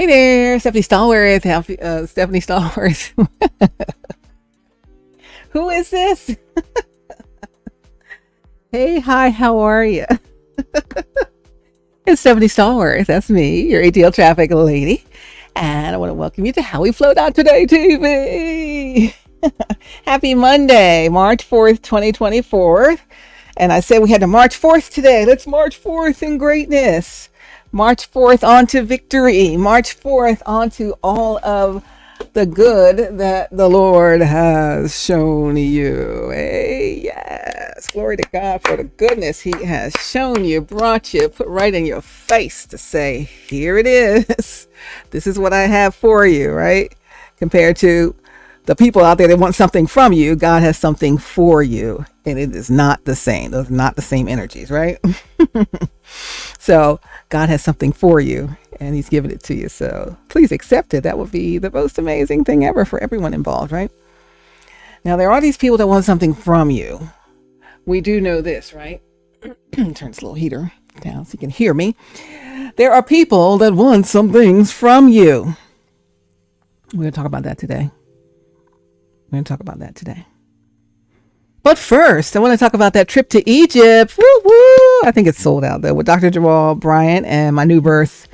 Hey there, Stephanie Stallworth. Stephanie Stallworth. Who is this? Hey, hi, how are you? It's Stephanie Stallworth. That's me, your AtlTrafficLady. And I want to welcome you to HowWeFlow.Today-TV. Happy Monday, March 4th, 2024. And I said we had to March 4th today. Let's March 4th in greatness. March 4th on to victory. March 4th on to all of the good that the Lord has shown you. Hey, yes. Glory to God for the goodness He has shown you, brought you, put right in your face to say, here it is. This is what I have for you, right? Compared to the people out there that want something from you, God has something for you. And it is not the same. Those are not the same energies, right? So God has something for you and He's given it to you. So please accept it. That would be the most amazing thing ever for everyone involved, right? Now, there are these people that want something from you. We do know this, right? Turn this little heater down so you can hear me. There are people that want some things from you. We're going to talk about that today. But first, I want to talk about that trip to Egypt. Woo woo! I think it's sold out though, with Dr. Jamal Bryant and my New Birth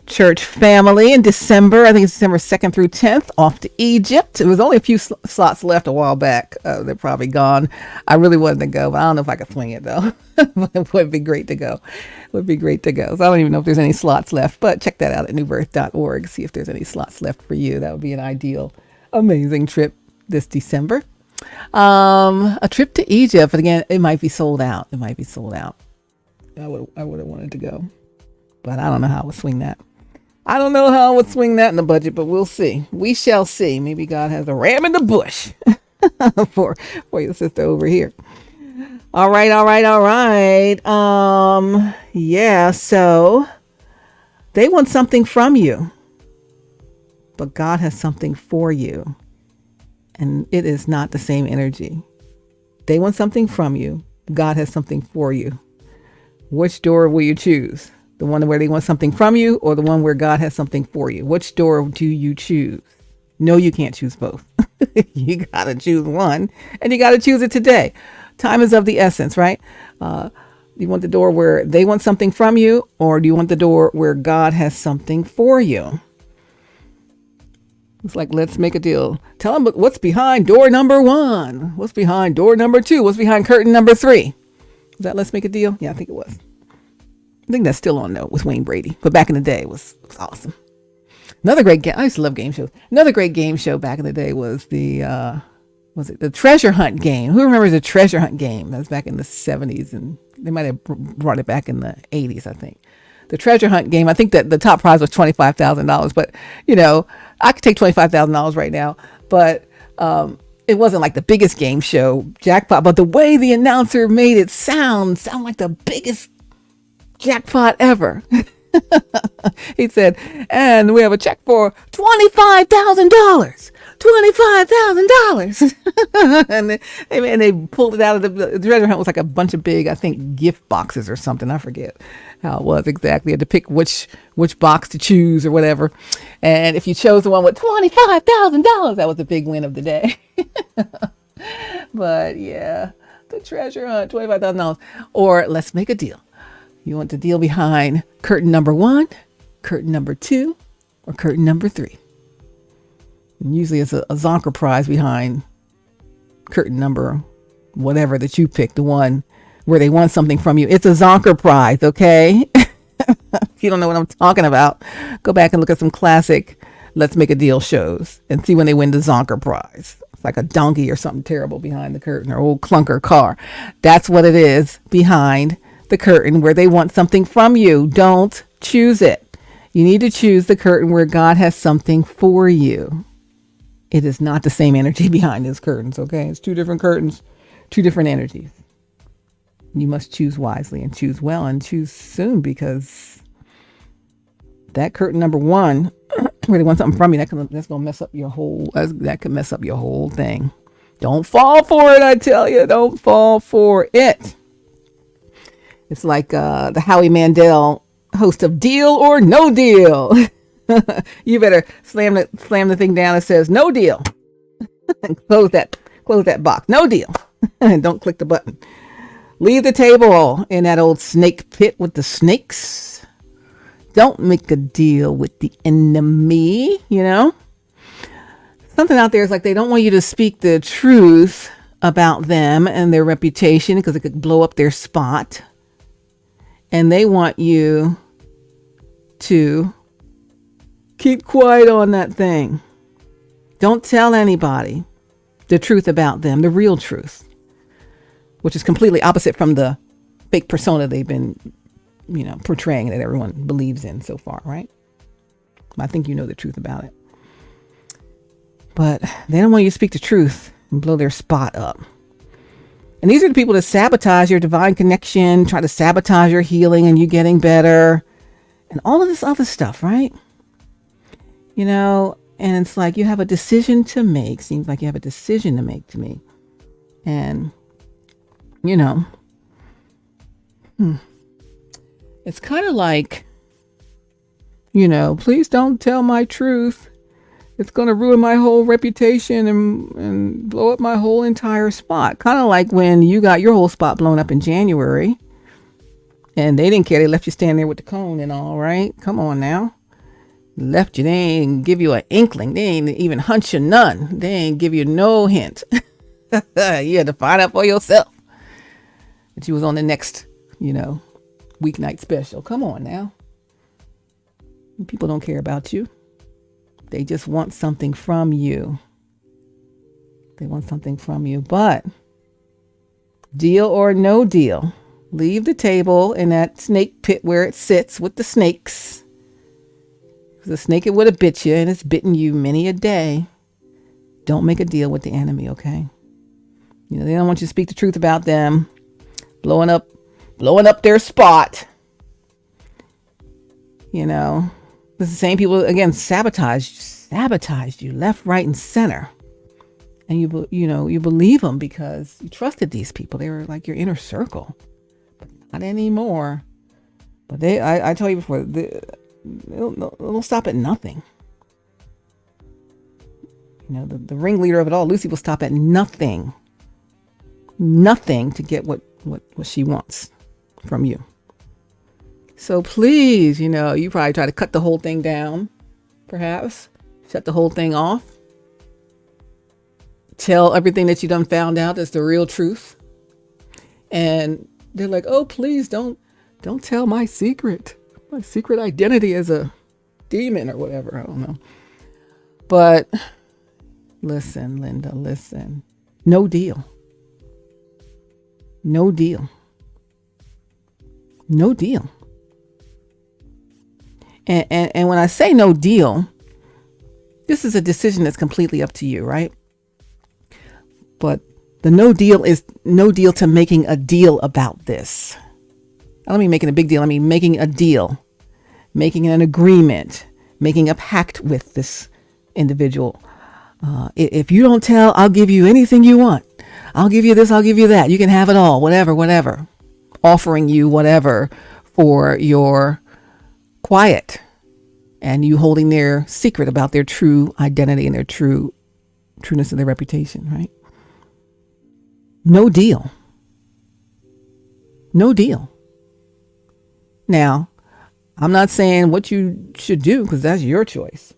Church family in December. I think it's December 2nd through 10th, off to Egypt. It was only a few slots left a while back. They're probably gone. I really wanted to go, but I don't know if I could swing it though. It would be great to go. So I don't even know if there's any slots left, but check that out at newbirth.org. See if there's any slots left for you. That would be an ideal, amazing trip this December. A trip to Egypt, but again, it might be sold out. I would have wanted to go, but I don't know how I would swing that. in the budget, but we'll see. We shall see. Maybe God has a ram in the bush for your sister over here. All right. Yeah. So they want something from you, but God has something for you. And it is not the same energy. They want something from you. God has something for you. Which door will you choose? The one where they want something from you, or the one where God has something for you? Which door do you choose? No, you can't choose both. You got to choose one, and you got to choose it today. Time is of the essence, right? You want the door where they want something from you, or do you want the door where God has something for you? It's like, let's make a deal. Tell them what's behind door number 1. What's behind door number 2? What's behind curtain number 3? Is that Let's Make a Deal? Yeah, I think it was. I think that's still on note with Wayne Brady. But back in the day, it was awesome. Another great game. I used to love game shows. Another great game show back in the day was the treasure hunt game. Who remembers the treasure hunt game? That was back in the 70s, and they might have brought it back in the 80s, I think. The treasure hunt game, I think that the top prize was $25,000, but I could take $25,000 right now, but it wasn't like the biggest game show jackpot, but the way the announcer made it sound like the biggest jackpot ever. He said, and we have a check for $25,000. $25,000. and they pulled it out of the treasure hunt. Was like a bunch of big, I think, gift boxes or something. I forget how it was exactly. I had to pick which box to choose or whatever. And if you chose the one with $25,000, that was the big win of the day. But yeah, the treasure hunt, $25,000. Or let's make a deal. You want the deal behind curtain number 1, curtain number 2, or curtain number 3? And usually it's a zonker prize behind curtain number whatever that you pick, the one where they want something from you. It's a zonker prize, okay? If you don't know what I'm talking about, go back and look at some classic Let's Make a Deal shows and see when they win the zonker prize. It's like a donkey or something terrible behind the curtain, or old clunker car. That's what it is behind the curtain where they want something from you. Don't choose it. You need to choose the curtain where God has something for you. It is not the same energy behind those curtains, okay? It's 2 different curtains, 2 different energies. You must choose wisely and choose well and choose soon, because that curtain number 1, where they want something from you, that's going to mess up your whole, that could mess up your whole thing. Don't fall for it, I tell you. Don't fall for it. It's like the Howie Mandel host of Deal or No Deal. You better slam the thing down that says no deal. And close that box. No deal. And don't click the button. Leave the table in that old snake pit with the snakes. Don't make a deal with the enemy, Something out there is like they don't want you to speak the truth about them and their reputation because it could blow up their spot. And they want you to keep quiet on that thing. Don't tell anybody the truth about them, the real truth, which is completely opposite from the fake persona they've been, portraying that everyone believes in so far, right? I think you know the truth about it. But they don't want you to speak the truth and blow their spot up. And these are the people that sabotage your divine connection, try to sabotage your healing and you getting better, and all of this other stuff, right? And it's like you have a decision to make. Seems like you have a decision to make to me. And, it's kind of like, please don't tell my truth. It's going to ruin my whole reputation and blow up my whole entire spot. Kind of like when you got your whole spot blown up in January and they didn't care. They left you standing there with the cone and all, right? Come on now. Left you. They ain't give you an inkling. They ain't even hunch you none. They ain't give you no hint. You had to find out for yourself that you was on the next, weeknight special. Come on now. People don't care about you. They just want something from you. They want something from you. But deal or no deal, leave the table in that snake pit where it sits with the snakes. The snake, it would have bit you, and it's bitten you many a day. Don't make a deal with the enemy, okay? They don't want you to speak the truth about them, blowing up their spot. It's the same people, again, sabotaged you left, right, and center. And you believe them because you trusted these people. They were like your inner circle. But not anymore. But I told you before, they'll stop at nothing. The ringleader of it all, Lucy, will stop at nothing to get what she wants from you. So please, you probably try to cut the whole thing down, perhaps shut the whole thing off, tell everything that you done found out is the real truth. And they're like, oh, please don't tell my secret identity as a demon or whatever. I don't know. But listen, Linda, listen. No deal. No deal. No deal. And when I say no deal, this is a decision that's completely up to you, right? But the no deal is no deal to making a deal about this. I don't mean making a big deal. I mean making a deal, making an agreement, making a pact with this individual. If you don't tell, I'll give you anything you want. I'll give you this, I'll give you that. You can have it all, whatever. Offering you whatever for your quiet and you holding their secret about their true identity and their trueness of their reputation, right? No deal. No deal. Now, I'm not saying what you should do because that's your choice.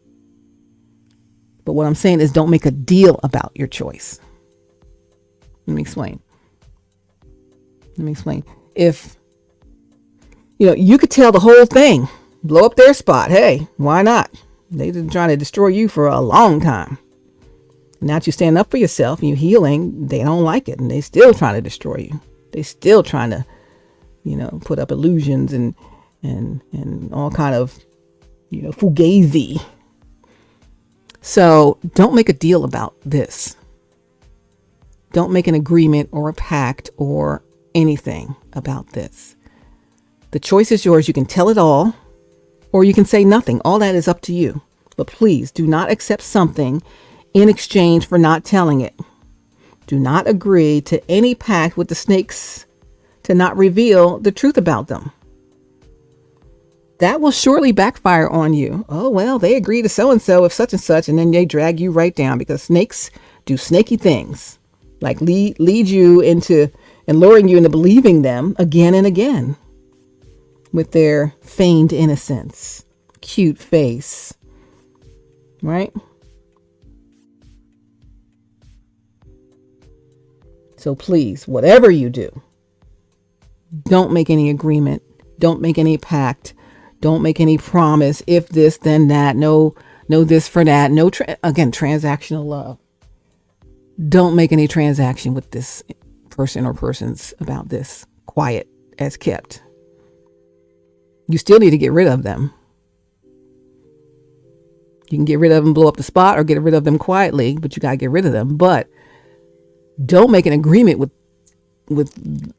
But what I'm saying is don't make a deal about your choice. Let me explain. If, you could tell the whole thing, blow up their spot. Hey, why not? They've been trying to destroy you for a long time. Now that you stand up for yourself and you're healing, they don't like it. And they still trying to destroy you. They still trying to, put up illusions and all kind of, fugazi. So don't make a deal about this. Don't make an agreement or a pact or anything about this. The choice is yours. You can tell it all or you can say nothing. All that is up to you. But please do not accept something in exchange for not telling it. Do not agree to any pact with the snakes to not reveal the truth about them. that will surely backfire on you. Oh, well, they agree to so and so if such and such, and then they drag you right down, because snakes do snaky things, like lead you into and luring you into believing them again and again with their feigned innocence, cute face, right? So please, whatever you do, don't make any agreement. Don't make any pact. Don't make any promise. If this, then that. No this for that. No, again, transactional love. Don't make any transaction with this person or persons about this. Quiet as kept. You still need to get rid of them. You can get rid of them, blow up the spot, or get rid of them quietly, but you got to get rid of them. But don't make an agreement with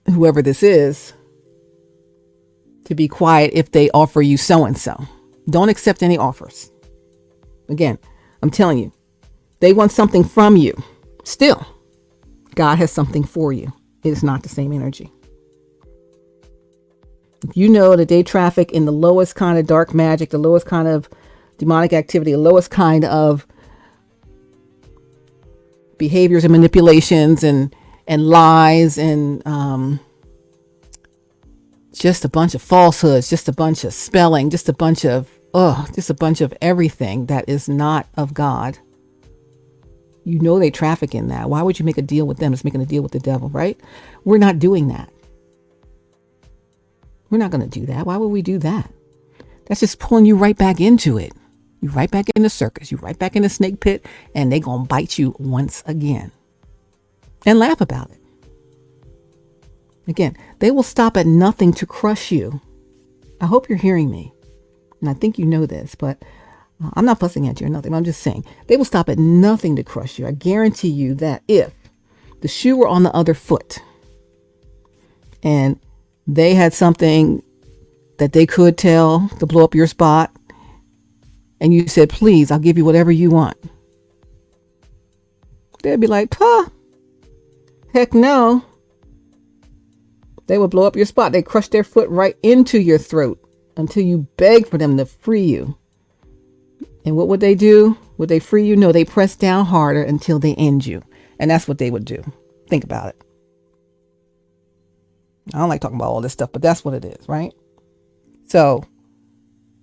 whoever this is to be quiet if they offer you so and so. Don't accept any offers. Again, I'm telling you, they want something from you. Still, God has something for you. It is not the same energy. If you know that they traffic in the lowest kind of dark magic, the lowest kind of demonic activity, the lowest kind of behaviors and manipulations and lies and just a bunch of falsehoods, just a bunch of spelling, just a bunch of everything that is not of God. You know they traffic in that. Why would you make a deal with them? It's making a deal with the devil, right? We're not doing that. We're not going to do that. Why would we do that? That's just pulling you right back into it. You right back in the circus. You right back in the snake pit, and they going to bite you once again and laugh about it. Again, they will stop at nothing to crush you. I hope you're hearing me. And I think you know this, but I'm not fussing at you or nothing. I'm just saying they will stop at nothing to crush you. I guarantee you that if the shoe were on the other foot and they had something that they could tell to blow up your spot, and you said, please, I'll give you whatever you want, they'd be like, heck no. They would blow up your spot. They crush their foot right into your throat until you beg for them to free you. And what would they do? Would they free you? No, they press down harder until they end you. And that's what they would do. Think about it. I don't like talking about all this stuff, but that's what it is, right? So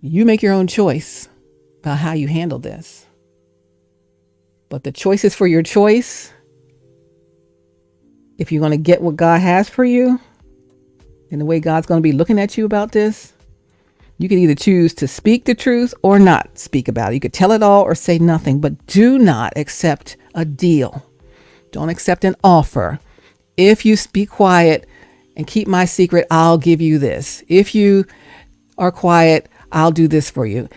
you make your own choice about how you handle this. But the choice is for your choice. If you're going to get what God has for you and the way God's going to be looking at you about this, you could either choose to speak the truth or not speak about it. You could tell it all or say nothing, but do not accept a deal. Don't accept an offer. If you be quiet and keep my secret, I'll give you this. If you are quiet, I'll do this for you.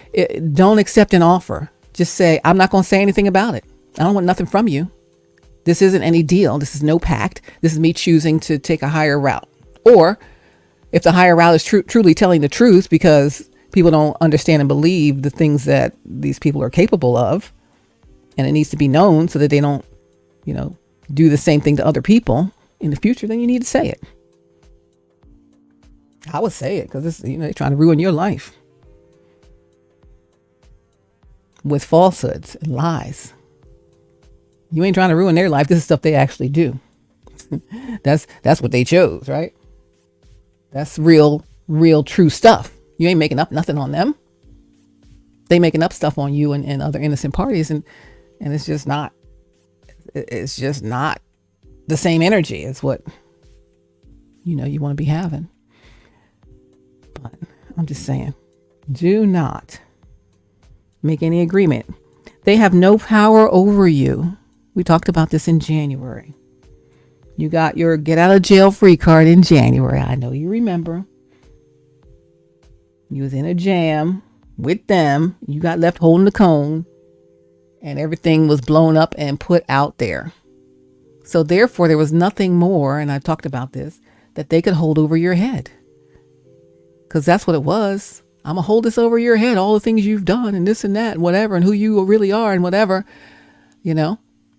Don't accept an offer. Just say, I'm not going to say anything about it. I don't want nothing from you. This isn't any deal. This is no pact. This is me choosing to take a higher route. Or if the higher route is truly telling the truth, because people don't understand and believe the things that these people are capable of, and it needs to be known so that they don't, do the same thing to other people in the future, then you need to say it. I would say it because they're trying to ruin your life with falsehoods and lies. You ain't trying to ruin their life. This is stuff they actually do. That's what they chose, right? That's real, true stuff. You ain't making up nothing on them. They making up stuff on you and other innocent parties, and it's just not the same energy as what you want to be having. But I'm just saying, do not make any agreement. They have no power over you. We talked about this in January. You got your get out of jail free card in January. I know you remember. You was in a jam with them. You got left holding the cone and everything was blown up and put out there. So therefore, there was nothing more, and I've talked about this, that they could hold over your head. Because that's what it was. I'm going to hold this over your head, all the things you've done and this and that and whatever, and who you really are and whatever,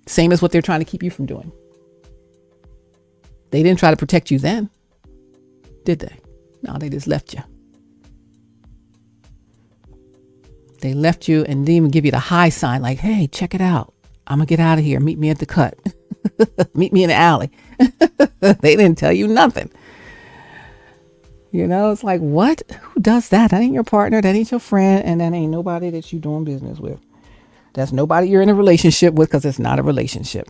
same as what they're trying to keep you from doing. They didn't try to protect you then, did they? No, they just left you. They left you and didn't even give you the high sign, like, hey, check it out. I'm going to get out of here. Meet me at the cut. Meet me in the alley. They didn't tell you nothing. You know, it's like, what? Who does that? That ain't your partner. That ain't your friend. And that ain't nobody that you doing business with. That's nobody you're in a relationship with, because it's not a relationship.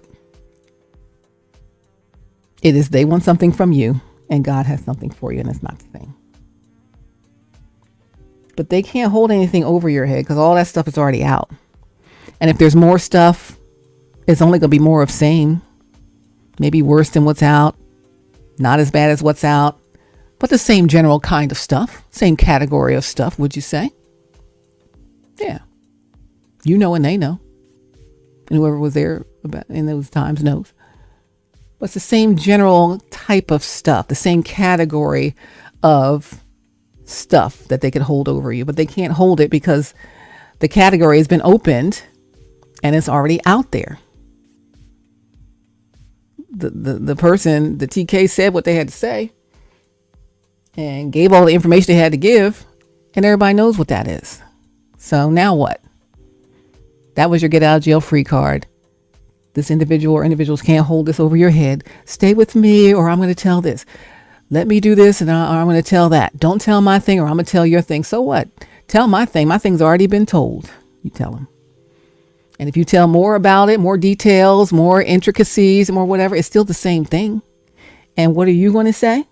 It is they want something from you and God has something for you, and it's not the thing. But they can't hold anything over your head because all that stuff is already out. And if there's more stuff, it's only going to be more of same. Maybe worse than what's out. Not as bad as what's out. But the same general kind of stuff. Same category of stuff, would you say? Yeah. You know and they know. And whoever was there in those times knows. But it's the same general type of stuff. The same category of stuff that they could hold over you. But they can't hold it because the category has been opened and it's already out there. The person, the TK, said what they had to say and gave all the information they had to give, and everybody knows what that is. So now what? That was your get out of jail free card. This individual or individuals can't hold this over your head. Stay with me or I'm going to tell this. Let me do this or I'm going to tell that. Don't tell my thing or I'm going to tell your thing. So what? Tell my thing. My thing's already been told. You tell them. And if you tell more about it, more details, more intricacies, more whatever, it's still the same thing. And what are you going to say?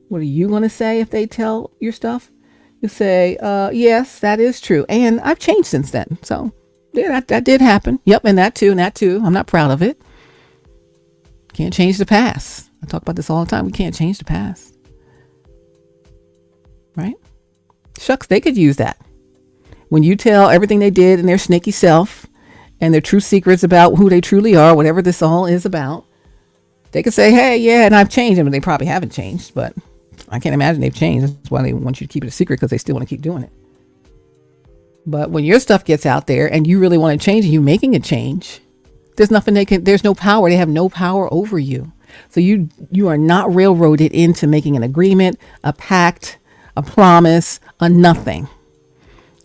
What are you going to say if they tell your stuff? You say, yes, that is true. And I've changed since then. So yeah, that did happen. Yep. And that too. I'm not proud of it. Can't change the past. I talk about this all the time. We can't change the past. Right? Shucks, they could use that. When you tell everything they did and their snaky self and their true secrets about who they truly are, whatever this all is about, they could say, hey, yeah, and I've changed them. And they probably haven't changed, but I can't imagine they've changed. That's why they want you to keep it a secret, because they still want to keep doing it. But when your stuff gets out there and you really want to change and you're making a change, there's no power. They have no power over you. So you are not railroaded into making an agreement, a pact, a promise, a nothing.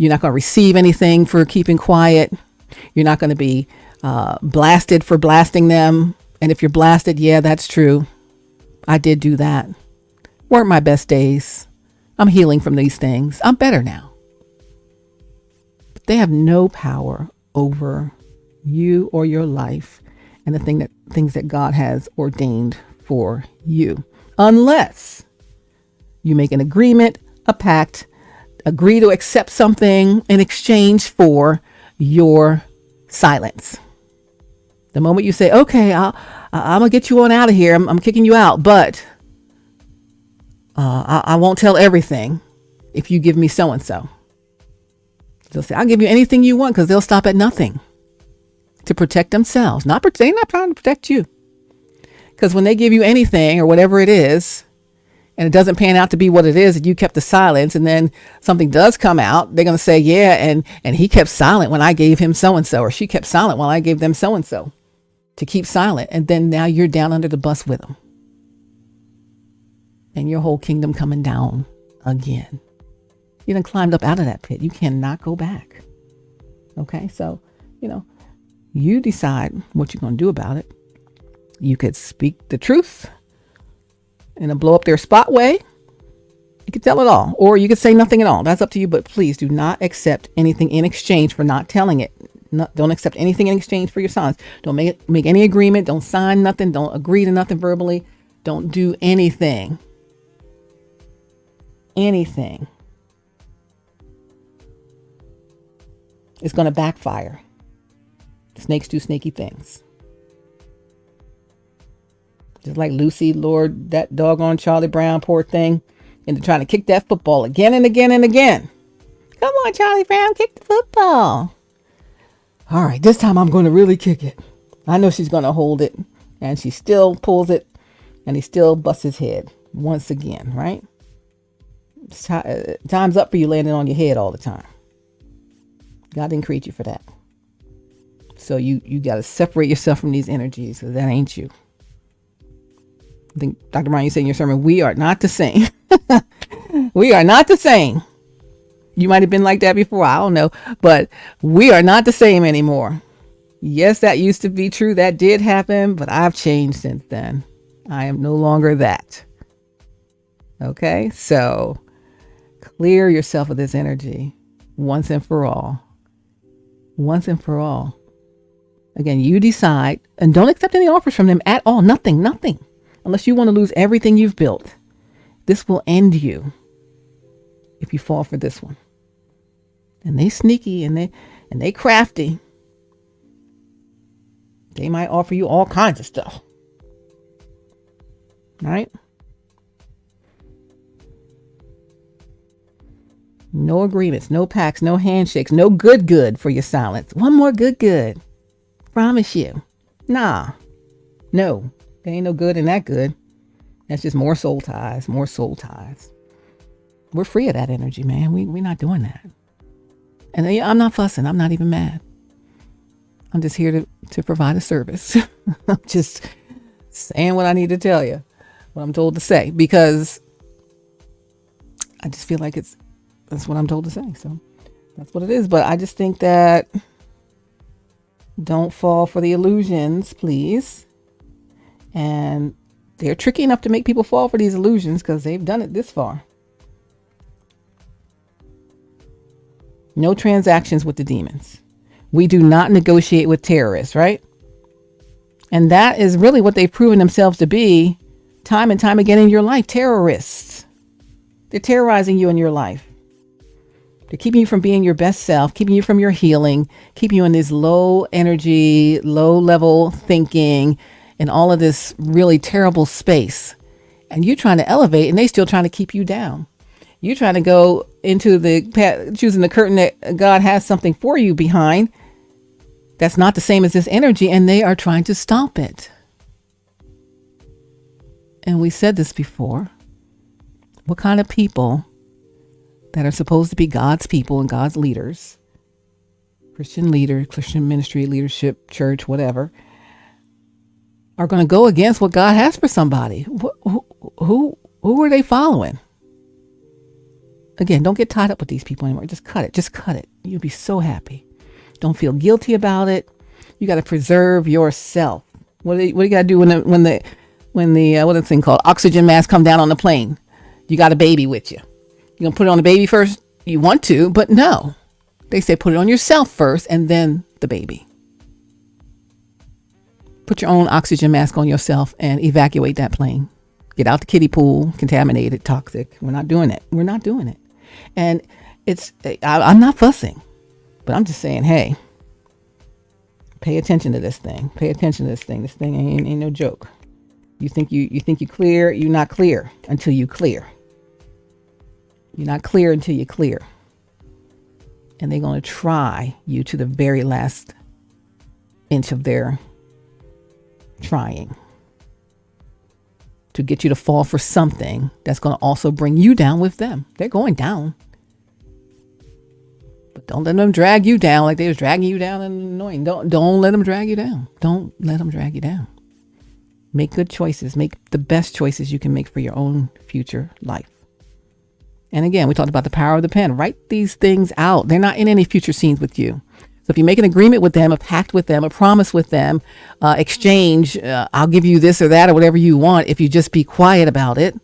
You're not going to receive anything for keeping quiet. You're not going to be blasted for blasting them. And if you're blasted, yeah, that's true. I did do that. Weren't my best days. I'm healing from these things. I'm better now. But they have no power over you or your life and the things that God has ordained for you. Unless you make an agreement, a pact, agree to accept something in exchange for your silence. The moment you say, okay, I'm going to get you on out of here. I'm kicking you out, but I won't tell everything if you give me so-and-so. They'll say, I'll give you anything you want, because they'll stop at nothing to protect themselves. They're not trying to protect you. Because when they give you anything or whatever it is, and it doesn't pan out to be what it is, and you kept the silence, and then something does come out, they're going to say, yeah, and he kept silent when I gave him so-and-so, or she kept silent when I gave them so-and-so, to keep silent. And then now you're down under the bus with them. And your whole kingdom coming down again. You done climbed up out of that pit. You cannot go back. Okay, so, you decide what you're going to do about it. You could speak the truth in a blow up their spot way. You could tell it all, or you could say nothing at all. That's up to you, but please do not accept anything in exchange for not telling it. Don't accept anything in exchange for your silence. Don't make any agreement. Don't sign nothing. Don't agree to nothing verbally. Don't do anything. Anything. It's going to backfire. Snakes do snaky things. Just like Lucy lured that doggone Charlie Brown, poor thing, into trying to kick that football again and again and again. Come on, Charlie Brown, kick the football. All right, this time I'm going to really kick it. I know she's going to hold it, and she still pulls it, and he still busts his head once again, right? Time's up for you landing on your head all the time. God didn't create you for that. So you got to separate yourself from these energies, because that ain't you. I think, Dr. Brian, you said in your sermon, we are not the same. We are not the same. You might have been like that before. I don't know. But we are not the same anymore. Yes, that used to be true. That did happen, but I've changed since then. I am no longer that. Okay, so clear yourself of this energy once and for all. Once and for all. Again, you decide, and don't accept any offers from them at all. Nothing. Unless you want to lose everything you've built. This will end you if you fall for this one. And they sneaky and they crafty. They might offer you all kinds of stuff. Right? No agreements, no pacts, no handshakes, no good for your silence. One more good. Promise you. Nah. No. There ain't no good in that good. That's just more soul ties. We're free of that energy, man. We're not doing that. And I'm not fussing. I'm not even mad. I'm just here to provide a service. I'm just saying what I need to tell you, what I'm told to say, because I just feel like that's what I'm told to say. So that's what it is. But I just think that don't fall for the illusions, please. And they're tricky enough to make people fall for these illusions because they've done it this far. No transactions with the demons. We do not negotiate with terrorists, right? And that is really what they've proven themselves to be time and time again in your life. Terrorists. They're terrorizing you in your life. They're keeping you from being your best self, keeping you from your healing, keeping you in this low energy, low level thinking, and all of this really terrible space. And you're trying to elevate and they still trying to keep you down. You're trying to go into choosing the curtain that God has something for you behind. That's not the same as this energy, and they are trying to stop it. And we said this before. What kind of people that are supposed to be God's people and God's leaders, Christian leader, Christian ministry, leadership, church, whatever, are going to go against what God has for somebody? Who are they following? Again, don't get tied up with these people anymore. Just cut it. You'll be so happy. Don't feel guilty about it. You got to preserve yourself. What do you got to do when the what is the thing called, oxygen mask come down on the plane? You got a baby with you. You gonna put it on the baby first? You want to, but no. They say put it on yourself first and then the baby. Put your own oxygen mask on yourself and evacuate that plane. Get out the kiddie pool, contaminated, toxic. We're not doing it. And I'm not fussing, but I'm just saying, hey, pay attention to this thing. This thing ain't no joke. You think you clear, you're not clear until you clear. You're not clear until you clear. And they're going to try you to the very last inch of their trying to get you to fall for something that's going to also bring you down with them. They're going down. But don't let them drag you down like they was dragging you down and annoying. Don't let them drag you down. Don't let them drag you down. Make good choices. Make the best choices you can make for your own future life. And again, we talked about the power of the pen. Write these things out. They're not in any future scenes with you. So if you make an agreement with them, a pact with them, a promise with them, exchange, I'll give you this or that or whatever you want. If you just be quiet about it,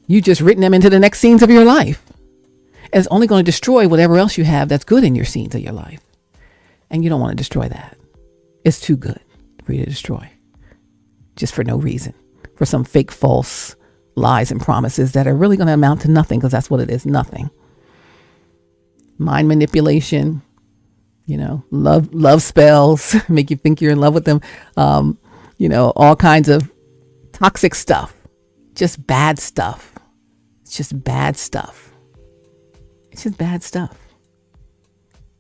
you just written them into the next scenes of your life. And it's only going to destroy whatever else you have that's good in your scenes of your life. And you don't want to destroy that. It's too good for you to destroy. Just for no reason. For some fake, false lies and promises that are really going to amount to nothing, because that's what it is, nothing. Mind manipulation. Love spells, make you think you're in love with them. All kinds of toxic stuff, just bad stuff. It's just bad stuff.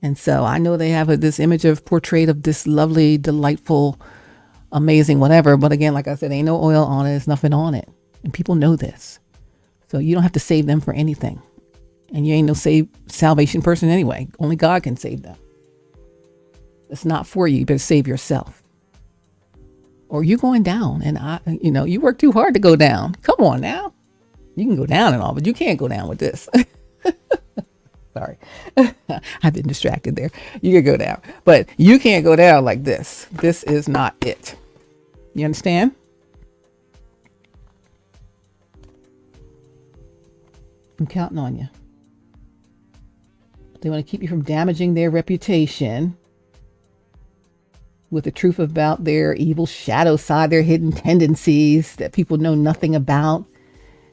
And so I know they have this image of portrayed of this lovely, delightful, amazing, whatever. But again, like I said, ain't no oil on it. There's nothing on it. And people know this. So you don't have to save them for anything. And you ain't no salvation person anyway. Only God can save them. It's not for you. You better save yourself. Or you're going down. And you work too hard to go down. Come on now. You can go down and all, but you can't go down with this. Sorry. I've been distracted there. You can go down, but you can't go down like this. This is not it. You understand? I'm counting on you. They want to keep you from damaging their reputation with the truth about their evil shadow side, their hidden tendencies that people know nothing about.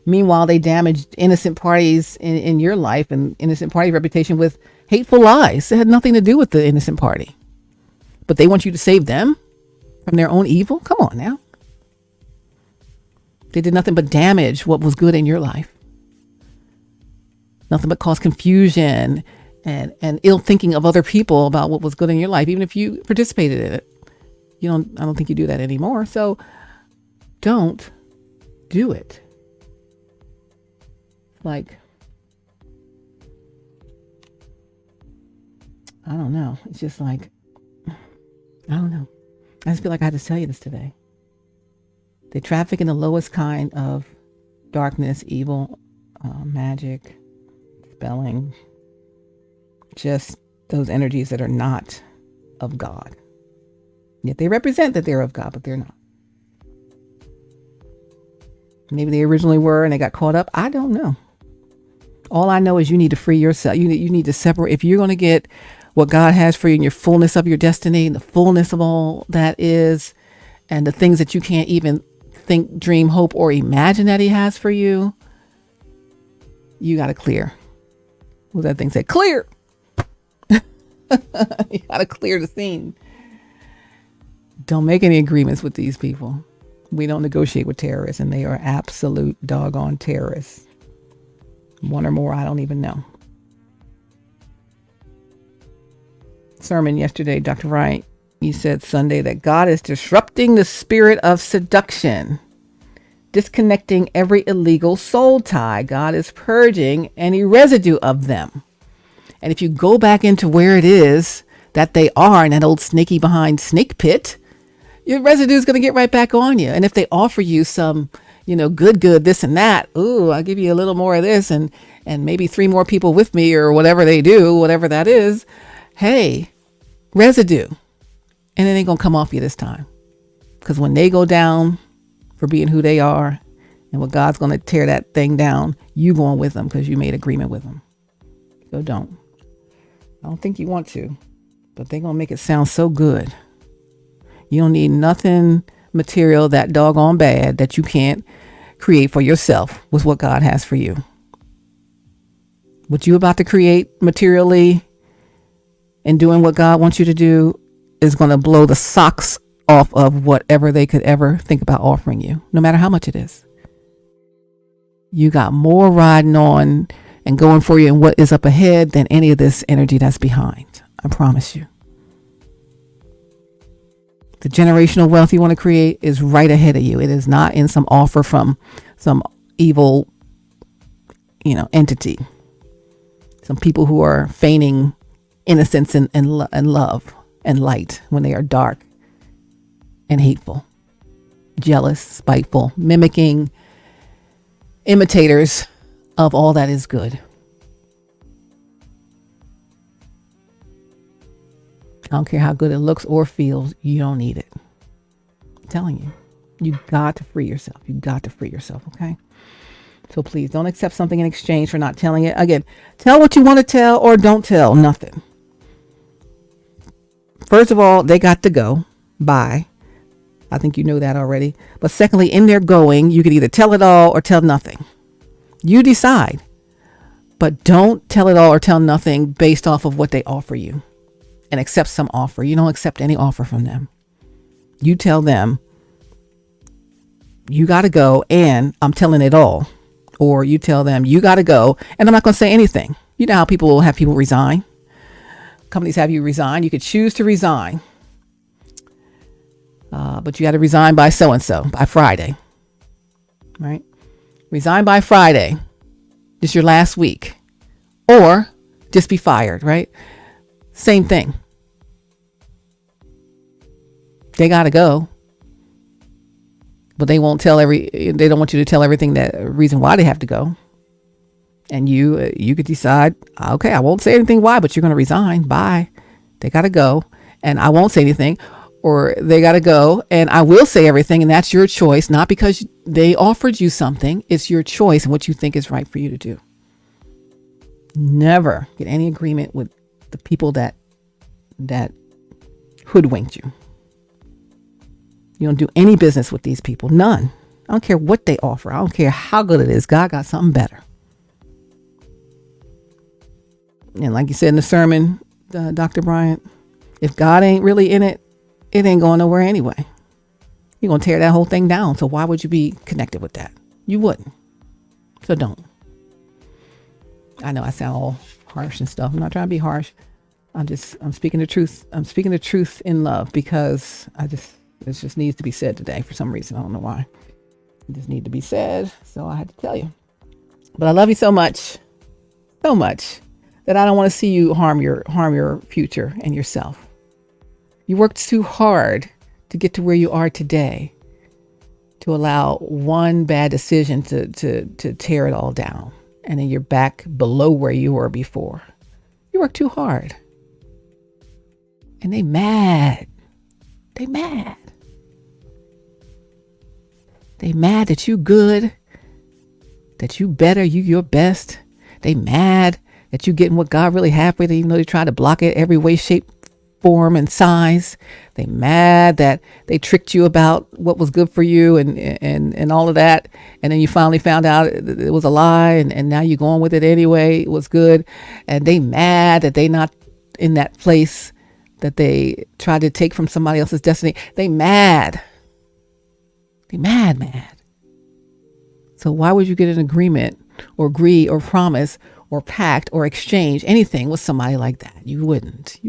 Meanwhile, they damaged innocent parties in your life and innocent party reputation with hateful lies. It had nothing to do with the innocent party. But they want you to save them from their own evil? Come on now. They did nothing but damage what was good in your life. Nothing but cause confusion and ill thinking of other people about what was good in your life, even if you participated in it. I don't think you do that anymore. So don't do it. Like, I don't know. It's just like, I don't know. I just feel like I had to tell you this today. They traffic in the lowest kind of darkness, evil, magic, spelling, just those energies that are not of God. Yet they represent that they're of God, but they're not. Maybe they originally were and they got caught up. I don't know. All I know is you need to free yourself. You need to separate. If you're going to get what God has for you in your fullness of your destiny, and the fullness of all that is, and the things that you can't even think, dream, hope, or imagine that He has for you, you got to clear. What does that thing say? Clear. You got to clear the scene. Don't make any agreements with these people. We don't negotiate with terrorists, and they are absolute doggone terrorists. One or more, I don't even know. Sermon yesterday, Dr. Wright, you said Sunday that God is disrupting the spirit of seduction, disconnecting every illegal soul tie. God is purging any residue of them. And if you go back into where it is that they are in that old snaky behind snake pit, your residue is going to get right back on you. And if they offer you some, good, this and that, ooh, I'll give you a little more of this and maybe 3 more people with me or whatever they do, whatever that is. Hey, residue. And it ain't going to come off you this time. Because when they go down for being who they are and what God's going to tear that thing down, you going with them because you made agreement with them. So don't. I don't think you want to, but they're going to make it sound so good. You don't need nothing material that doggone bad that you can't create for yourself with what God has for you. What you about to create materially and doing what God wants you to do is going to blow the socks off of whatever they could ever think about offering you, no matter how much it is. You got more riding on and going for you and what is up ahead than any of this energy that's behind. I promise you. The generational wealth you want to create is right ahead of you. It is not in some offer from some evil, entity. Some people who are feigning innocence and love and light when they are dark and hateful, jealous, spiteful, mimicking, imitators of all that is good. I don't care how good it looks or feels. You don't need it. I'm telling you, you got to free yourself. You got to free yourself. Okay. So please don't accept something in exchange for not telling it. Again, tell what you want to tell or don't tell nothing. First of all, they got to go. Bye. I think you know that already. But secondly, in their going, you can either tell it all or tell nothing. You decide. But don't tell it all or tell nothing based off of what they offer you. And accept some offer. You don't accept any offer from them. You tell them, you got to go and I'm telling it all. Or you tell them, you got to go and I'm not going to say anything. You know how people will have people resign. Companies have you resign. You could choose to resign. But you got to resign by so-and-so, by Friday. Right? Resign by Friday. This is your last week. Or just be fired, right? Same thing. They got to go. But they don't want you to tell everything that reason why they have to go. And you could decide, okay, I won't say anything why, but you're going to resign. Bye. They got to go. And I won't say anything, or they got to go. And I will say everything. And that's your choice, not because they offered you something. It's your choice and what you think is right for you to do. Never get any agreement with the people that hoodwinked you. You don't do any business with these people. None. I don't care what they offer. I don't care how good it is. God got something better. And like you said in the sermon, Dr. Bryant, if God ain't really in it, it ain't going nowhere anyway. You're going to tear that whole thing down. So why would you be connected with that? You wouldn't. So don't. I know I sound all harsh and stuff. I'm not trying to be harsh. I'm speaking the truth. I'm speaking the truth in love, because it just needs to be said today for some reason. I don't know why. It just needs to be said. So I had to tell you. But I love you so much, that I don't want to see you harm your future and yourself. You worked too hard to get to where you are today, to allow one bad decision to tear it all down. And then you're back below where you were before. You worked too hard. And they mad. They mad that you good, that you better, you your best. They mad that you getting what God really had for you, even though they try to block it every way, shape, form, and size. They mad that they tricked you about what was good for you and all of that. And then you finally found out it was a lie, and now you're going with it anyway. It was good. And they mad that they not in that place that they tried to take from somebody else's destiny. They mad. They mad. So why would you get an agreement or agree or promise or pact or exchange anything with somebody like that? You wouldn't.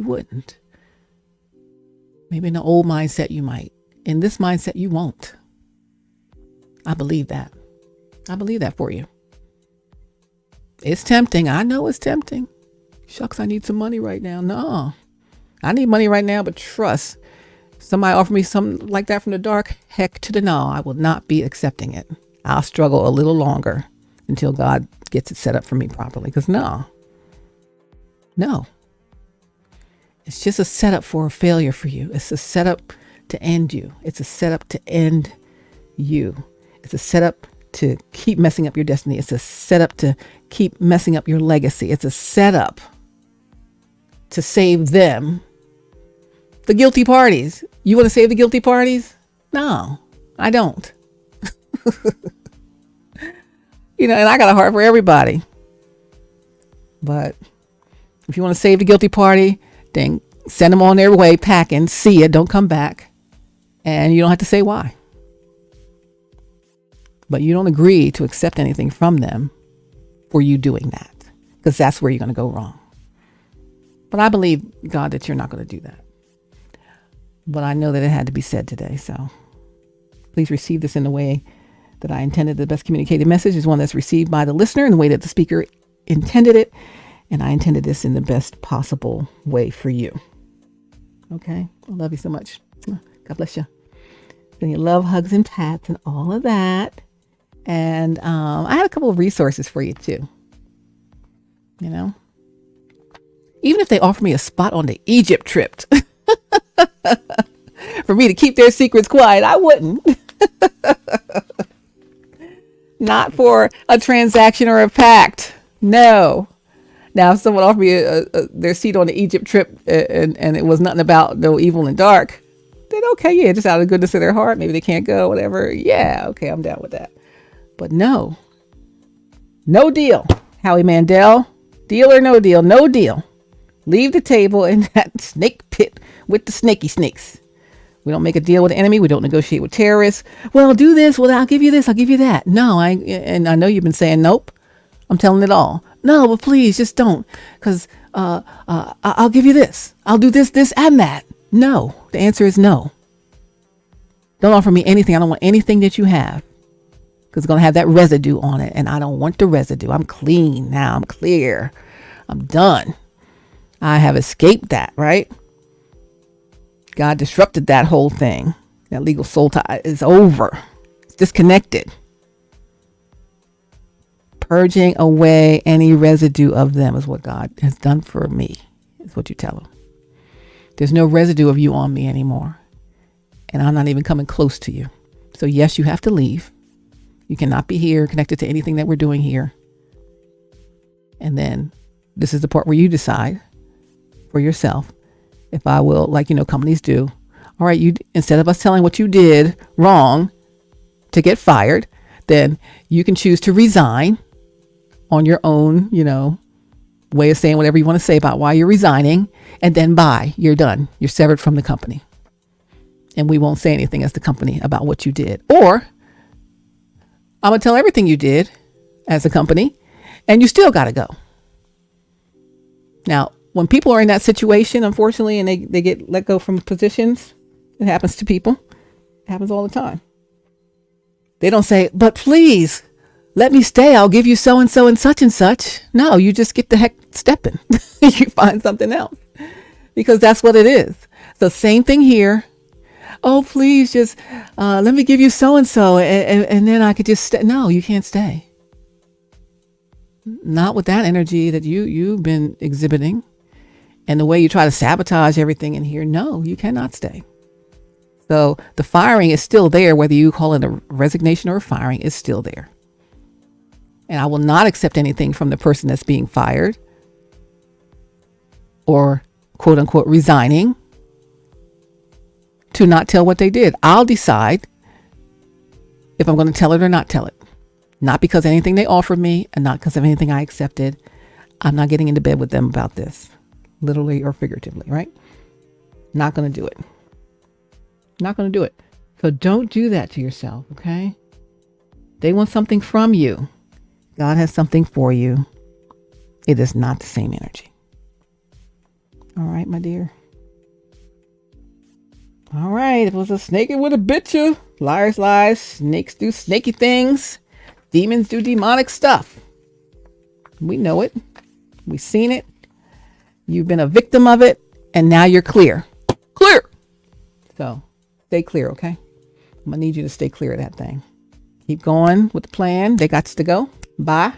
Maybe in the old mindset you might. In this mindset you won't. I believe that. I believe that for you. It's tempting. I know it's tempting. Shucks, I need some money right now. No, I need money right now, but trust. Somebody offer me something like that from the dark, heck to the no. I will not be accepting it. I'll struggle a little longer until God gets it set up for me properly. Because no. It's just a setup for a failure for you. It's a setup to end you. It's a setup to end you. It's a setup to keep messing up your destiny. It's a setup to keep messing up your legacy. It's a setup to save them. The guilty parties. You want to save the guilty parties? No, I don't. And I got a heart for everybody. But if you want to save the guilty party, then send them on their way packing. See ya. Don't come back. And you don't have to say why. But you don't agree to accept anything from them for you doing that, because that's where you're going to go wrong. But I believe, God, that you're not going to do that. But I know that it had to be said today. So please receive this in the way that I intended. The best communicated message is one that's received by the listener in the way that the speaker intended it. And I intended this in the best possible way for you. Okay. I love you so much. God bless you. Send you love, hugs, and pats and all of that. And I had a couple of resources for you too. Even if they offer me a spot on the Egypt trip for me to keep their secrets quiet, I wouldn't. Not for a transaction or a pact. No. Now, if someone offered me their seat on the Egypt trip and it was nothing about no evil and dark, then okay, yeah, just out of the goodness of their heart, maybe they can't go, whatever. Yeah, okay, I'm down with that. But no deal. Howie Mandel, deal or no deal, no deal. Leave the table in that snake pit with the snaky snakes. We don't make a deal with the enemy. We don't negotiate with terrorists. Well, do this. Well, I'll give you this. I'll give you that. No, I know you've been saying nope. I'm telling it all. No, but please just don't. Because I'll give you this. I'll do this, and that. No. The answer is no. Don't offer me anything. I don't want anything that you have. Because it's going to have that residue on it. And I don't want the residue. I'm clean now. I'm clear. I'm done. I have escaped that, right? God disrupted that whole thing. That legal soul tie is over. It's disconnected. purging away any residue of them is what God has done for me, is what you tell them. There's no residue of you on me anymore. And I'm not even coming close to you. So yes, you have to leave. You cannot be here connected to anything that we're doing here. And then this is the part where you decide for yourself if I will, like, companies do. All right, you, instead of us telling what you did wrong to get fired, then you can choose to resign on your own, way of saying whatever you want to say about why you're resigning. And then bye, you're done. You're severed from the company. And we won't say anything as the company about what you did. Or I'm going to tell everything you did as a company, and you still got to go. Now, when people are in that situation, unfortunately, and they get let go from positions, it happens to people. It happens all the time. They don't say, but please let me stay. I'll give you so-and-so and such and such. No, you just get the heck stepping. You find something else, because that's what it is. The same thing here. Oh, please just let me give you so-and-so and then I could just stay. No, you can't stay. Not with that energy that you've been exhibiting and the way you try to sabotage everything in here. No, you cannot stay. So the firing is still there, whether you call it a resignation or a firing, is still there. And I will not accept anything from the person that's being fired or quote unquote resigning to not tell what they did. I'll decide if I'm going to tell it or not tell it. Not because of anything they offered me and not because of anything I accepted. I'm not getting into bed with them about this, literally or figuratively, right? Not going to do it. Not going to do it. So don't do that to yourself, okay? They want something from you. God has something for you. It is not the same energy. All right, my dear. All right. If it was a snake, it would have bit you. Liars lie. Snakes do snaky things. Demons do demonic stuff. We know it. We've seen it. You've been a victim of it. And now you're clear. Clear. So stay clear, okay? I'm going to need you to stay clear of that thing. Keep going with the plan. They got to go. Bye.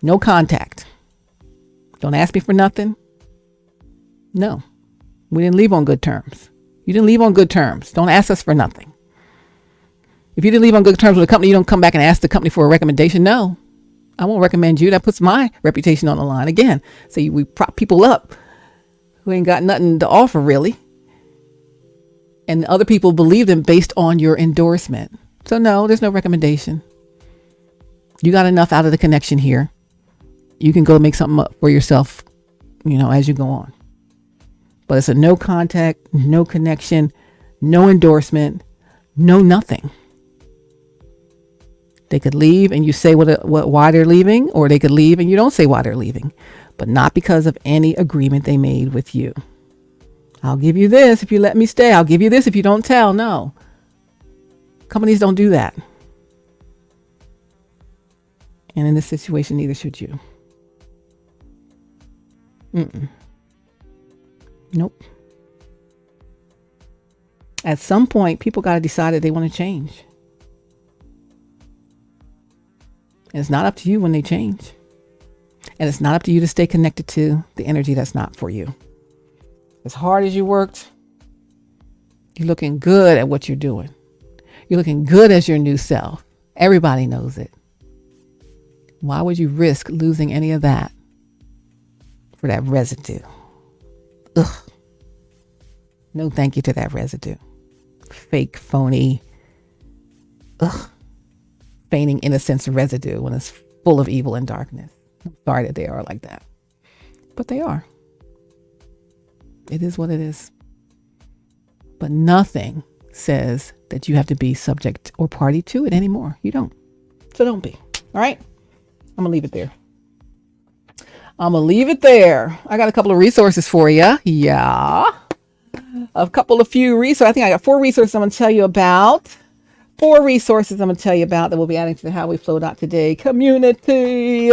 No contact. Don't ask me for nothing. No. We didn't leave on good terms. You didn't leave on good terms. Don't ask us for nothing. If you didn't leave on good terms with a company, you don't come back and ask the company for a recommendation. No, I won't recommend you. That puts my reputation on the line again. So we prop people up who ain't got nothing to offer really. And other people believe them based on your endorsement. So no, there's no recommendation. You got enough out of the connection here. You can go make something up for yourself, as you go on. But it's a no contact, no connection, no endorsement, no nothing. They could leave and you say why they're leaving, or they could leave and you don't say why they're leaving, but not because of any agreement they made with you. I'll give you this if you let me stay. I'll give you this if you don't tell. No. Companies don't do that. And in this situation, neither should you. Nope. At some point, people got to decide that they want to change. And it's not up to you when they change. And it's not up to you to stay connected to the energy that's not for you. As hard as you worked, you're looking good at what you're doing. You're looking good as your new self. Everybody knows it. Why would you risk losing any of that for that residue? Ugh. No thank you to that residue. Fake, phony, feigning innocence residue when it's full of evil and darkness. I'm sorry that they are like that. But they are. It is what it is. But nothing says that you have to be subject or party to it anymore. You don't. So don't be. All right? I'm going to leave it there. I got a couple of resources for you. Yeah. Few resources. I think I got 4 resources I'm going to tell you about. 4 resources I'm going to tell you about that we'll be adding to the HowWeFlow.Today community.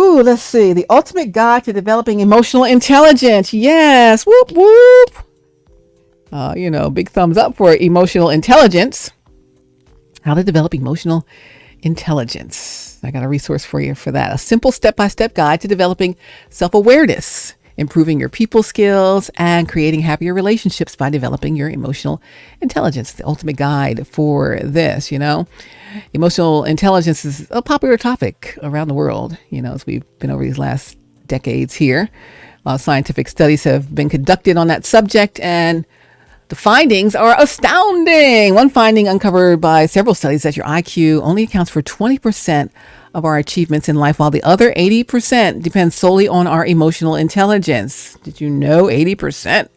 Ooh, let's see. The ultimate guide to developing emotional intelligence. Yes. Whoop, whoop. Big thumbs up for emotional intelligence. How to develop emotional intelligence. I got a resource for you for that. A simple step-by-step guide to developing self-awareness, improving your people skills, and creating happier relationships by developing your emotional intelligence. The ultimate guide for this, Emotional intelligence is a popular topic around the world, as we've been over these last decades here. Scientific studies have been conducted on that subject, and the findings are astounding. One finding uncovered by several studies that your IQ only accounts for 20% of our achievements in life, while the other 80% depends solely on our emotional intelligence. Did you know 80%?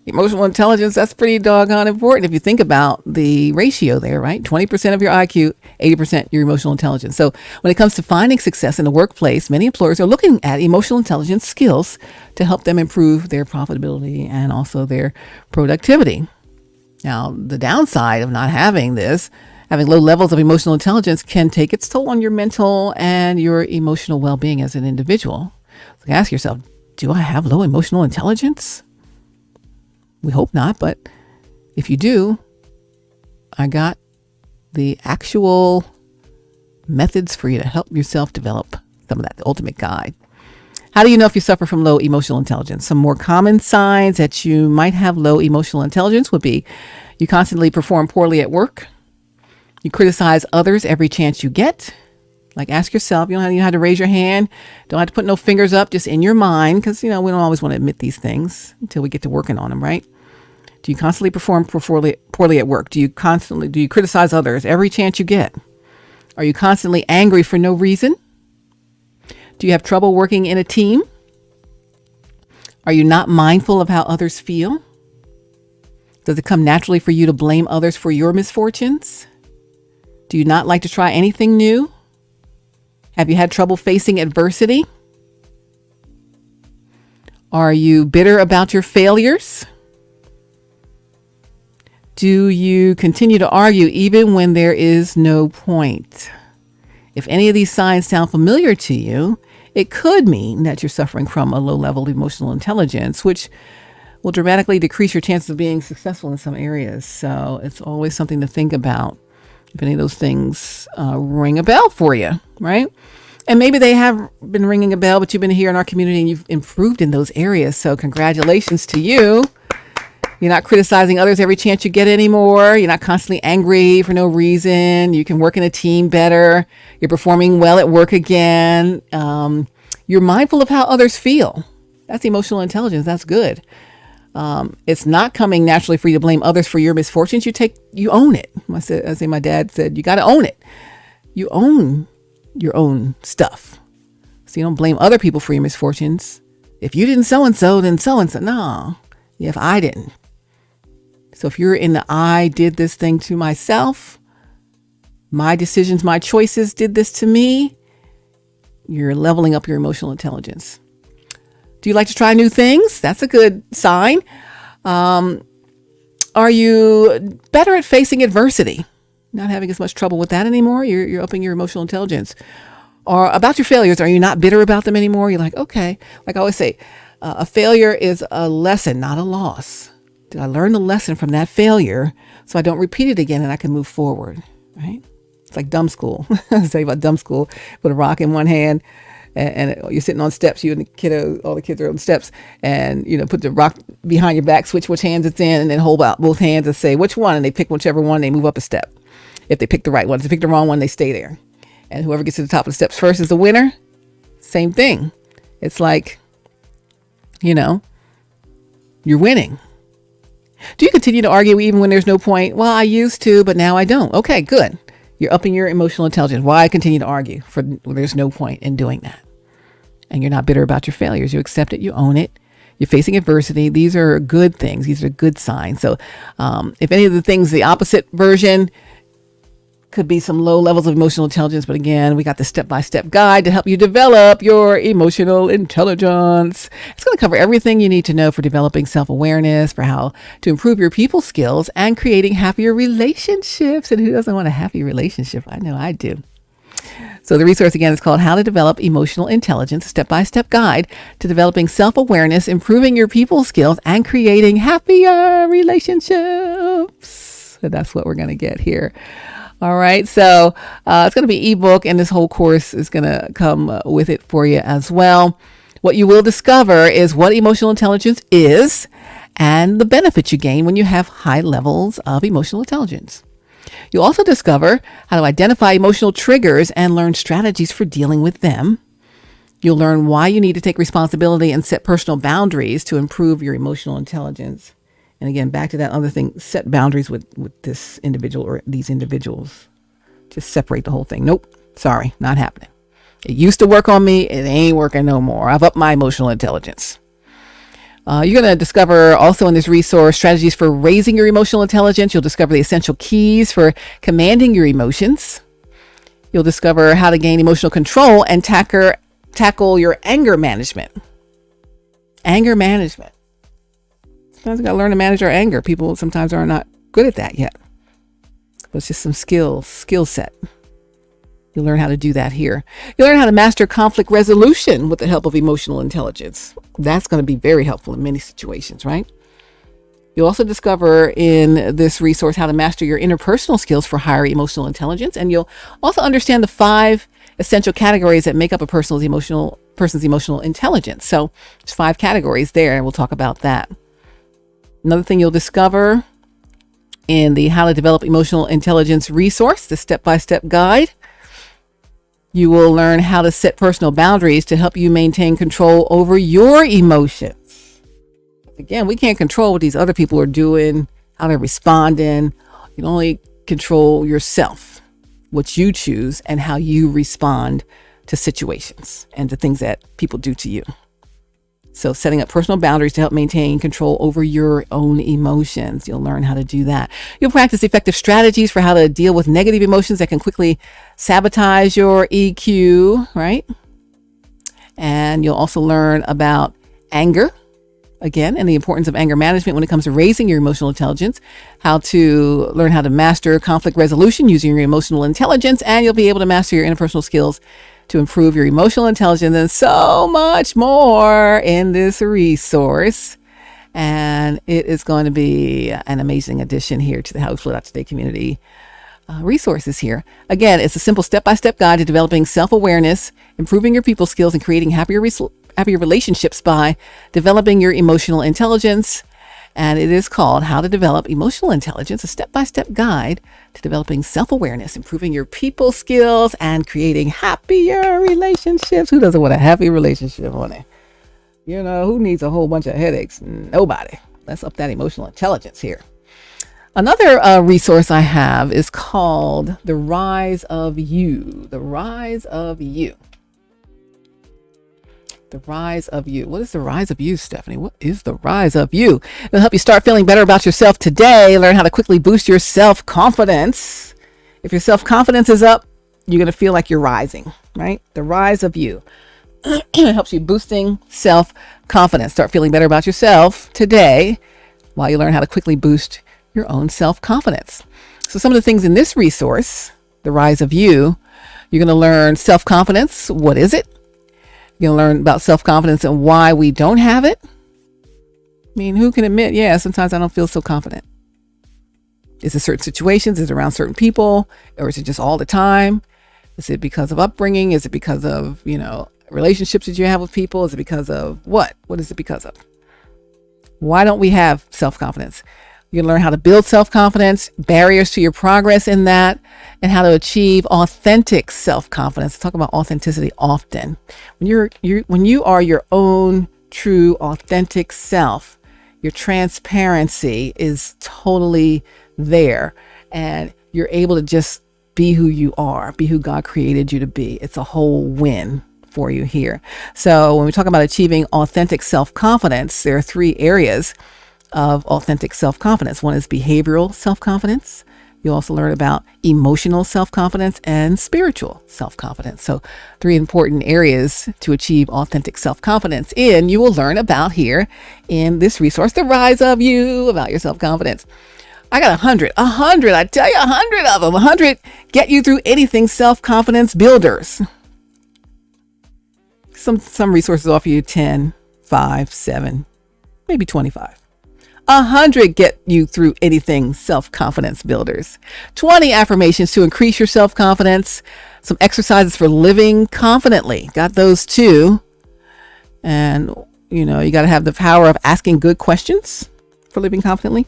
Emotional intelligence, that's pretty doggone important if you think about the ratio there, right? 20% of your IQ, 80% your emotional intelligence. So when it comes to finding success in the workplace, many employers are looking at emotional intelligence skills to help them improve their profitability and also their productivity. Now, the downside of not having this, having low levels of emotional intelligence, can take its toll on your mental and your emotional well-being as an individual. So ask yourself, do I have low emotional intelligence? We hope not, but if you do, I got the actual methods for you to help yourself develop some of that, the ultimate guide. How do you know if you suffer from low emotional intelligence? Some more common signs that you might have low emotional intelligence would be you constantly perform poorly at work. You criticize others every chance you get. Like, ask yourself, you don't have to raise your hand. Don't have to put no fingers up, just in your mind, because, we don't always want to admit these things until we get to working on them, right? Do you constantly perform poorly at work? Do you criticize others every chance you get? Are you constantly angry for no reason? Do you have trouble working in a team? Are you not mindful of how others feel? Does it come naturally for you to blame others for your misfortunes? Do you not like to try anything new? Have you had trouble facing adversity? Are you bitter about your failures? Do you continue to argue even when there is no point? If any of these signs sound familiar to you, it could mean that you're suffering from a low level of emotional intelligence, which will dramatically decrease your chances of being successful in some areas. So it's always something to think about if any of those things ring a bell for you, right? And maybe they have been ringing a bell, but you've been here in our community and you've improved in those areas. So congratulations to you. You're not criticizing others every chance you get anymore. You're not constantly angry for no reason. You can work in a team better. You're performing well at work again. You're mindful of how others feel. That's emotional intelligence. That's good. It's not coming naturally for you to blame others for your misfortunes. You own it. I say my dad said, you got to own it. You own your own stuff. So you don't blame other people for your misfortunes. If you didn't so-and-so, then so-and-so. No. Yeah, if I didn't. So if you're in the I did this thing to myself, my decisions, my choices did this to me, you're leveling up your emotional intelligence. Do you like to try new things? That's a good sign. Are you better at facing adversity? Not having as much trouble with that anymore? You're upping your emotional intelligence. Or about your failures, are you not bitter about them anymore? You're like, okay. Like I always say, a failure is a lesson, not a loss. Did I learn the lesson from that failure so I don't repeat it again and I can move forward, right? It's like dumb school. I say about dumb school, put a rock in one hand and you're sitting on steps, you and the kiddo, all the kids are on steps, and, put the rock behind your back, switch which hands it's in, and then hold out both hands and say which one, and they pick whichever one, they move up a step. If they pick the right one, if they pick the wrong one, they stay there. And whoever gets to the top of the steps first is the winner. Same thing. It's like, you're winning. Do you continue to argue even when there's no point? Well, I used to, but now I don't. Okay, good. You're upping your emotional intelligence. Why continue to argue when there's no point in doing that? And you're not bitter about your failures. You accept it. You own it. You're facing adversity. These are good things. These are good signs. So if any of the things, the opposite version, could be some low levels of emotional intelligence. But again, we got the step-by-step guide to help you develop your emotional intelligence. It's going to cover everything you need to know for developing self-awareness, for how to improve your people skills, and creating happier relationships. And who doesn't want a happy relationship? I know I do. So the resource again is called How to Develop Emotional Intelligence, Step-by-Step Guide to Developing Self-Awareness, Improving Your People Skills, and Creating Happier Relationships. So that's what we're going to get here All right. So it's going to be ebook, and this whole course is going to come with it for you as well. What you will discover is what emotional intelligence is and the benefits you gain when you have high levels of emotional intelligence. You'll also discover how to identify emotional triggers and learn strategies for dealing with them. You'll learn why you need to take responsibility and set personal boundaries to improve your emotional intelligence. And again, back to that other thing, set boundaries with this individual or these individuals. Just separate the whole thing. Nope. Sorry, not happening. It used to work on me. It ain't working no more. I've upped my emotional intelligence. You're going to discover also in this resource strategies for raising your emotional intelligence. You'll discover the essential keys for commanding your emotions. You'll discover how to gain emotional control and tackle your anger management. Anger management. Sometimes we got to learn to manage our anger. People sometimes are not good at that yet. But it's just some skill set. You'll learn how to do that here. You'll learn how to master conflict resolution with the help of emotional intelligence. That's going to be very helpful in many situations, right? You'll also discover in this resource how to master your interpersonal skills for higher emotional intelligence. And you'll also understand the 5 essential categories that make up a person's emotional intelligence. So there's 5 categories there, and we'll talk about that. Another thing you'll discover in the How to Develop Emotional Intelligence resource, the step-by-step guide, you will learn how to set personal boundaries to help you maintain control over your emotions. Again, we can't control what these other people are doing, how they're responding. You can only control yourself, what you choose, and how you respond to situations and to things that people do to you. So setting up personal boundaries to help maintain control over your own emotions. You'll learn how to do that. You'll practice effective strategies for how to deal with negative emotions that can quickly sabotage your EQ, right? And you'll also learn about anger, again, and the importance of anger management when it comes to raising your emotional intelligence, how to learn how to master conflict resolution using your emotional intelligence, and you'll be able to master your interpersonal skills to improve your emotional intelligence, and so much more in this resource. And it is going to be an amazing addition here to the HowWeFlow.Today community resources here. Again, it's a simple step-by-step guide to developing self-awareness, improving your people skills, and creating happier relationships by developing your emotional intelligence. And it is called How to Develop Emotional Intelligence, a step-by-step guide to developing self-awareness, improving your people skills, and creating happier relationships. Who doesn't want a happy relationship, honey? You know, who needs a whole bunch of headaches? Nobody. Let's up that emotional intelligence here. Another resource I have is called The Rise of You. The Rise of You. The rise of you. What is the rise of you, Stephanie? What is the rise of you? It'll help you start feeling better about yourself today. Learn how to quickly boost your self-confidence. If your self-confidence is up, you're going to feel like you're rising, right? The rise of you. It helps you boosting self-confidence. Start feeling better about yourself today while you learn how to quickly boost your own self-confidence. So some of the things in this resource, The Rise of You, you're going to learn self-confidence. What is it? You're going to learn about self-confidence and why we don't have it. I mean, who can admit, yeah, sometimes I don't feel so confident. Is it certain situations? Is it around certain people? Or is it just all the time? Is it because of upbringing? Is it because of, relationships that you have with people? Is it because of what? What is it because of? Why don't we have self-confidence? You can learn how to build self-confidence, barriers to your progress in that, and how to achieve authentic self-confidence. I talk about authenticity often. When you are your own true authentic self, your transparency is totally there, and you're able to just be who you are, be who God created you to be. It's a whole win for you here. So when we talk about achieving authentic self-confidence, there are 3 areas of authentic self-confidence. One is behavioral self-confidence. You also learn about emotional self-confidence and spiritual self-confidence. So 3 important areas to achieve authentic self-confidence in, you will learn about here in this resource, The Rise of You, about your self-confidence. I got 100, I tell you, 100 of them, 100 get you through anything self-confidence builders. Some resources offer you 10, 5, 7, maybe 25. 100 get you through anything self-confidence builders. 20 affirmations to increase your self-confidence. Some exercises for living confidently. Got those too. And, you got to have the power of asking good questions for living confidently.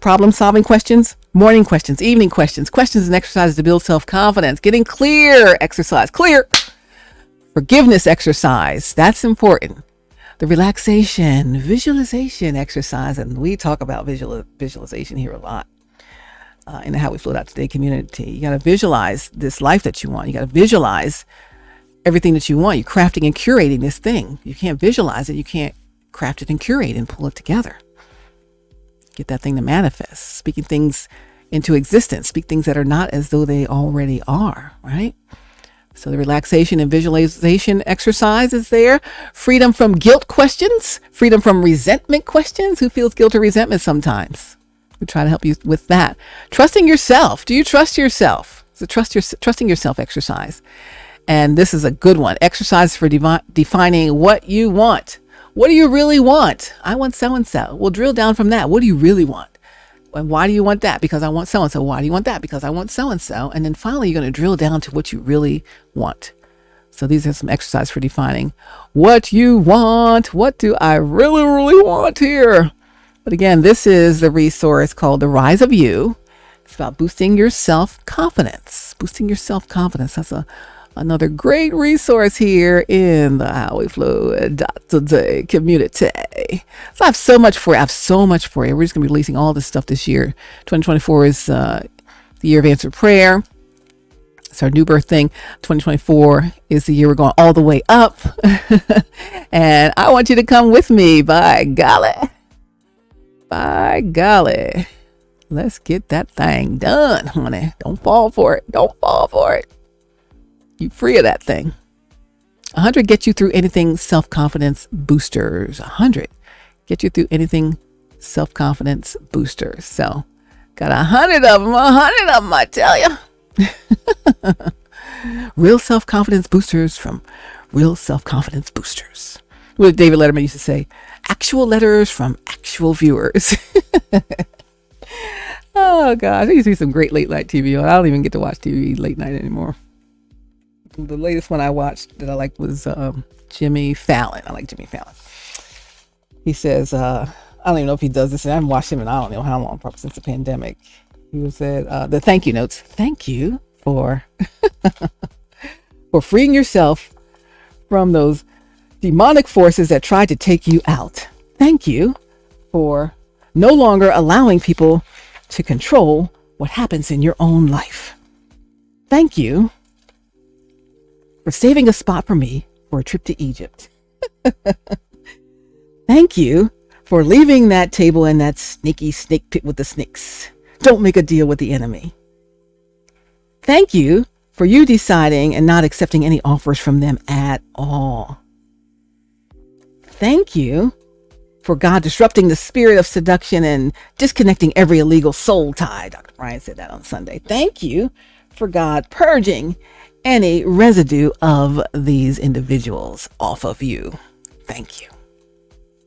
Problem-solving questions, morning questions, evening questions, questions and exercises to build self-confidence. Getting clear exercise. Clear. Forgiveness exercise. That's important. The relaxation, visualization exercise. And we talk about visualization here a lot in the HowWeFlow.Today community. You got to visualize this life that you want. You got to visualize everything that you want. You're crafting and curating this thing. You can't visualize it. You can't craft it and curate and pull it together. Get that thing to manifest. Speaking things into existence. Speak things that are not as though they already are, right? So the relaxation and visualization exercise is there. Freedom from guilt questions. Freedom from resentment questions. Who feels guilt or resentment sometimes? We try to help you with that. Trusting yourself. Do you trust yourself? It's a trusting yourself exercise. And this is a good one. Exercise for defining what you want. What do you really want? I want so-and-so. We'll drill down from that. What do you really want? And why do you want that? Because I want so-and-so. Why do you want that? Because I want so-and-so. And then finally, you're going to drill down to what you really want. So these are some exercises for defining what you want. What do I really, really want here? But again, this is the resource called The Rise of You. It's about boosting your self-confidence. Boosting your self-confidence. That's another great resource here in the HowWeFlow.Today community. So I have so much for you. We're just going to be releasing all this stuff this year. 2024 is the year of answered prayer. It's our new birth thing. 2024 is the year we're going all the way up. And I want you to come with me. By golly. Let's get that thing done, honey. Don't fall for it. You free of that thing. 100 get you through anything self-confidence boosters. 100 get you through anything self-confidence boosters. So got 100 of them, I tell you. Real self-confidence boosters from Real Self-Confidence Boosters. What David Letterman used to say, actual letters from actual viewers. Oh gosh, there used to be some great late night TV on. I don't even get to watch TV late night anymore. The latest one I watched that I liked was Jimmy Fallon. I like Jimmy Fallon. He says, I don't even know if he does this, and I haven't watched him in I don't know how long, probably since the pandemic. He was at the thank you notes. Thank you for for freeing yourself from those demonic forces that tried to take you out. Thank you for no longer allowing people to control what happens in your own life. Thank you for saving a spot for me for a trip to Egypt. Thank you for leaving that table in that sneaky snake pit with the snakes. Don't make a deal with the enemy. Thank you for you deciding and not accepting any offers from them at all. Thank you for God disrupting the spirit of seduction and disconnecting every illegal soul tie. Dr. Brian said that on Sunday. Thank you for God purging any residue of these individuals off of you. Thank you.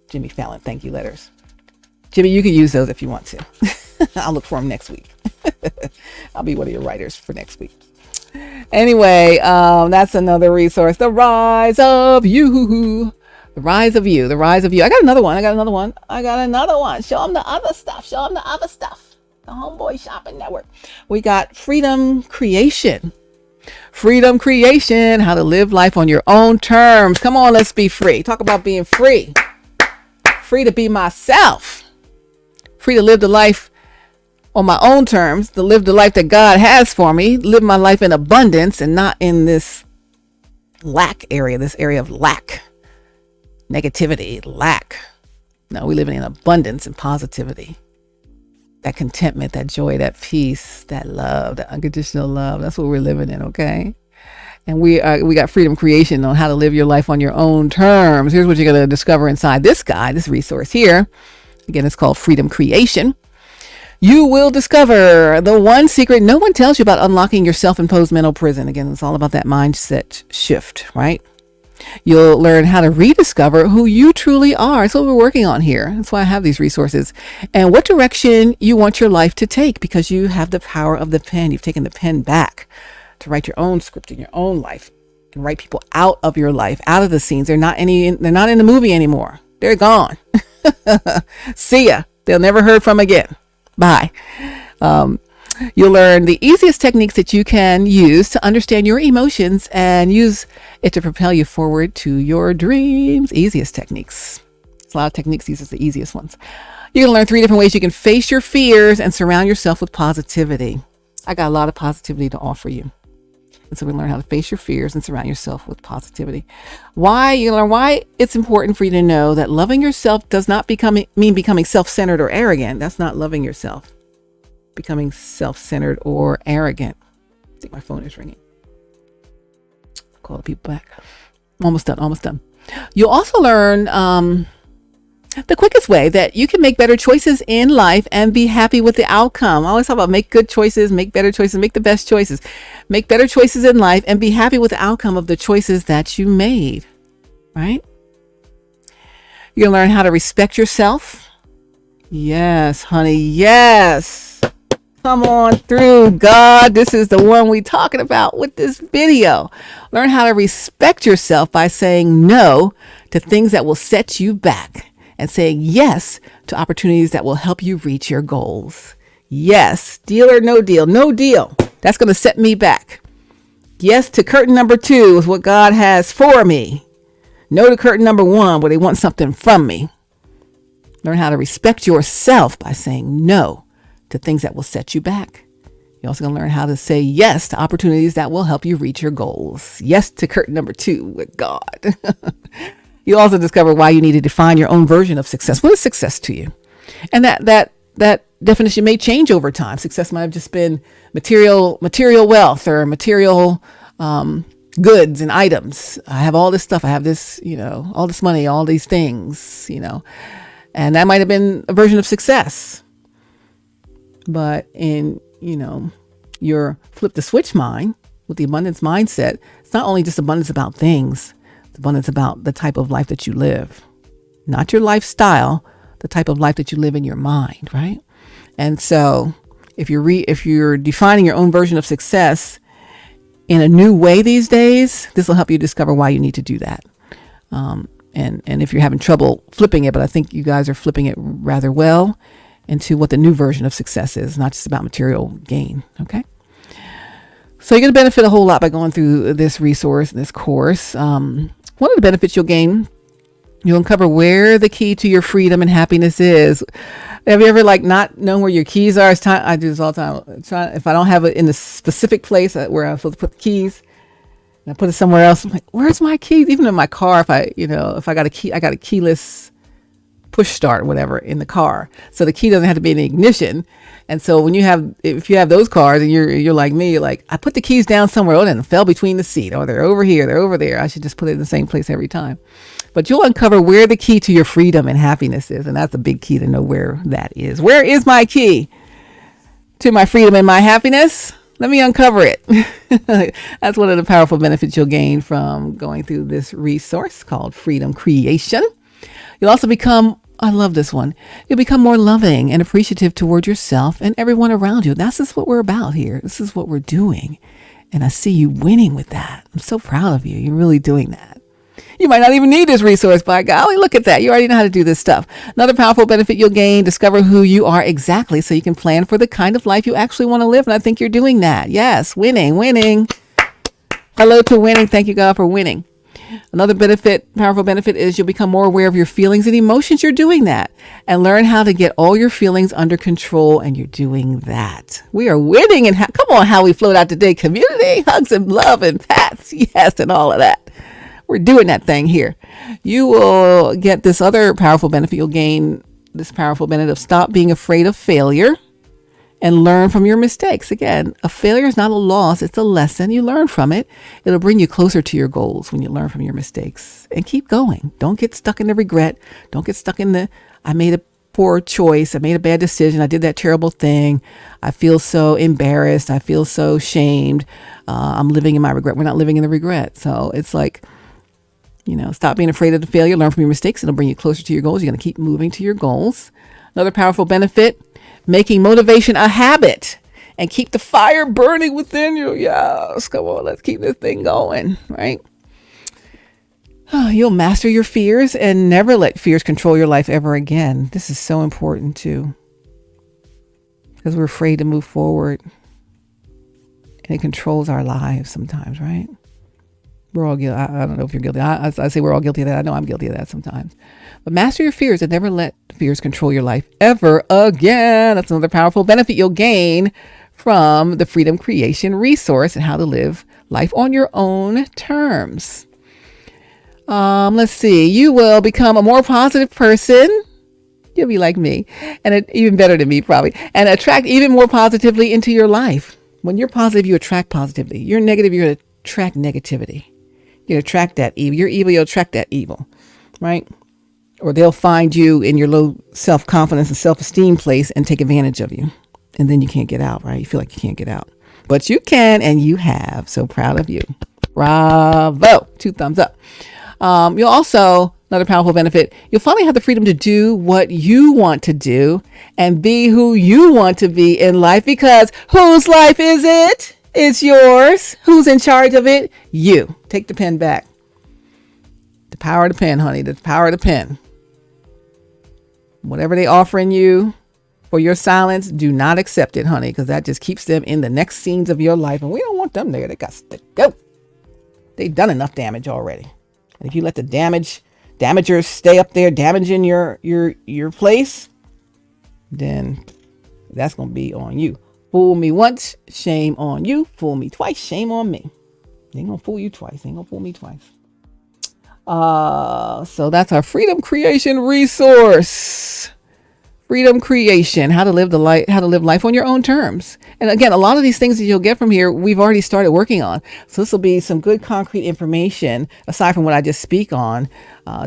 Jimmy Fallon, thank you letters. Jimmy, you can use those if you want to. I'll look for them next week. I'll be one of your writers for next week. Anyway, that's another resource. The Rise of You. The Rise of You. The Rise of You. I got another one. Show them the other stuff. The Homeboy Shopping Network. We got Freedom Creation. How to live life on your own terms. Come on, let's be free. Talk about being free. Free to be myself. Free to live the life on my own terms. To live the life that God has for me. Live my life in abundance and not in this lack area. This area of lack. Negativity, lack. No, we live in abundance and positivity. That contentment, that joy, that peace, that love, that unconditional love. That's what we're living in, okay? And we got Freedom Creation on how to live your life on your own terms. Here's what you're going to discover inside this guide, this resource here. Again, it's called Freedom Creation. You will discover the one secret no one tells you about unlocking your self-imposed mental prison. Again, it's all about that mindset shift, right? You'll learn how to rediscover who you truly are. That's what we're working on here. That's why I have these resources. And what direction you want your life to take, because you have the power of the pen. You've taken the pen back to write your own script in your own life and write people out of your life, out of the scenes. They're not in the movie anymore. They're gone. See ya. They'll never heard from again. Bye. You'll learn the easiest techniques that you can use to understand your emotions and use it to propel you forward to your dreams. Easiest techniques. There's a lot of techniques. These are the easiest ones. You're going to learn 3 different ways you can face your fears and surround yourself with positivity. I got a lot of positivity to offer you. And so we learn how to face your fears and surround yourself with positivity. You learn why it's important for you to know that loving yourself does not mean becoming self-centered or arrogant. That's not loving yourself. Becoming self-centered or arrogant. I think my phone is ringing. Call the people back. Almost done. You'll also learn the quickest way that you can make better choices in life and be happy with the outcome. I always talk about make good choices, make better choices, make the best choices. Make better choices in life and be happy with the outcome of the choices that you made. Right? You're going to learn how to respect yourself. Yes, honey. Yes. Come on through, God. This is the one we're talking about with this video. Learn how to respect yourself by saying no to things that will set you back and saying yes to opportunities that will help you reach your goals. Yes, deal or no deal. No deal. That's going to set me back. Yes to curtain number 2 is what God has for me. No to curtain number 1 where they want something from me. Learn how to respect yourself by saying no to things that will set you back. You're also going to learn how to say yes to opportunities that will help you reach your goals. Yes to curtain number 2 with God. You'll also discover why you need to define your own version of success. What is success to you? And that definition may change over time. Success might have just been material wealth or material goods and items. I have all this stuff. I have this, all this money, all these things, and that might have been a version of success. But in, your flip the switch mind with the abundance mindset, it's not only just abundance about things, it's abundance about the type of life that you live, not your lifestyle, the type of life that you live in your mind, right? And so if you're defining your own version of success in a new way these days, this will help you discover why you need to do that. And if you're having trouble flipping it, but I think you guys are flipping it rather well into what the new version of success is, not just about material gain. Okay. So you're going to benefit a whole lot by going through this resource, this course. One of the benefits you'll gain, you'll uncover where the key to your freedom and happiness is. Have you ever not known where your keys are? I do this all the time. If I don't have it in the specific place where I'm supposed to put the keys, and I put it somewhere else, I'm like, where's my keys? Even in my car, if I got a key, I got a keyless push start, whatever, in the car. So the key doesn't have to be in the ignition. And so if you have those cars and you're like me, you're like, I put the keys down somewhere and it fell between the seat, or they're over here, they're over there. I should just put it in the same place every time. But you'll uncover where the key to your freedom and happiness is. And that's a big key to know where that is. Where is my key to my freedom and my happiness? Let me uncover it. That's one of the powerful benefits you'll gain from going through this resource called Freedom Creation. You'll also become, I love this one, you'll become more loving and appreciative toward yourself and everyone around you. That's just what we're about here. This is what we're doing. And I see you winning with that. I'm so proud of you. You're really doing that. You might not even need this resource, by golly, look at that. You already know how to do this stuff. Another powerful benefit you'll gain, discover who you are exactly so you can plan for the kind of life you actually want to live. And I think you're doing that. Yes, winning. Hello to winning. Thank you, God, for winning. Another powerful benefit is you'll become more aware of your feelings and emotions. You're doing that, and learn how to get all your feelings under control. And you're doing that. We are winning. And come on, How We Flow Out Today community, hugs and love and pats. Yes. And all of that. We're doing that thing here. You will get this other powerful benefit. You'll gain this powerful benefit of stop being afraid of failure and learn from your mistakes. Again, a failure is not a loss. It's a lesson. You learn from it. It'll bring you closer to your goals when you learn from your mistakes, and keep going. Don't get stuck in the regret. Don't get stuck in I made a poor choice. I made a bad decision. I did that terrible thing. I feel so embarrassed. I feel so shamed. I'm living in my regret. We're not living in the regret. So it's like, Stop being afraid of the failure, learn from your mistakes. It'll bring you closer to your goals. You're going to keep moving to your goals. Another powerful benefit, making motivation a habit and keep the fire burning within you. Yes, come on, let's keep this thing going, right? You'll master your fears and never let fears control your life ever again. This is so important too, because we're afraid to move forward and it controls our lives sometimes, right? We're all guilty. I don't know if you're guilty. I say we're all guilty of that. I know I'm guilty of that sometimes. But master your fears and never let fears control your life ever again. That's another powerful benefit you'll gain from the Freedom Creation resource and how to live life on your own terms. Let's see. You will become a more positive person. You'll be like me, and even better than me probably, and attract even more positively into your life. When you're positive, you attract positivity. You're negative, you're going to attract negativity. You attract that evil. You're evil, you'll attract that evil, right? Or they'll find you in your low self-confidence and self-esteem place and take advantage of you. And then you can't get out, right? You feel like you can't get out. But you can, and you have. So proud of you. Bravo. 2 thumbs up. You'll also, another powerful benefit, you'll finally have the freedom to do what you want to do and be who you want to be in life, because whose life is it? It's yours. Who's in charge of it? You. Take the pen back. The power of the pen, honey. The power of the pen. Whatever they offering you for your silence, do not accept it, honey, because that just keeps them in the next scenes of your life. And we don't want them there. They got to go. They've done enough damage already. And if you let the damagers stay up there damaging your place, then that's going to be on you. Fool me once, shame on you. Fool me twice, shame on me. They ain't going to fool you twice. They ain't going to fool me twice. So that's our Freedom Creation resource. Freedom Creation, how to live life on your own terms. And again, a lot of these things that you'll get from here, we've already started working on. So this will be some good concrete information aside from what I just speak on,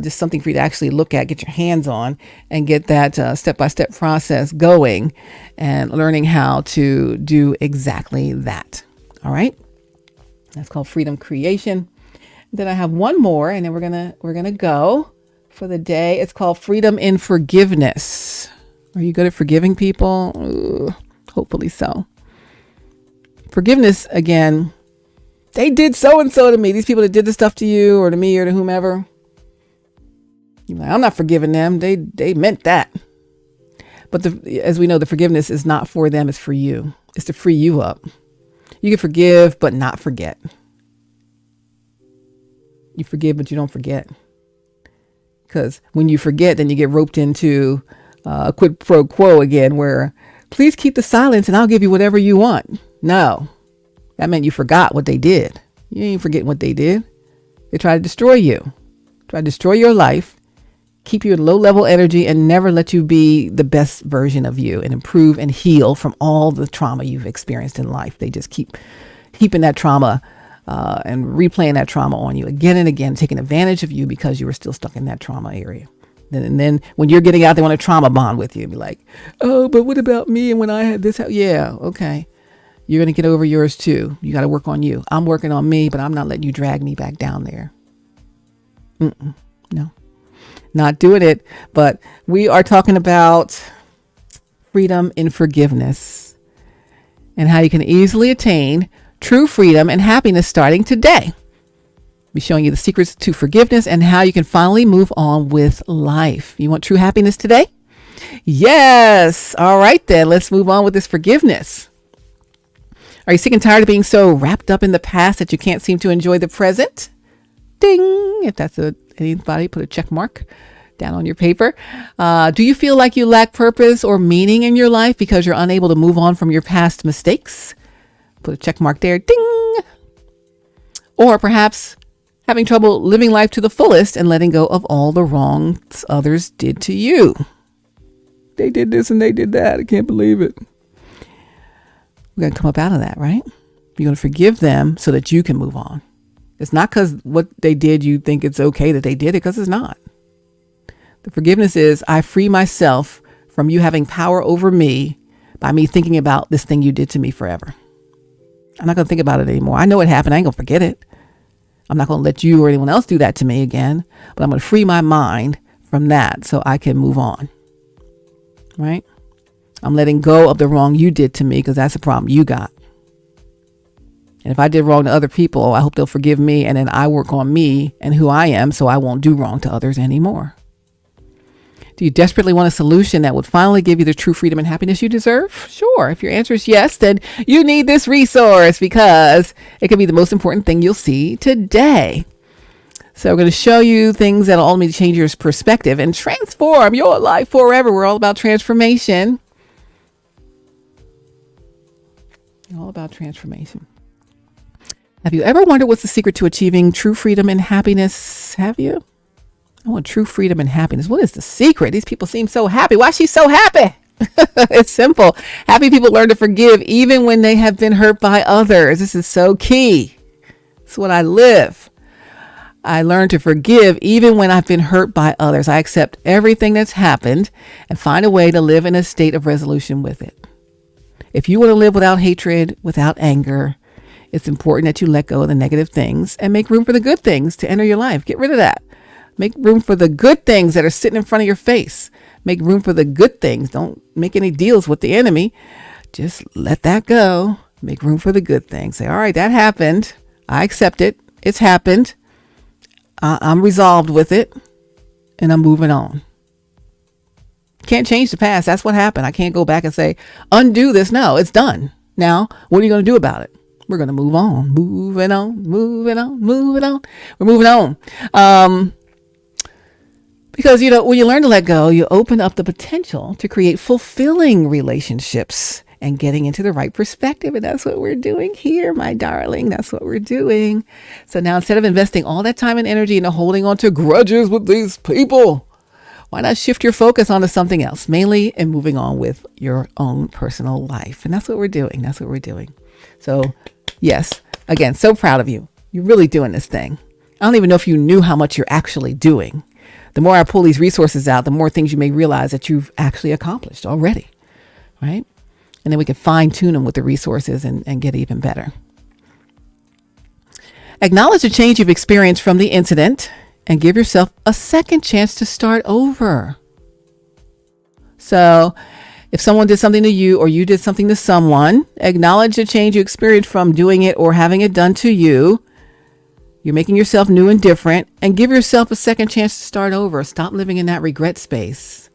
just something for you to actually look at, get your hands on, and get that step-by-step process going and learning how to do exactly that. All right. That's called Freedom Creation. Then I have one more, and then we're gonna go for the day. It's called Freedom in Forgiveness. Are you good at forgiving people? Ooh, hopefully so. Forgiveness, again, they did so and so to me. These people that did the stuff to you or to me or to whomever. You're like, I'm not forgiving them. They meant that. But as we know, the forgiveness is not for them. It's for you. It's to free you up. You can forgive, but not forget. You forgive, but you don't forget. Because when you forget, then you get roped into a quid pro quo again, where please keep the silence and I'll give you whatever you want. No, that meant you forgot what they did. You ain't forgetting what they did. They tried to destroy you, try to destroy your life, keep you at low level energy, and never let you be the best version of you and improve and heal from all the trauma you've experienced in life. They just keep heaping that trauma and replaying that trauma on you again and again, taking advantage of you because you were still stuck in that trauma area. And then when you're getting out, they want to trauma bond with you. Be like, oh, but what about me? And when I had this, yeah, okay. You're going to get over yours too. You got to work on you. I'm working on me, but I'm not letting you drag me back down there. No, not doing it. But we are talking about freedom in forgiveness and how you can easily attain true freedom and happiness starting today. Be showing you the secrets to forgiveness and how you can finally move on with life. You want true happiness today? Yes. All right, then let's move on with this forgiveness. Are you sick and tired of being so wrapped up in the past that you can't seem to enjoy the present? Ding. If that's anybody, put a check mark down on your paper. Do you feel like you lack purpose or meaning in your life because you're unable to move on from your past mistakes? Put a check mark there. Ding. Or perhaps having trouble living life to the fullest and letting go of all the wrongs others did to you. They did this and they did that. I can't believe it. We're going to come up out of that, right? You're going to forgive them so that you can move on. It's not because what they did, you think it's okay that they did it, because it's not. The forgiveness is, I free myself from you having power over me by me thinking about this thing you did to me forever. I'm not going to think about it anymore. I know it happened. I ain't going to forget it. I'm not going to let you or anyone else do that to me again, but I'm going to free my mind from that so I can move on. Right? I'm letting go of the wrong you did to me because that's a problem you got. And if I did wrong to other people, I hope they'll forgive me. And then I work on me and who I am so I won't do wrong to others anymore. Do you desperately want a solution that would finally give you the true freedom and happiness you deserve? Sure. If your answer is yes, then you need this resource because it can be the most important thing you'll see today. So we're going to show you things that will ultimately change your perspective and transform your life forever. We're all about transformation. All about transformation. Have you ever wondered what's the secret to achieving true freedom and happiness? Have you? I want true freedom and happiness. What is the secret? These people seem so happy. Why is she so happy? It's simple. Happy people learn to forgive even when they have been hurt by others. This is so key. It's what I live. I learn to forgive even when I've been hurt by others. I accept everything that's happened and find a way to live in a state of resolution with it. If you want to live without hatred, without anger, it's important that you let go of the negative things and make room for the good things to enter your life. Get rid of that. Make room for the good things that are sitting in front of your face. Make room for the good things. Don't make any deals with the enemy. Just let that go. Make room for the good things. Say, all right, that happened. I accept it. It's happened. I'm resolved with it. And I'm moving on. Can't change the past. That's what happened. I can't go back and say, undo this. No, it's done. Now, what are you going to do about it? We're going to move on. Moving on. Moving on. Moving on. We're moving on. Because, when you learn to let go, you open up the potential to create fulfilling relationships and getting into the right perspective. And that's what we're doing here, my darling. That's what we're doing. So now instead of investing all that time and energy into holding on to grudges with these people, why not shift your focus onto something else, mainly in moving on with your own personal life? And that's what we're doing. That's what we're doing. So, yes, again, so proud of you. You're really doing this thing. I don't even know if you knew how much you're actually doing. The more I pull these resources out, the more things you may realize that you've actually accomplished already, right? And then we can fine tune them with the resources and get even better. Acknowledge the change you've experienced from the incident and give yourself a second chance to start over. So if someone did something to you or you did something to someone, acknowledge the change you experienced from doing it or having it done to you. You're making yourself new and different, and give yourself a second chance to start over. Stop living in that regret space.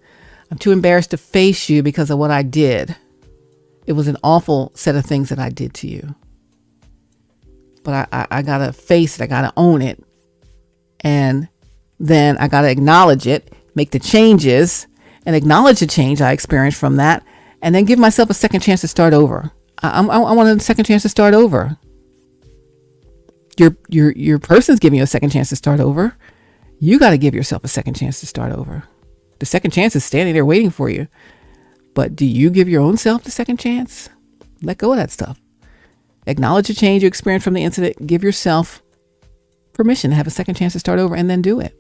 I'm too embarrassed to face you because of what I did. It was an awful set of things that I did to you. But I got to face it. I got to own it. And then I got to acknowledge it, make the changes, and acknowledge the change I experienced from that, and then give myself a second chance to start over. I want a second chance to start over. Your person's giving you a second chance to start over. You got to give yourself a second chance to start over. The second chance is standing there waiting for you. But do you give your own self the second chance? Let go of that stuff. Acknowledge the change you experienced from the incident. Give yourself permission to have a second chance to start over and then do it.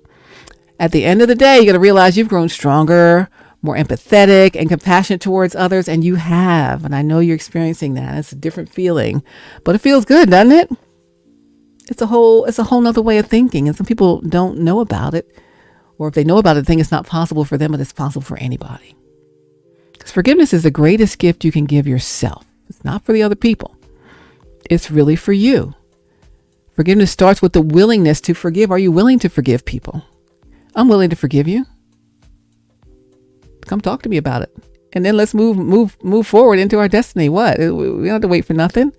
At the end of the day, you got to realize you've grown stronger, more empathetic and compassionate towards others. And you have. And I know you're experiencing that. It's a different feeling, but it feels good, doesn't it? It's a whole nother way of thinking. And some people don't know about it. Or if they know about it, think it's not possible for them, but it's possible for anybody. Because forgiveness is the greatest gift you can give yourself. It's not for the other people. It's really for you. Forgiveness starts with the willingness to forgive. Are you willing to forgive people? I'm willing to forgive you. Come talk to me about it. And then let's move forward into our destiny. What? We don't have to wait for nothing.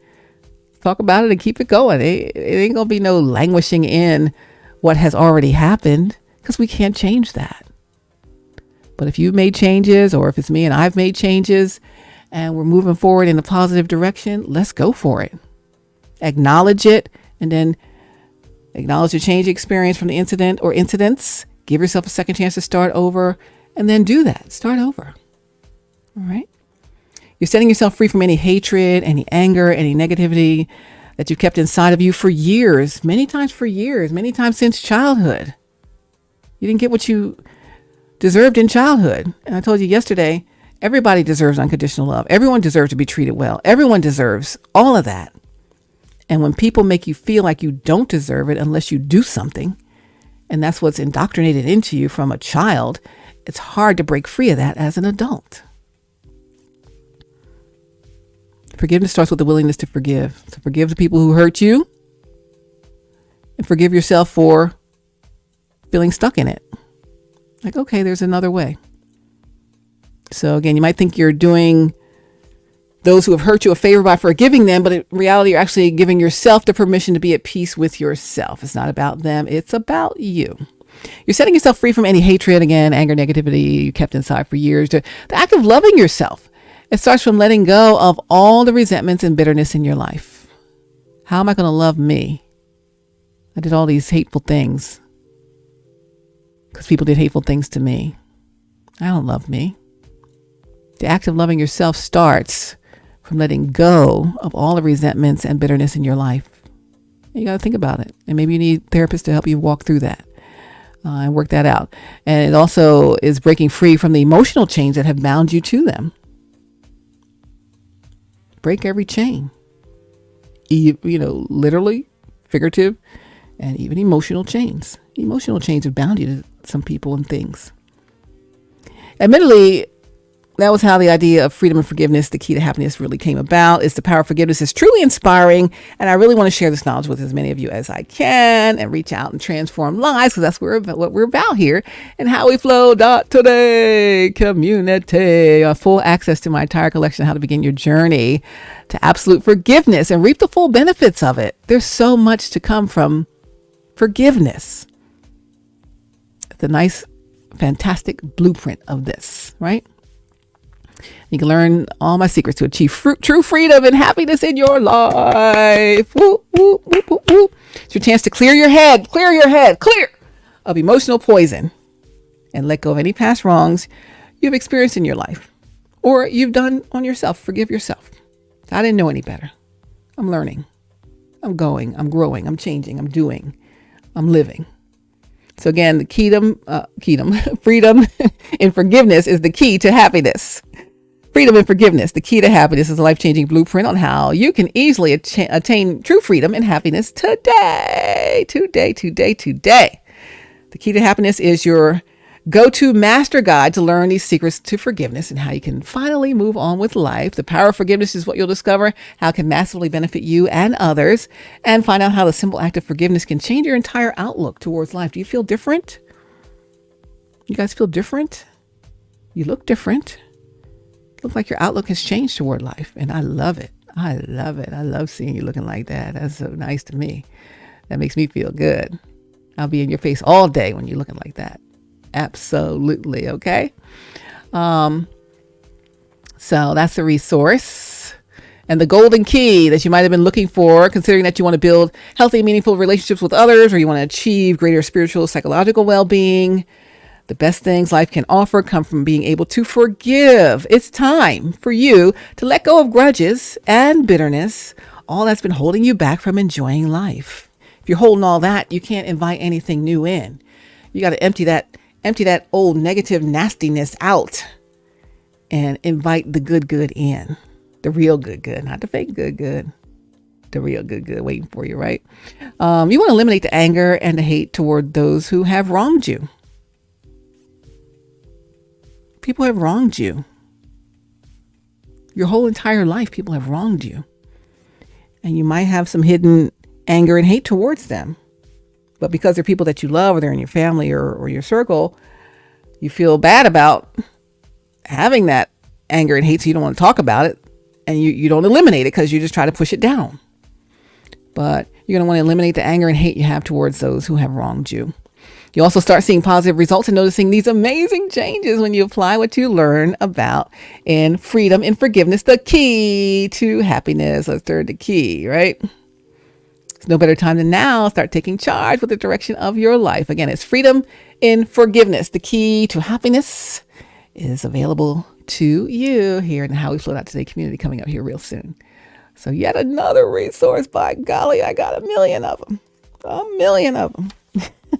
Talk about it and keep it going. It ain't going to be no languishing in what has already happened because we can't change that. But if you've made changes, or if it's me and I've made changes and we're moving forward in a positive direction, let's go for it. Acknowledge it, and then acknowledge the change experience from the incident or incidents. Give yourself a second chance to start over, and then do that. Start over. All right. You're setting yourself free from any hatred, any anger, any negativity that you've kept inside of you for years, many times since childhood. You didn't get what you deserved in childhood. And I told you yesterday, everybody deserves unconditional love. Everyone deserves to be treated well. Everyone deserves all of that. And when people make you feel like you don't deserve it unless you do something, and that's what's indoctrinated into you from a child, it's hard to break free of that as an adult. Forgiveness starts with the willingness to forgive. So forgive the people who hurt you and forgive yourself for feeling stuck in it. Like, okay, there's another way. So again, you might think you're doing those who have hurt you a favor by forgiving them, but in reality, you're actually giving yourself the permission to be at peace with yourself. It's not about them. It's about you. You're setting yourself free from any hatred, again, anger, negativity you kept inside for years. The act of loving yourself. It starts from letting go of all the resentments and bitterness in your life. How am I going to love me? I did all these hateful things because people did hateful things to me. I don't love me. The act of loving yourself starts from letting go of all the resentments and bitterness in your life. You got to think about it. And maybe you need therapists to help you walk through that and work that out. And it also is breaking free from the emotional chains that have bound you to them. Break every chain, literally, figurative, and even emotional chains. Emotional chains have bound you to some people and things. Admittedly, that was how the idea of freedom and forgiveness, the key to happiness, really came about. It's the power of forgiveness is truly inspiring. And I really want to share this knowledge with as many of you as I can and reach out and transform lives, because that's what we're about here in HowWeFlow.Today community. Full access to my entire collection, How to Begin Your Journey to Absolute Forgiveness and Reap the Full Benefits of It. There's so much to come from forgiveness. It's a nice, fantastic blueprint of this, right? You can learn all my secrets to achieve true freedom and happiness in your life. Woo, woo, woo, woo, woo. It's your chance to clear of emotional poison and let go of any past wrongs you've experienced in your life or you've done on yourself. Forgive yourself. I didn't know any better. I'm learning. I'm going. I'm growing. I'm changing. I'm doing. I'm living. So again, the freedom and forgiveness is the key to happiness. Freedom and forgiveness, the key to happiness, is a life-changing blueprint on how you can easily attain true freedom and happiness today. The key to happiness is your go-to master guide to learn these secrets to forgiveness and how you can finally move on with life. The power of forgiveness is what you'll discover, how it can massively benefit you and others, and find out how the simple act of forgiveness can change your entire outlook towards life. Do you feel different? You guys feel different? You look different. Look like your outlook has changed toward life. And I love it. I love seeing you looking like that. That's so nice to me. That makes me feel good. I'll be in your face all day when you're looking like that. Absolutely. Okay. So that's the resource and the golden key that you might have been looking for, considering that you want to build healthy, meaningful relationships with others, or you want to achieve greater spiritual, psychological well-being. The best things life can offer come from being able to forgive. It's time for you to let go of grudges and bitterness, all that's been holding you back from enjoying life. If you're holding all that, you can't invite anything new in. You got to empty that old negative nastiness out and invite the good in. The real good, not the fake good. The real good waiting for you, right? You want to eliminate the anger and the hate toward those who have wronged you. People have wronged you. Your whole entire life, people have wronged you. And you might have some hidden anger and hate towards them. But because they're people that you love, or they're in your family or your circle, you feel bad about having that anger and hate, so you don't want to talk about it. And you don't eliminate it because you just try to push it down. But you're going to want to eliminate the anger and hate you have towards those who have wronged you. You also start seeing positive results and noticing these amazing changes when you apply what you learn about in freedom and forgiveness, the key to happiness. Let's turn the key, right? There's no better time than now. Start taking charge with the direction of your life. Again, it's freedom in forgiveness. The key to happiness is available to you here in the HowWeFlow.Today community, coming up here real soon. So yet another resource. By golly, I got a million of them.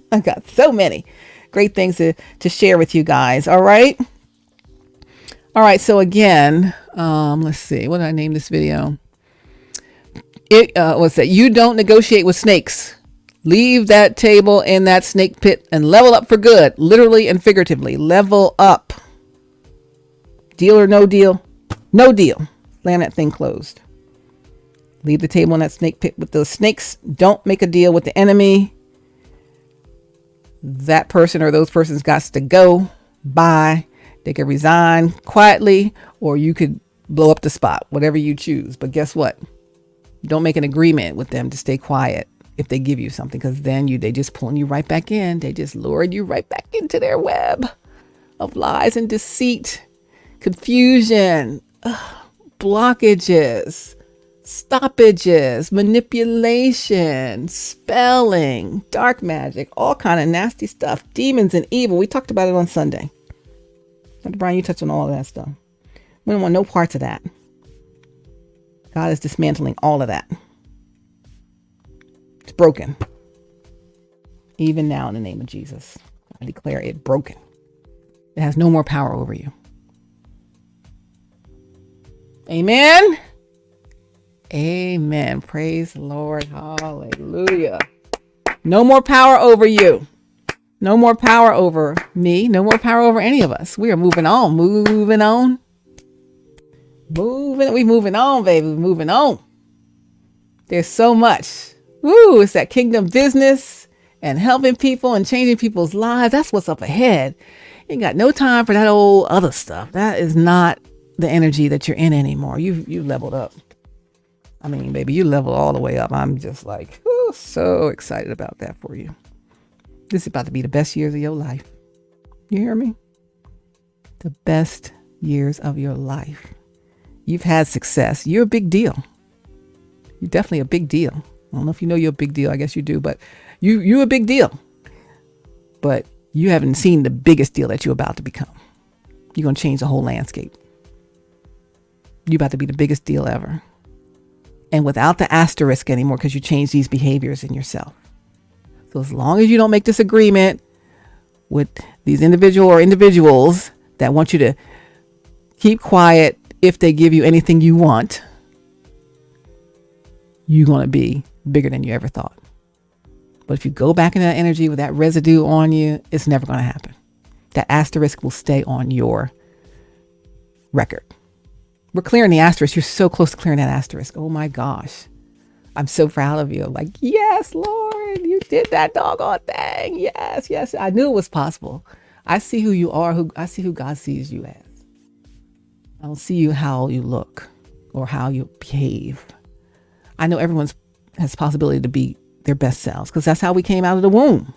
I've got so many great things to share with you guys. All right. So again, let's see. What did I name this video? What's that? You don't negotiate with snakes. Leave that table in that snake pit and level up for good. Literally and figuratively. Level up. Deal or no deal? No deal. Slam that thing closed. Leave the table in that snake pit with those snakes. Don't make a deal with the enemy. That person or those persons got to go. Bye. They could resign quietly, or you could blow up the spot, whatever you choose. But guess what? Don't make an agreement with them to stay quiet if they give you something, because then they just pulling you right back in. They just lured you right back into their web of lies and deceit, confusion, blockages, stoppages, manipulation, spelling, dark magic, all kind of nasty stuff, demons and evil. We talked about it on Sunday. Dr. Brian, you touched on all of that stuff. We don't want no parts of that. God is dismantling all of that. It's broken. Even now, in the name of Jesus, I declare it broken. It has no more power over you. Amen. Amen. Praise the Lord. Hallelujah. No more power over you. No more power over me. No more power over any of us. We are moving on. Moving on. We moving on, baby. We moving on. There's so much. Woo, it's that kingdom business and helping people and changing people's lives. That's what's up ahead. You ain't got no time for that old other stuff. That is not the energy that you're in anymore. You've leveled up. I mean, baby, you leveled all the way up. I'm just like, so excited about that for you. This is about to be the best years of your life. You hear me? The best years of your life. You've had success. You're a big deal. You're definitely a big deal. I don't know if you know you're a big deal. I guess you do, but you're a big deal. But you haven't seen the biggest deal that you're about to become. You're going to change the whole landscape. You're about to be the biggest deal ever. And without the asterisk anymore, because you change these behaviors in yourself. So as long as you don't make this agreement with these individuals that want you to keep quiet if they give you anything you want, you're going to be bigger than you ever thought. But if you go back in that energy with that residue on you, it's never going to happen. That asterisk will stay on your record. We're clearing the asterisk. You're so close to clearing that asterisk. Oh my gosh. I'm so proud of you. Like, yes, Lord, you did that doggone thing. Yes, yes. I knew it was possible. I see who you are. I see who God sees you as. I don't see you how you look or how you behave. I know everyone has possibility to be their best selves because that's how we came out of the womb.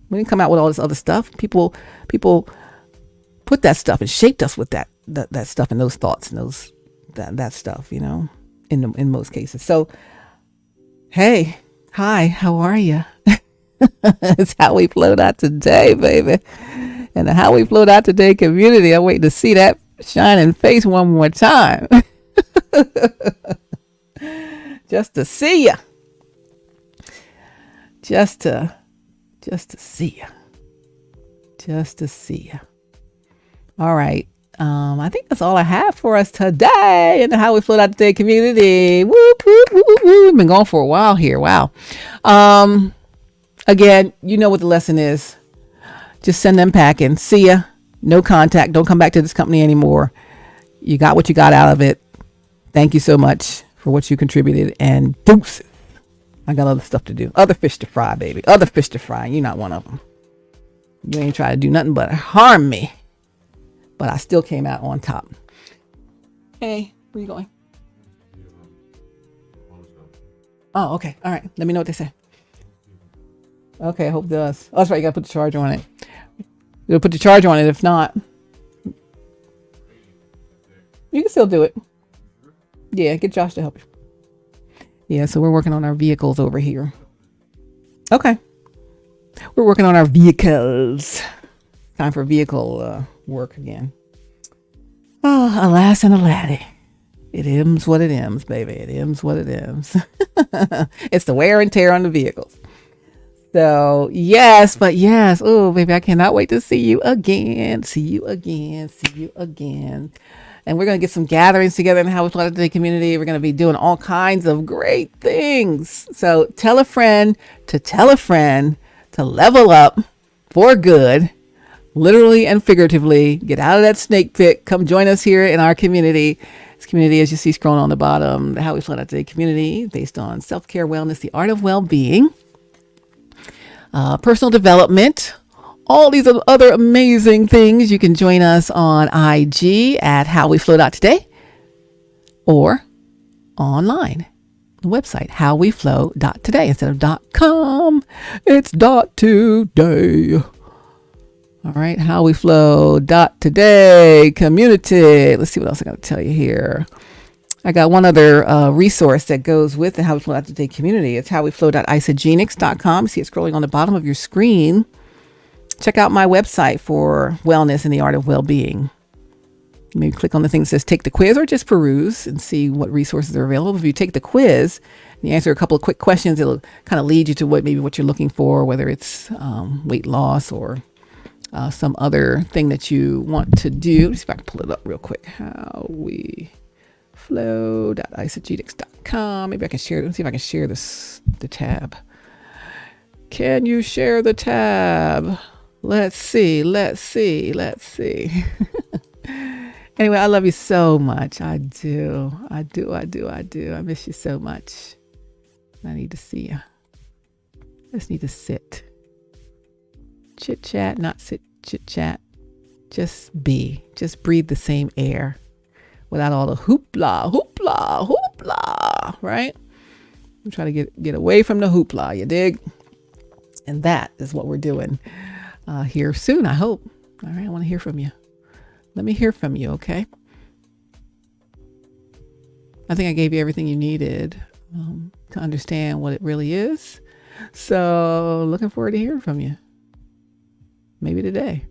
We didn't come out with all this other stuff. People put that stuff and shaped us with that stuff and those thoughts and that stuff, you know, in most cases. So, hey, hi, how are you? It's How We Flow.Today, baby. And the How We Flow.Today community, I'm waiting to see that shining face one more time. Just to see you. Just to see you. Just to see you. All right. I think that's all I have for us today in the How We Flow.Today community. Whoop, whoop, whoop, whoop. We've been going for a while here. Wow. Again, you know what the lesson is. Just send them packing. See ya. No contact. Don't come back to this company anymore. You got what you got out of it. Thank you so much for what you contributed. And deuces. I got other stuff to do. Other fish to fry, baby. Other fish to fry. You're not one of them. You ain't try to do nothing but harm me. But I still came out on top. Hey, where you going? Oh, okay. All right. Let me know what they say. Okay, I hope it does. Oh, that's right. You got to put the charger on it. You'll put the charger on it. If not, you can still do it. Yeah, get Josh to help you. Yeah, so we're working on our vehicles over here. Okay. We're working on our vehicles. Time for vehicle work again. Oh, alas and aladdie. It is what it is, baby. It is what it is. It's the wear and tear on the vehicles. So, yes, but yes. Oh, baby, I cannot wait to see you again. See you again. See you again. And we're going to get some gatherings together in the How We Flow Today community. We're going to be doing all kinds of great things. So tell a friend to level up for good, literally and figuratively. Get out of that snake pit. Come join us here in our community. This community, as you see scrolling on the bottom, the How We Flow Today community, based on self-care, wellness, the art of well-being, personal development, all these other amazing things. You can join us on IG at HowWeFlow.Today or online, the website HowWeFlow.Today instead of .com. It's .today. All right, HowWeFlow.Today community. Let's see what else I got to tell you here. I got one other resource that goes with the How We Flow.Today community. It's HowWeFlow.isogenics.com. See it scrolling on the bottom of your screen. Check out my website for wellness and the art of well-being. Maybe click on the thing that says take the quiz or just peruse and see what resources are available. If you take the quiz and you answer a couple of quick questions, it'll kind of lead you to what you're looking for, whether it's weight loss or some other thing that you want to do. Let's see if I can pull it up real quick. HowWeFlow.isogenics.com. Maybe I can share it. Let's see if I can share the tab. Can you share the tab? Let's see. Anyway, I love you so much. I do. I miss you so much. I need to see you. I just need to sit. Chit chat, not sit, chit chat. Just be. Just breathe the same air without all the hoopla, right? I'm trying to get away from the hoopla, you dig? And that is what we're doing here soon, I hope. All right, I want to hear from you. Let me hear from you, okay? I think I gave you everything you needed to understand what it really is. So looking forward to hearing from you. Maybe today.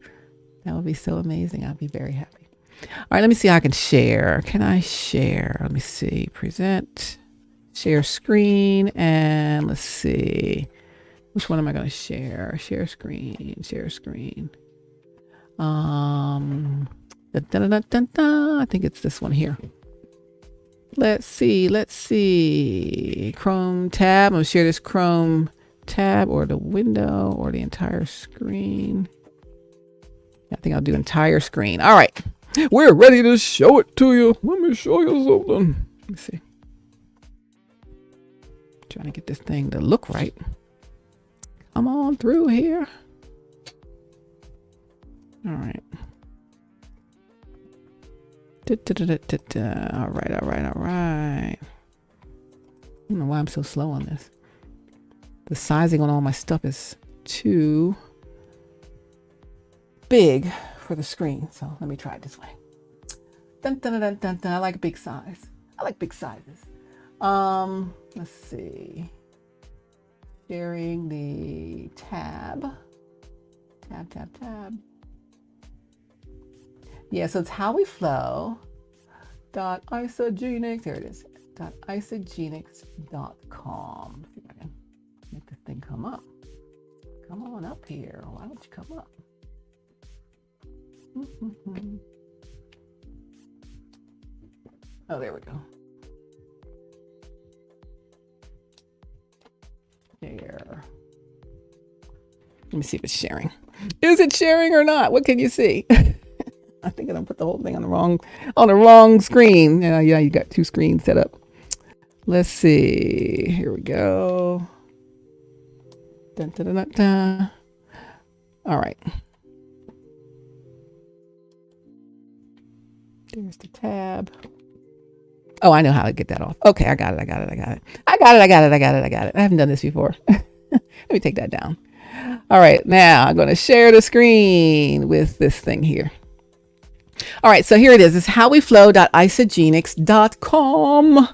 That would be so amazing. I'd be very happy. All right, let me see how I can share. Can I share? Let me see. Present, share screen, and let's see. Which one am I going to share? Share screen. I think it's this one here. Let's see. Chrome tab. I'm going to share this Chrome tab or the window or the entire screen. I think I'll do entire screen. All right. We're ready to show it to you. Let me show you something. Let me see. Trying to get this thing to look right. Come on through here. All right. All right. I don't know why I'm so slow on this. The sizing on all my stuff is too big for the screen. So let me try it this way. I like big size. I like big sizes. Let's see. Sharing the tab. Tab. Yeah, so it's HowWeFlow.isogenics. There it is. .isogenics.com. See if I can make this thing come up. Come on up here. Why don't you come up? Oh, there we go. There. Let me see if it's sharing. Is it sharing or not? What can you see? I think I don't put the whole thing on the wrong screen. Yeah, you got two screens set up. Let's see. Here we go. All right. There's the tab. Oh, I know how to get that off. Okay, I got it. I haven't done this before. Let me take that down. All right, now I'm going to share the screen with this thing here. All right, so here it is. It's HowWeFlow.isogenics.com.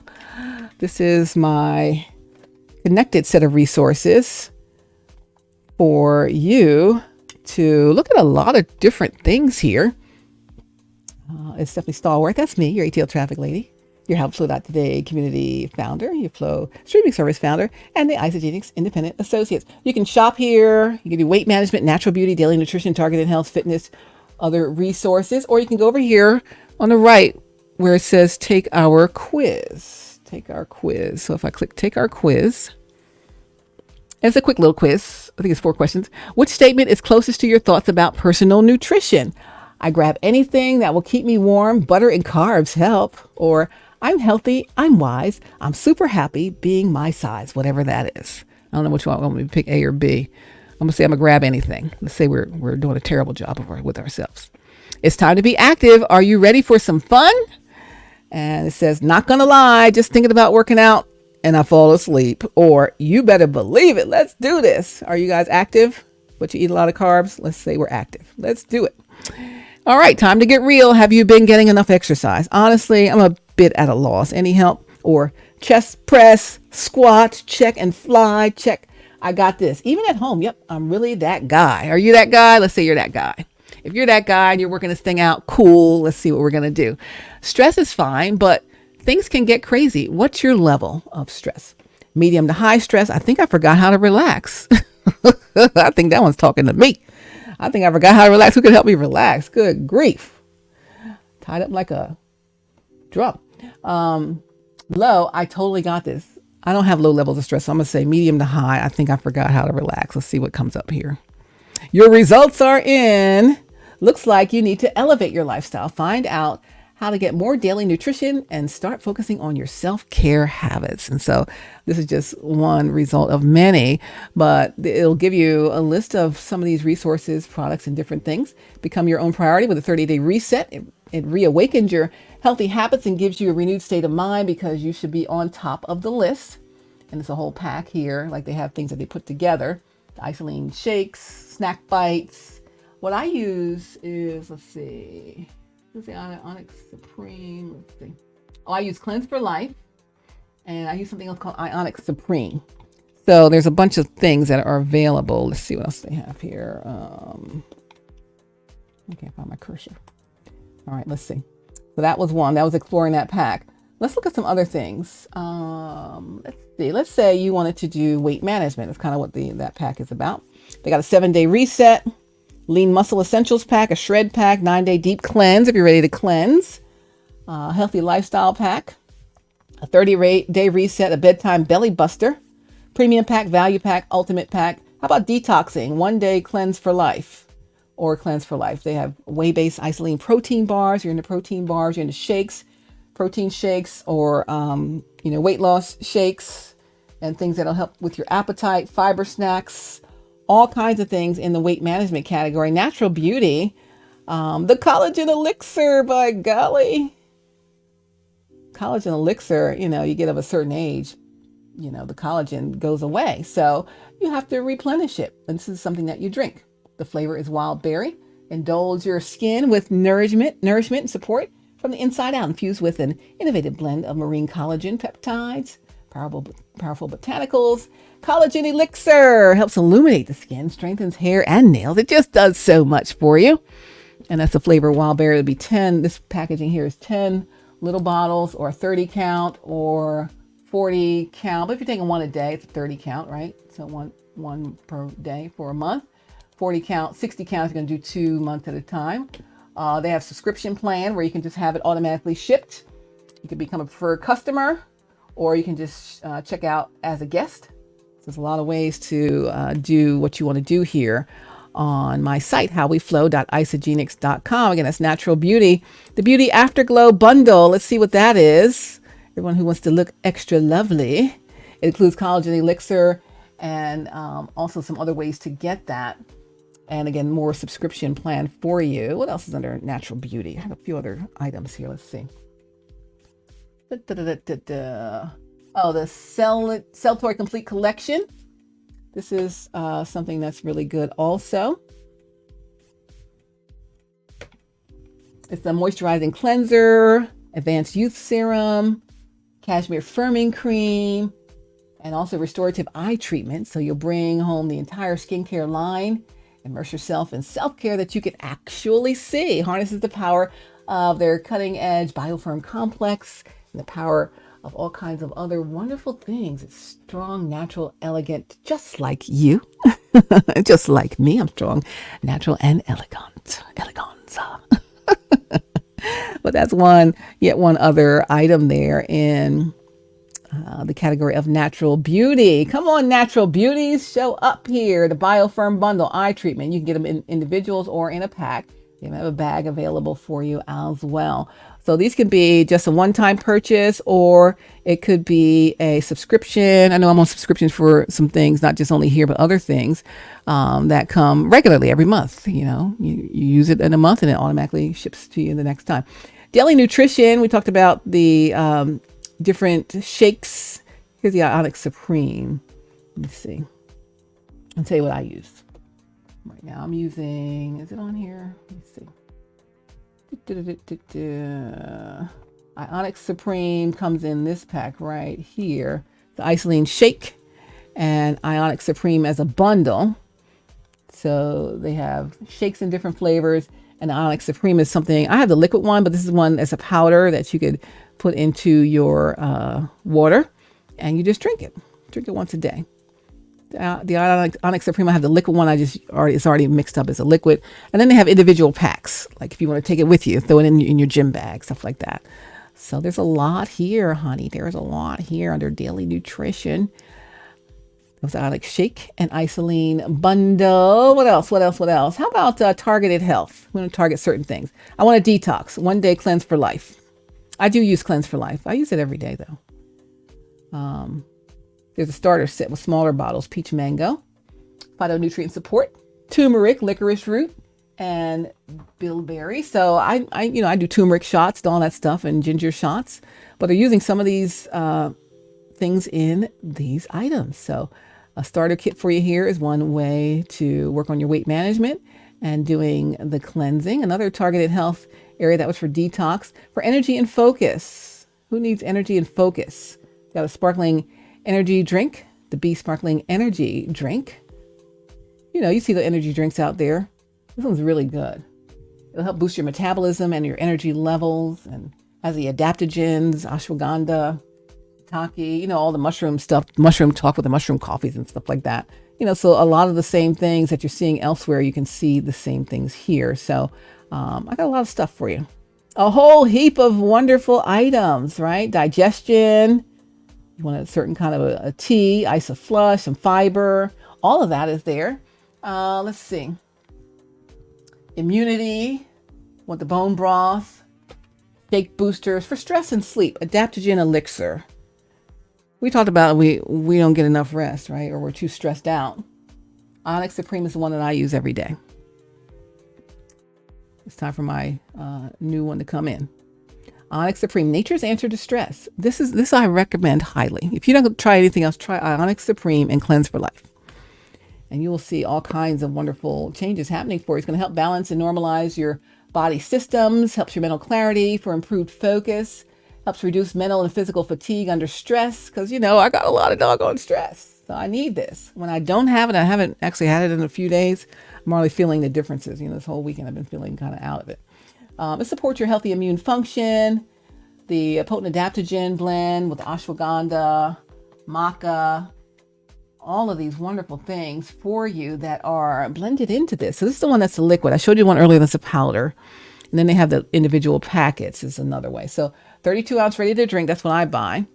This is my connected set of resources for you to look at a lot of different things here. It's Stephanie Stallworth. That's me, your AtlTrafficLady, your HowWeFlow.Today community founder, your Flow streaming service founder, and the Isogenics Independent Associates. You can shop here. You can do weight management, natural beauty, daily nutrition, targeted health, fitness, other resources, or you can go over here on the right where it says take our quiz. Take our quiz. So if I click take our quiz, it's a quick little quiz. I think it's 4 questions. Which statement is closest to your thoughts about personal nutrition? I grab anything that will keep me warm. Butter and carbs help. Or I'm healthy. I'm wise. I'm super happy being my size, whatever that is. I don't know which one. I'm going to pick A or B. I'm going to say I'm going to grab anything. Let's say we're doing a terrible job with ourselves. It's time to be active. Are you ready for some fun? And it says, not going to lie, just thinking about working out and I fall asleep. Or you better believe it. Let's do this. Are you guys active? But you eat a lot of carbs? Let's say we're active. Let's do it. All right, time to get real. Have you been getting enough exercise? Honestly, I'm a bit at a loss. Any help? Or chest press, squats, check, and fly, check. I got this. Even at home, yep, I'm really that guy. Are you that guy? Let's say you're that guy. If you're that guy and you're working this thing out, cool. Let's see what we're going to do. Stress is fine, but things can get crazy. What's your level of stress? Medium to high stress. I think I forgot how to relax. I think that one's talking to me. I think I forgot how to relax. Who could help me relax? Good grief. Tied up like a drum. Low, I totally got this. I don't have low levels of stress. So I'm going to say medium to high. I think I forgot how to relax. Let's see what comes up here. Your results are in. Looks like you need to elevate your lifestyle. Find out how to get more daily nutrition and start focusing on your self-care habits. And so this is just one result of many, but it'll give you a list of some of these resources, products, and different things. Become your own priority with a 30-day reset. It reawakens your healthy habits and gives you a renewed state of mind because you should be on top of the list. And it's a whole pack here, like they have things that they put together. The isolene shakes, snack bites. What I use is, let's see, Onyx Supreme. Let's see. Oh, I use Cleanse for Life, and I use something else called Ionic Supreme. So there's a bunch of things that are available. Let's see what else they have here. I can't find my cursor. All right, let's see. So that was one. That was exploring that pack. Let's look at some other things. Let's see. Let's say you wanted to do weight management. That's kind of what that pack is about. They got a 7-day reset, lean muscle essentials pack, a shred pack, 9-day deep cleanse if you're ready to cleanse, healthy lifestyle pack, a 30-day reset, a bedtime belly buster, premium pack, value pack, ultimate pack. How about detoxing? 1-day cleanse for life or cleanse for life. They have whey-based isolene protein bars. You're into protein bars, you're into shakes, protein shakes, or weight loss shakes and things that'll help with your appetite, fiber snacks, all kinds of things in the weight management category. Natural Beauty, the collagen elixir, by golly. Collagen elixir, you get of a certain age, the collagen goes away. So you have to replenish it. And this is something that you drink. The flavor is wild berry. Indulge your skin with nourishment and support from the inside out, infused with an innovative blend of marine collagen peptides, powerful botanicals. Collagen elixir helps illuminate the skin, strengthens hair and nails. It just does so much for you. And that's the flavor wild berry. It would be 10. This packaging here is 10 little bottles, or 30 count, or 40 count. But if you're taking one a day, it's a 30 count, right? So one per day for a month. 40 count, 60 count, you're going to do 2 months at a time. They have a subscription plan where you can just have it automatically shipped. You can become a preferred customer, or you can just check out as a guest. There's a lot of ways to do what you want to do here on my site, HowWeFlow.Isogenics.com. Again, that's Natural Beauty. The Beauty Afterglow Bundle. Let's see what that is. Everyone who wants to look extra lovely. It includes collagen elixir and also some other ways to get that. And again, more subscription plan for you. What else is under Natural Beauty? I have a few other items here. Let's see. Oh, the Cell Toy Complete Collection. This is something that's really good also. It's the moisturizing cleanser, advanced youth serum, cashmere firming cream, and also restorative eye treatment. So you'll bring home the entire skincare line. Immerse yourself in self-care that you can actually see. Harnesses the power of their cutting-edge biofirm complex and the power of all kinds of other wonderful things. It's strong, natural, elegant, just like you. Just like me. I'm strong, natural, and elegant. Eleganza. But that's yet one other item there in the category of natural beauty. Come on, natural beauties, show up here. The BioFirm Bundle Eye Treatment. You can get them in individuals or in a pack. They have a bag available for you as well. So these can be just a one-time purchase, or it could be a subscription. I know I'm on subscriptions for some things, not just only here, but other things that come regularly every month. You use it in a month and it automatically ships to you the next time. Daily nutrition. We talked about the different shakes. Here's the Ionic Supreme. Let me see. I'll tell you what I use. Right now I'm using, is it on here? Let me see. Ionic Supreme comes in this pack right here. The Isoline Shake and Ionic Supreme as a bundle. So they have shakes in different flavors. And the Ionic Supreme is something, I have the liquid one, but this is one that's a powder that you could put into your water, and you just drink it. Drink it once a day. The Ionic Supreme, I have the liquid one. It's already mixed up as a liquid. And then they have individual packs. Like if you want to take it with you, throw it in your gym bag, stuff like that. So there's a lot here, honey. There's a lot here under daily nutrition. There's Ionic Shake and Isoline Bundle. What else? How about targeted health? We want to target certain things. I want a detox. 1 day cleanse for life. I do use Cleanse for Life. I use it every day, though. There's a starter set with smaller bottles, peach mango, phytonutrient support, turmeric, licorice root, and bilberry. So I do turmeric shots and all that stuff, and ginger shots. But they're using some of these things in these items. So a starter kit for you here is one way to work on your weight management and doing the cleansing. Another targeted health area that was for detox, for energy and focus. Who needs energy and focus? Got a sparkling energy drink, the Bee Sparkling Energy Drink. You see the energy drinks out there. This one's really good. It'll help boost your metabolism and your energy levels, and has the adaptogens, ashwagandha, shiitake, all the mushroom stuff, mushroom talk with the mushroom coffees and stuff like that. So a lot of the same things that you're seeing elsewhere, you can see the same things here. So I got a lot of stuff for you. A whole heap of wonderful items, right? Digestion. You want a certain kind of a tea, isoflush, some fiber. All of that is there. Let's see. Immunity. Want the bone broth. Shake boosters for stress and sleep. Adaptogen elixir. We talked about we don't get enough rest, right? Or we're too stressed out. Ionic Supreme is the one that I use every day. It's time for my new one to come in. Ionic Supreme, nature's answer to stress. This I recommend highly. If you don't try anything else, try Ionic Supreme and Cleanse for Life. And you will see all kinds of wonderful changes happening for you. It's going to help balance and normalize your body systems, helps your mental clarity for improved focus, helps reduce mental and physical fatigue under stress. Because, I got a lot of doggone stress. So I need this. When I don't have it, I haven't actually had it in a few days, I'm already feeling the differences. This whole weekend I've been feeling kind of out of it. It supports your healthy immune function. The potent adaptogen blend with ashwagandha, maca, all of these wonderful things for you that are blended into this. So this is the one that's the liquid. I showed you one earlier that's a powder. And then they have the individual packets is another way. So 32 ounce ready to drink. That's what I buy.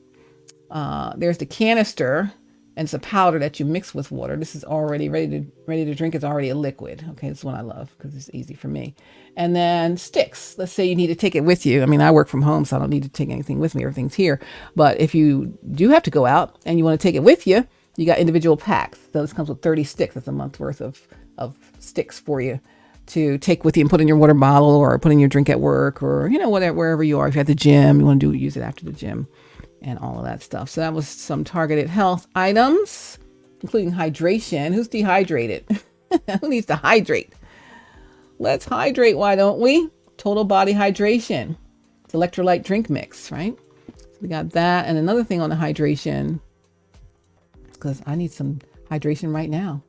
There's the canister, and it's a powder that you mix with water. This is already ready to drink. It's already a liquid. Okay, this is one I love because it's easy for me. And then sticks. Let's say you need to take it with you. I mean, I work from home, so I don't need to take anything with me. Everything's here. But if you do have to go out and you want to take it with you, you got individual packs. So this comes with 30 sticks. That's a month's worth of sticks for you to take with you and put in your water bottle or put in your drink at work or, whatever, wherever you are. If you're at the gym, you want to use it after the gym and all of that stuff. So that was some targeted health items, including hydration. Who's dehydrated? Who needs to hydrate? Let's hydrate, why don't we? Total body hydration. It's electrolyte drink mix, right? So we got that. And another thing on the hydration, because I need some hydration right now.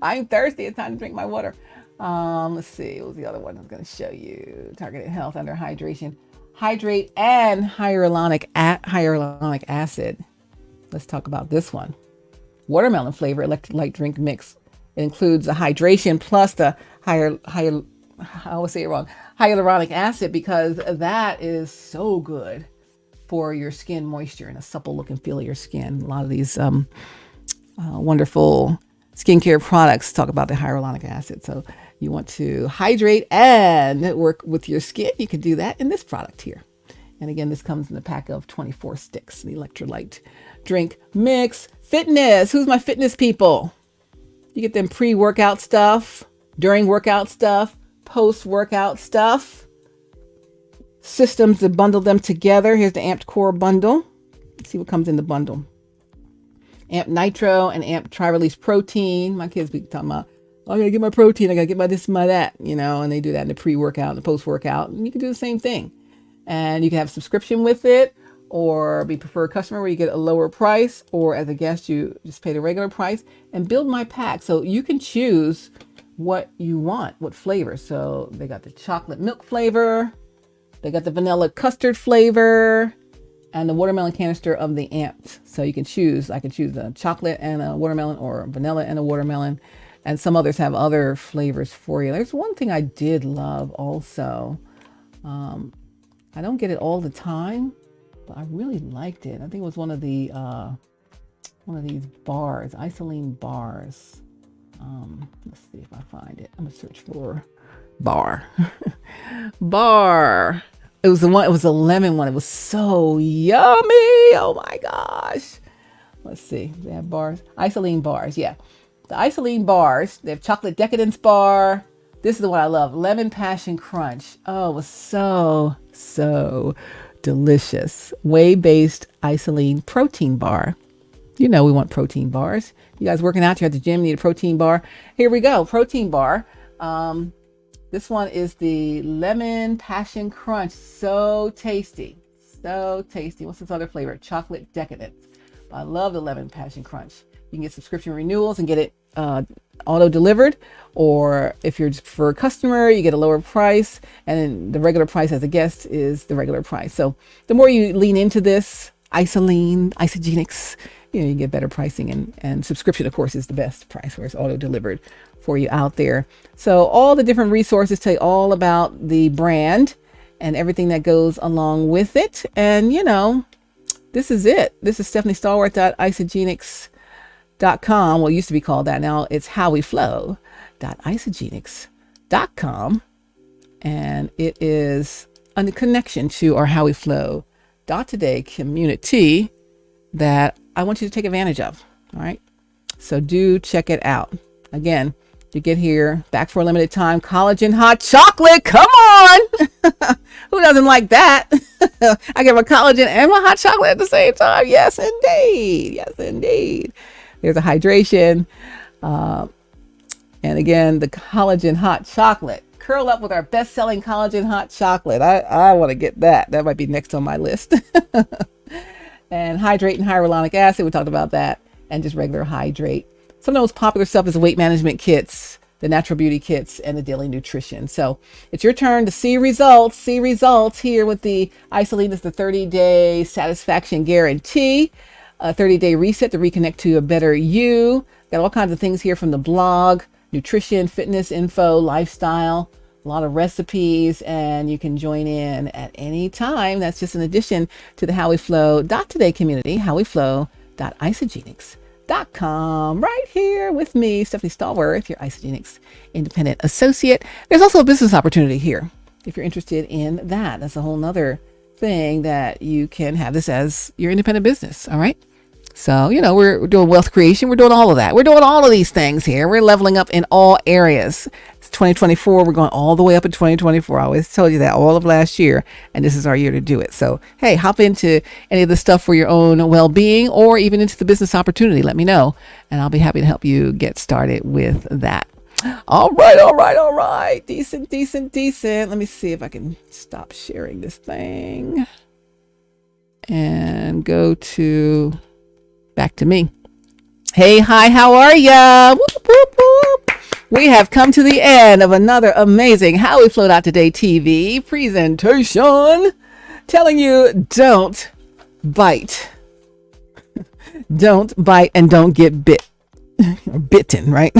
I'm thirsty. It's time to drink my water. Let's see. What was the other one I was going to show you? Targeted health under hydration. Hydrate and hyaluronic acid. Let's talk about this one. Watermelon flavor electrolyte drink mix. It includes the hydration plus the I always say it wrong, hyaluronic acid, because that is so good for your skin moisture and a supple look and feel of your skin. A lot of these wonderful skincare products talk about the hyaluronic acid. So you want to hydrate and work with your skin. You can do that in this product here. And again, this comes in a pack of 24 sticks, the electrolyte drink mix. Fitness. Who's my fitness people? You get them pre-workout stuff, during workout stuff, post-workout stuff, systems to bundle them together. Here's the Amped Core bundle. Let's see what comes in the bundle. Amp Nitro and Amp Tri-Release Protein. My kids be talking about, oh, I gotta get my protein, I gotta get my this and my that, you know, and they do that in the pre-workout and the post-workout. And you can do the same thing. And you can have a subscription with it, or be preferred customer where you get a lower price, or as a guest, you just pay the regular price and build my pack. So you can choose what you want, what flavor. So they got the chocolate milk flavor, they got the vanilla custard flavor, and the watermelon canister of the Amped. So you can choose, I can choose a chocolate and a watermelon, or vanilla and a watermelon. And some others have other flavors for you. There's one thing I did love also. I don't get it all the time, but I really liked it. I think it was one of these bars, Isoline bars. Let's see if I find it. I'm gonna search for bar. Bar. It was a lemon one. It was so yummy. Oh my gosh. Let's see. They have bars. Isoline bars. Yeah. The Isoline bars. They have chocolate decadence bar. This is the one I love. Lemon passion crunch. Oh, it was so delicious. Whey-based Isoline protein bar. You know we want protein bars. You guys working out, you're at the gym, need a protein bar. Here we go. Protein bar. This one is the lemon passion crunch. So tasty. So tasty. What's this other flavor? Chocolate decadence. I love the lemon passion crunch. You can get subscription renewals and get it auto delivered, or if you're just for a customer, you get a lower price, and then the regular price as a guest is the regular price. So the more you lean into this isogenics, you know, you get better pricing, and subscription, of course, is the best price where it's auto delivered for you out there. So all the different resources tell you all about the brand and everything that goes along with it. And you know, this is it. This is Stephanie Stallworth.isogenics.com. Well, it used to be called that. Now it's HowWeFlow.isogenics.com. And it is a connection to our HowWeFlow.Today community that I want you to take advantage of. All right. So do check it out. Again, you get here back for a limited time. Collagen hot chocolate. Come on. Who doesn't like that? I get my collagen and my hot chocolate at the same time. Yes, indeed. Yes, indeed. There's a hydration. And again, the collagen hot chocolate. Curl up with our best-selling collagen hot chocolate. I want to get that. That might be next on my list. And hydrate and hyaluronic acid. We talked about that. And just regular hydrate. Some of the most popular stuff is weight management kits, the natural beauty kits, and the daily nutrition. So it's your turn to see results. See results here with the Isoline. It's the 30-day satisfaction guarantee. A 30-day reset to reconnect to a better you. Got all kinds of things here from the blog, nutrition, fitness info, lifestyle, a lot of recipes, and you can join in at any time. That's just in addition to the HowWeFlow.Today community, HowWeFlow.isogenics.com, right here with me, Stephanie Stallworth, your Isogenics independent associate. There's also a business opportunity here if you're interested in that. That's a whole nother thing that you can have this as your independent business. All right. So, you know, we're doing wealth creation. We're doing all of that. We're doing all of these things here. We're leveling up in all areas. It's 2024. We're going all the way up in 2024. I always told you that all of last year, and this is our year to do it. So, hey, hop into any of the stuff for your own well-being, or even into the business opportunity. Let me know, and I'll be happy to help you get started with that. All right. Decent. Let me see if I can stop sharing this thing and go to back to me. Hey, hi, how are ya? Whoop, whoop, whoop. We have come to the end of another amazing HowWeFlow.Today-TV presentation, telling you don't bite. Don't bite and don't get bit. Or bitten, right?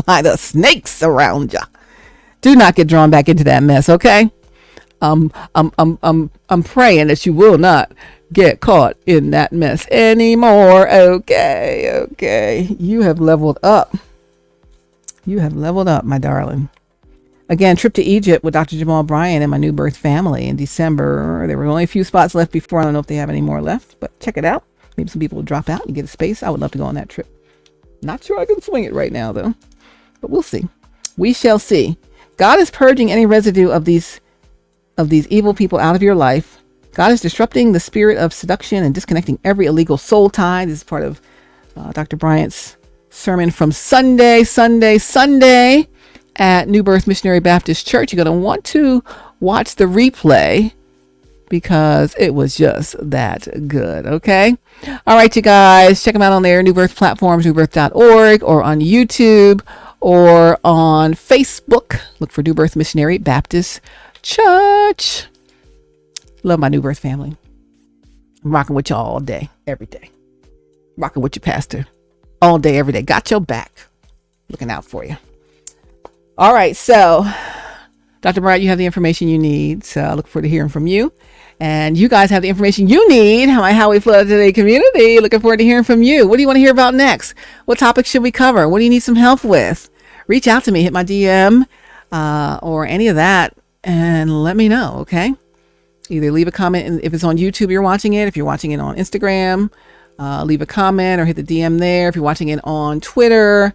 By the snakes around ya. Do not get drawn back into that mess, okay? I'm praying that you will not get caught in that mess anymore. Okay. You have leveled up. You have leveled up, my darling. Again, trip to Egypt with Dr. Jamal Bryant and my new birth family in December. There were only a few spots left before. I don't know if they have any more left, but check it out. Maybe some people will drop out and get a space. I would love to go on that trip. Not sure I can swing it right now, though, but we'll see. We shall see. God is purging any residue of these evil people out of your life. God is disrupting the spirit of seduction and disconnecting every illegal soul tie. This is part of Dr. Bryant's sermon from Sunday at New Birth Missionary Baptist Church. You're going to want to watch the replay because it was just that good. Okay. All right, you guys, check them out on their New Birth platforms, newbirth.org, or on YouTube or on Facebook. Look for New Birth Missionary Baptist Church. Love my New Birth family. I'm rocking with y'all all day, every day. Rocking with your pastor all day, every day. Got your back. Looking out for you. All right, so Dr. Bryant, you have the information you need. So I look forward to hearing from you. And you guys have the information you need. My How We Flow Today community. Looking forward to hearing from you. What do you want to hear about next? What topics should we cover? What do you need some help with? Reach out to me. Hit my DM or any of that and let me know, okay? Either leave a comment if it's on YouTube you're watching it. If you're watching it on Instagram, leave a comment or hit the DM there. If you're watching it on Twitter,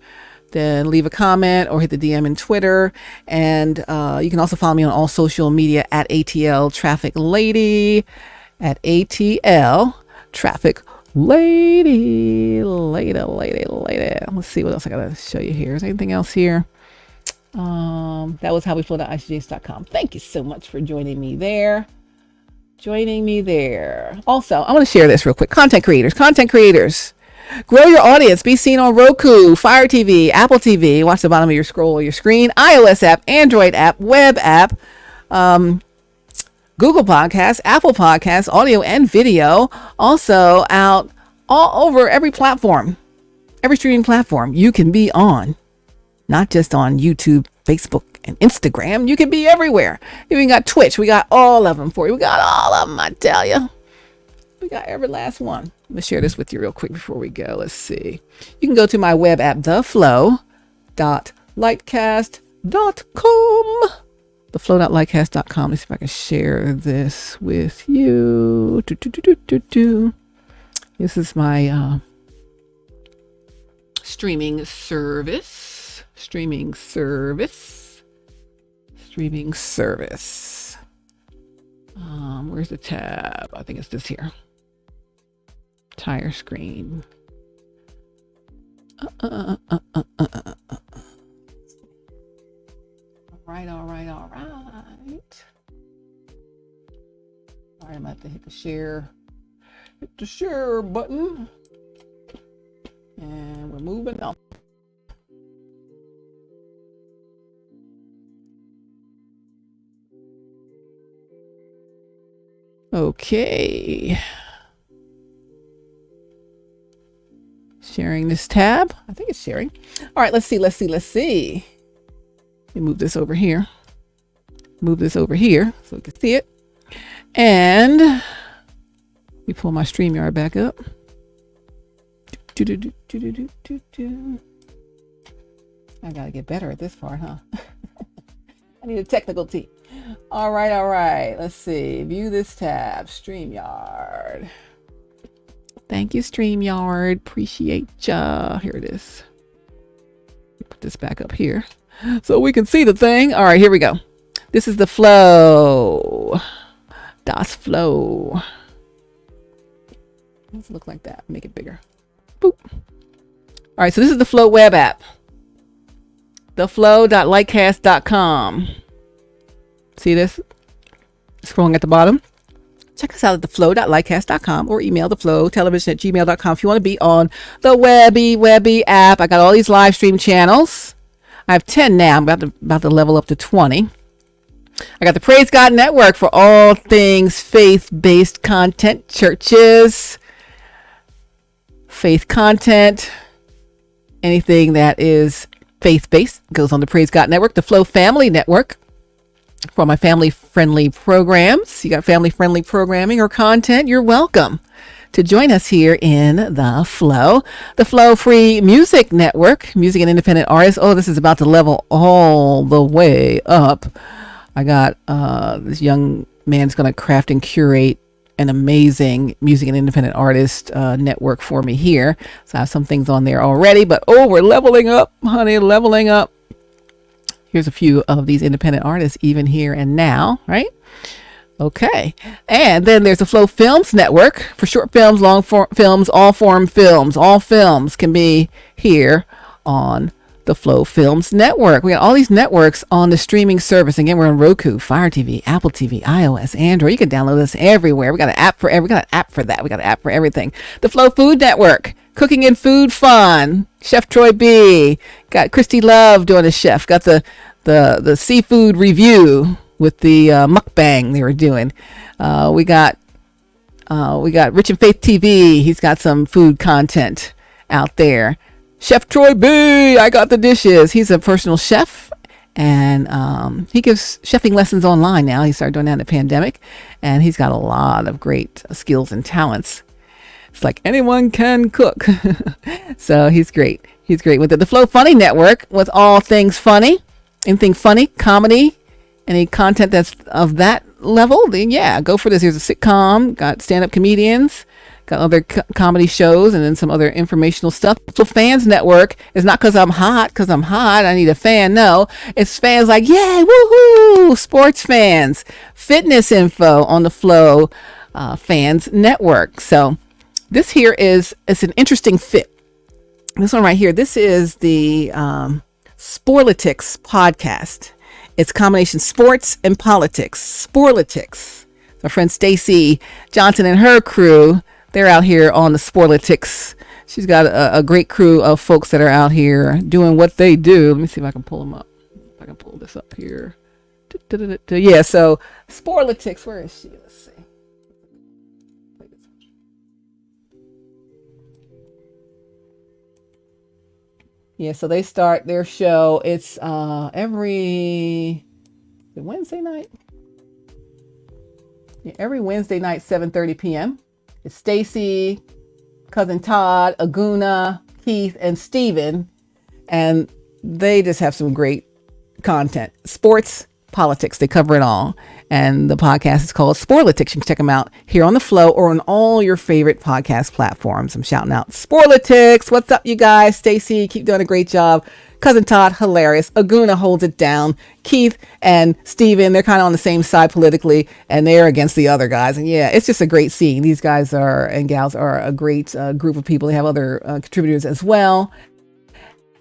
then leave a comment or hit the DM in Twitter. And you can also follow me on all social media at AtlTrafficLady, at AtlTrafficLady. Lady. Let's see what else I got to show you here. Is there anything else here? That was HowWeFlow.ICJs.com. Thank you so much for joining me there. Also, I want to share this real quick. Content creators. Grow your audience. Be seen on Roku, Fire TV, Apple TV. Watch the bottom of your scroll or your screen. iOS app, Android app, web app, Google Podcasts, Apple Podcasts, audio and video. Also out all over every platform, every streaming platform you can be on. Not just on YouTube, Facebook, and Instagram. You can be everywhere. We even got Twitch. We got all of them for you. We got all of them, I tell you. We got every last one. Let me share this with you real quick before we go. Let's see. You can go to my web app, theflow.lightcast.com. Theflow.lightcast.com. Let's see if I can share this with you. This is my streaming service. Where's the tab? I think it's this here. Entire screen. All right. All right, I'm gonna have to hit the share button. And we're moving on. Okay. Sharing this tab. I think it's sharing. All right, let's see. Let me move this over here. So we can see it. And let me pull my StreamYard back up. I gotta get better at this part, huh? I need a technical team. All right. Let's see. View this tab. StreamYard. Thank you, StreamYard. Appreciate ya. Here it is. Put this back up here so we can see the thing. All right, here we go. This is the flow. Das Flow. Let's look like that. Make it bigger. Boop. All right, so this is the Flow web app. Theflow.lightcast.com. See this? Scrolling at the bottom. Check us out at theflow.lightcast.com or email theflowtelevision@gmail.com if you want to be on the Webby app. I got all these live stream channels. I have 10 now. I'm about to level up to 20. I got the Praise God Network for all things faith-based content, churches, faith content, anything that is faith-based, goes on the Praise God Network. The Flow Family Network for my family-friendly programs. You got family-friendly programming or content, you're welcome to join us here in the Flow. The Flow Free Music Network, music and independent artists. Oh, this is about to level all the way up. I got this young man's going to craft and curate an amazing music and independent artist network for me here. So I have some things on there already, but we're leveling up, honey, leveling up. Here's a few of these independent artists, even here and now, right? Okay. And then there's the Flow Films Network for short films, long form films, all form films. All films can be here on the Flow Films Network. We got all these networks on the streaming service. Again, we're on Roku, Fire TV, Apple TV, iOS, Android. You can download this everywhere. We got an app for we got an app for that. We got an app for everything. The Flow Food Network, cooking and food fun. Chef Troy B. Got Christy Love doing the chef. Got the seafood review with the mukbang they were doing. We got Rich and Faith TV. He's got some food content out there. Chef Troy B, I got the dishes. He's a personal chef, and he gives chefing lessons online now. He started doing that in the pandemic, and he's got a lot of great skills and talents. It's like anyone can cook. So he's great. He's great with it. The Flow Funny Network with all things funny, anything funny, comedy, any content that's of that level, then yeah, go for this. Here's a sitcom, got stand-up comedians, got other comedy shows, and then some other informational stuff. So Fans Network is not because I'm hot, I need a fan. No, it's fans like, yay, woohoo, sports fans, fitness info on the Flow Fans Network. So this here it's an interesting fit. This one right here, this is the Sporlitics podcast. It's a combination sports and politics. Sporlitics. My friend Stacy Johnson and her crew, they're out here on the Sporlitics. She's got a great crew of folks that are out here doing what they do. Let me see if I can pull them up. If I can pull this up here. Yeah, so Sporlitics, where is she? Let's see. Yeah, so they start their show. It's every Wednesday night. Yeah, every Wednesday night, 7:30 p.m. It's Stacy, cousin Todd, Aguna, Keith, and Steven. And they just have some great content. Sports, politics, they cover it all. And the podcast is called Sporlitics. You can check them out here on the Flow or on all your favorite podcast platforms. I'm shouting out Sporlitics. What's up, you guys? Stacy, keep doing a great job. Cousin Todd, hilarious. Aguna holds it down. Keith and Steven, they're kind of on the same side politically, and they're against the other guys. And yeah, it's just a great scene. These guys and gals are a great group of people. They have other contributors as well.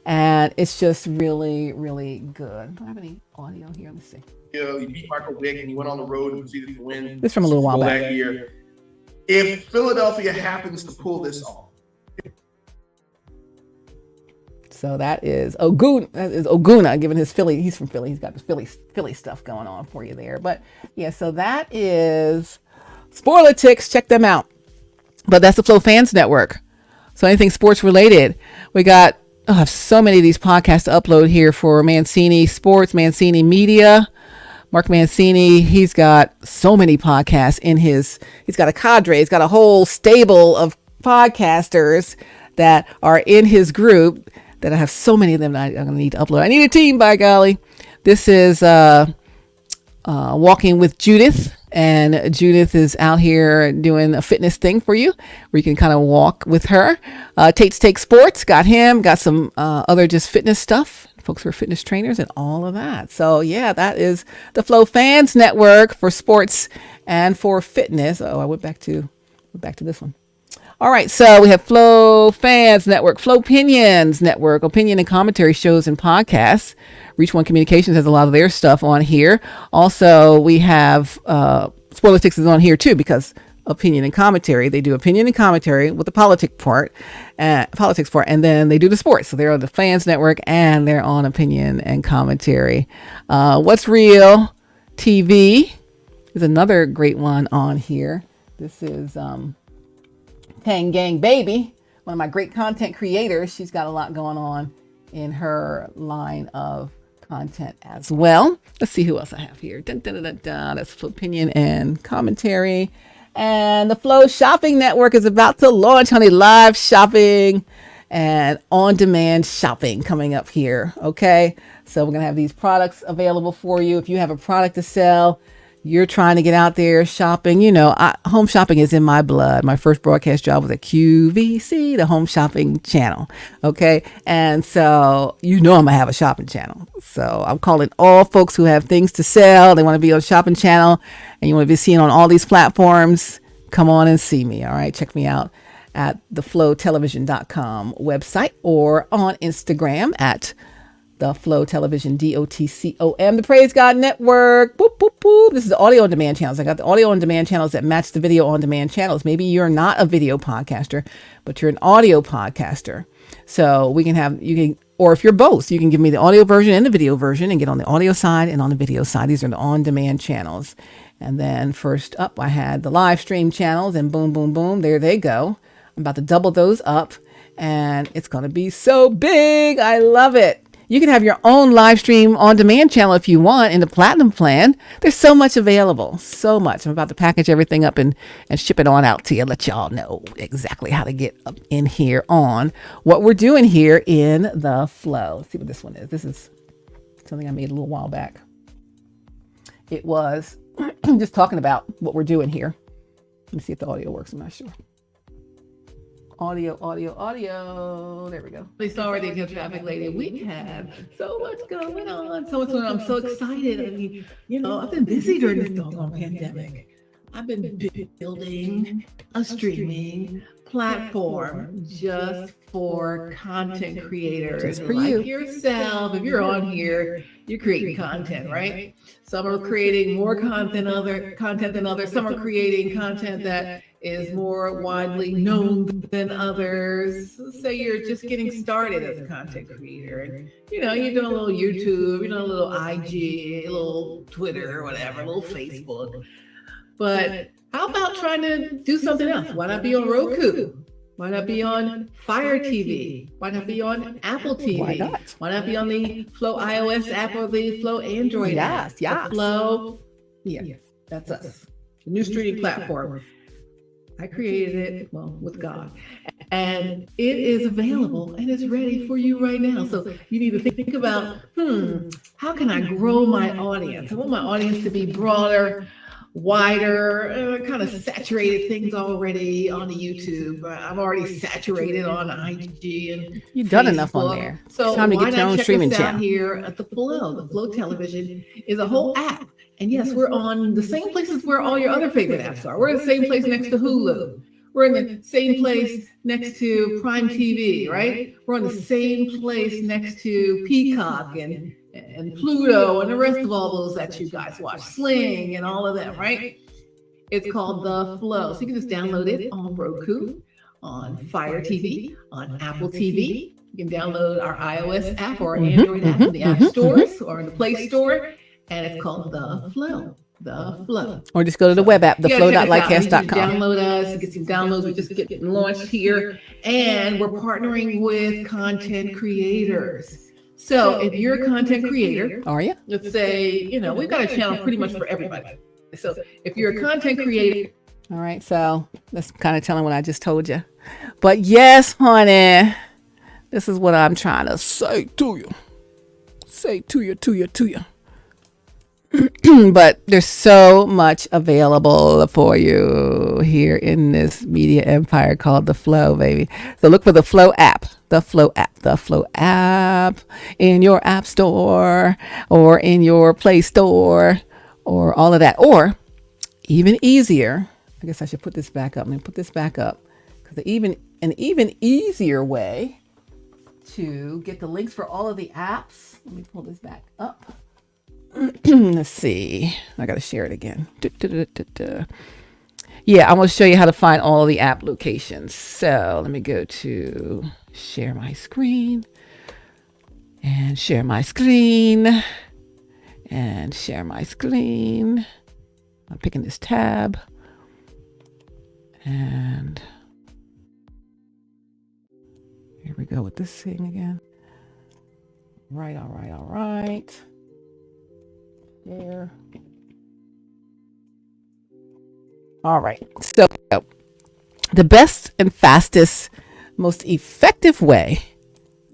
And it's just really, really good. Do I have any audio here? Let me see. You beat Michael Vick and you went on the road and proceeded to win. This is from a little while back. That year. If Philadelphia happens to pull this off. So that is Oguna. That is Oguna, given his Philly. He's from Philly. He's got the Philly stuff going on for you there. But yeah, so that is Sporlitics. Check them out. But that's the Flow Fans Network. So anything sports related, we got. I have so many of these podcasts to upload here for Mancini Sports, Mancini Media. Mark Mancini, he's got so many podcasts he's got a cadre, he's got a whole stable of podcasters that are in his group that I have so many of them that I'm going to need to upload. I need a team, by golly. This is Walking with Judith. And Judith is out here doing a fitness thing for you where you can kind of walk with her. Tate's Take Sports, got him, got some other just fitness stuff. Folks who are fitness trainers and all of that. So yeah, that is the Flow Fans Network for sports and for fitness. Oh, I went back to this one. All right, so we have Flow Fans Network, Flow Opinions Network, opinion and commentary shows and podcasts. Reach One Communications has a lot of their stuff on here. Also, we have Sporlitics is on here too because opinion and commentary. They do opinion and commentary with the politics part, and then they do the sports. So they're on the Fans Network and they're on opinion and commentary. What's Real TV is another great one on here. This is Tang Gang Baby, one of my great content creators. She's got a lot going on in her line of content as well. Let's see who else I have here. Dun, dun, dun, dun, dun. That's opinion and commentary. And the Flow Shopping Network is about to launch, honey. Live shopping and on-demand shopping coming up here. Okay, so we're gonna have these products available for you. If you have a product to sell, you're trying to get out there shopping. Home shopping is in my blood. My first broadcast job was at QVC, the home shopping channel. Okay. And so, I'm going to have a shopping channel. So I'm calling all folks who have things to sell. They want to be on a shopping channel and you want to be seen on all these platforms. Come on and see me. All right. Check me out at theflowtelevision.com website or on Instagram at The Flow Television, DOTCOM, the Praise God Network. Boop, boop, boop. This is the audio on demand channels. I got the audio on demand channels that match the video on demand channels. Maybe you're not a video podcaster, but you're an audio podcaster. So or if you're both, you can give me the audio version and the video version and get on the audio side and on the video side. These are the on demand channels. And then first up, I had the live stream channels and boom, boom, boom. There they go. I'm about to double those up and it's going to be so big. I love it. You can have your own live stream on demand channel if you want in the platinum plan. There's so much available, so much. I'm about to package everything up and ship it on out to you. Let y'all know exactly how to get up in here on what we're doing here in the Flow. Let's see what this one is. This is something I made a little while back. It was just talking about what we're doing here. Let me see if the audio works. I'm not sure. Audio. There we go. Please already get traffic lady. We have so much going on. I'm so excited. I mean, I've been busy during this doggone pandemic. I've been building a streaming platform just for content creators. Just for you. Like yourself. If you're on here, you're creating content, right? Some are creating more content than others. Some are creating content that is more widely known than others. Say you're just getting started as a content creator. And, you're doing a little YouTube, you're doing a little IG, a little Twitter, or whatever, a little Facebook. But how about trying to do something else? Why not be on Roku? Why not be on Fire TV? Why not be on Apple TV? Why not? Why not be on the Flow iOS app or the Flow Android app? Yes. Flow, that's us. The new streaming platform. I created it, with God. And it is available and it's ready for you right now. So you need to think about, how can I grow my audience? I want my audience to be broader, wider, kind of saturated things already on the YouTube. I'm already saturated on IG and you've done enough on there. So it's time to get your own streaming channel. Here at the Flow Television is a whole app. And yes, we're on the same places where all your other favorite apps are. We're in the same place next to Hulu. We're in the same place next to Prime TV, right? We're on the same place next to Peacock and Pluto and the rest of all those that you guys watch, Sling and all of them, right? It's called The Flow. So you can just download it on Roku, on Fire TV, on Apple TV. You can download our iOS app or Android app in the app stores or in the Play Store. And it's called The Flow. The Flow. Or just go to the web app, theflow.lightcast.com. Download us, get some downloads. We just get launched here. And we're partnering with content creators. So if you're a content creator, are you? Let's say, we've got a channel pretty much for everybody. So if you're a content creator. All right. So that's kind of telling what I just told you. But yes, honey, this is what I'm trying to say to you. Say to you. But there's so much available for you here in this media empire called The Flow, baby. So look for the Flow app in your app store or in your Play Store or all of that. Or even easier, I guess I should put this back up. Let me put this back up because an even easier way to get the links for all of the apps. Let me pull this back up. Let's see. I got to share it again. Yeah, I'm going to show you how to find all of the app locations. So let me go to share my screen and share my screen and share my screen. I'm picking this tab and here we go with this thing again. All right. There. All right. So the best and fastest, most effective way,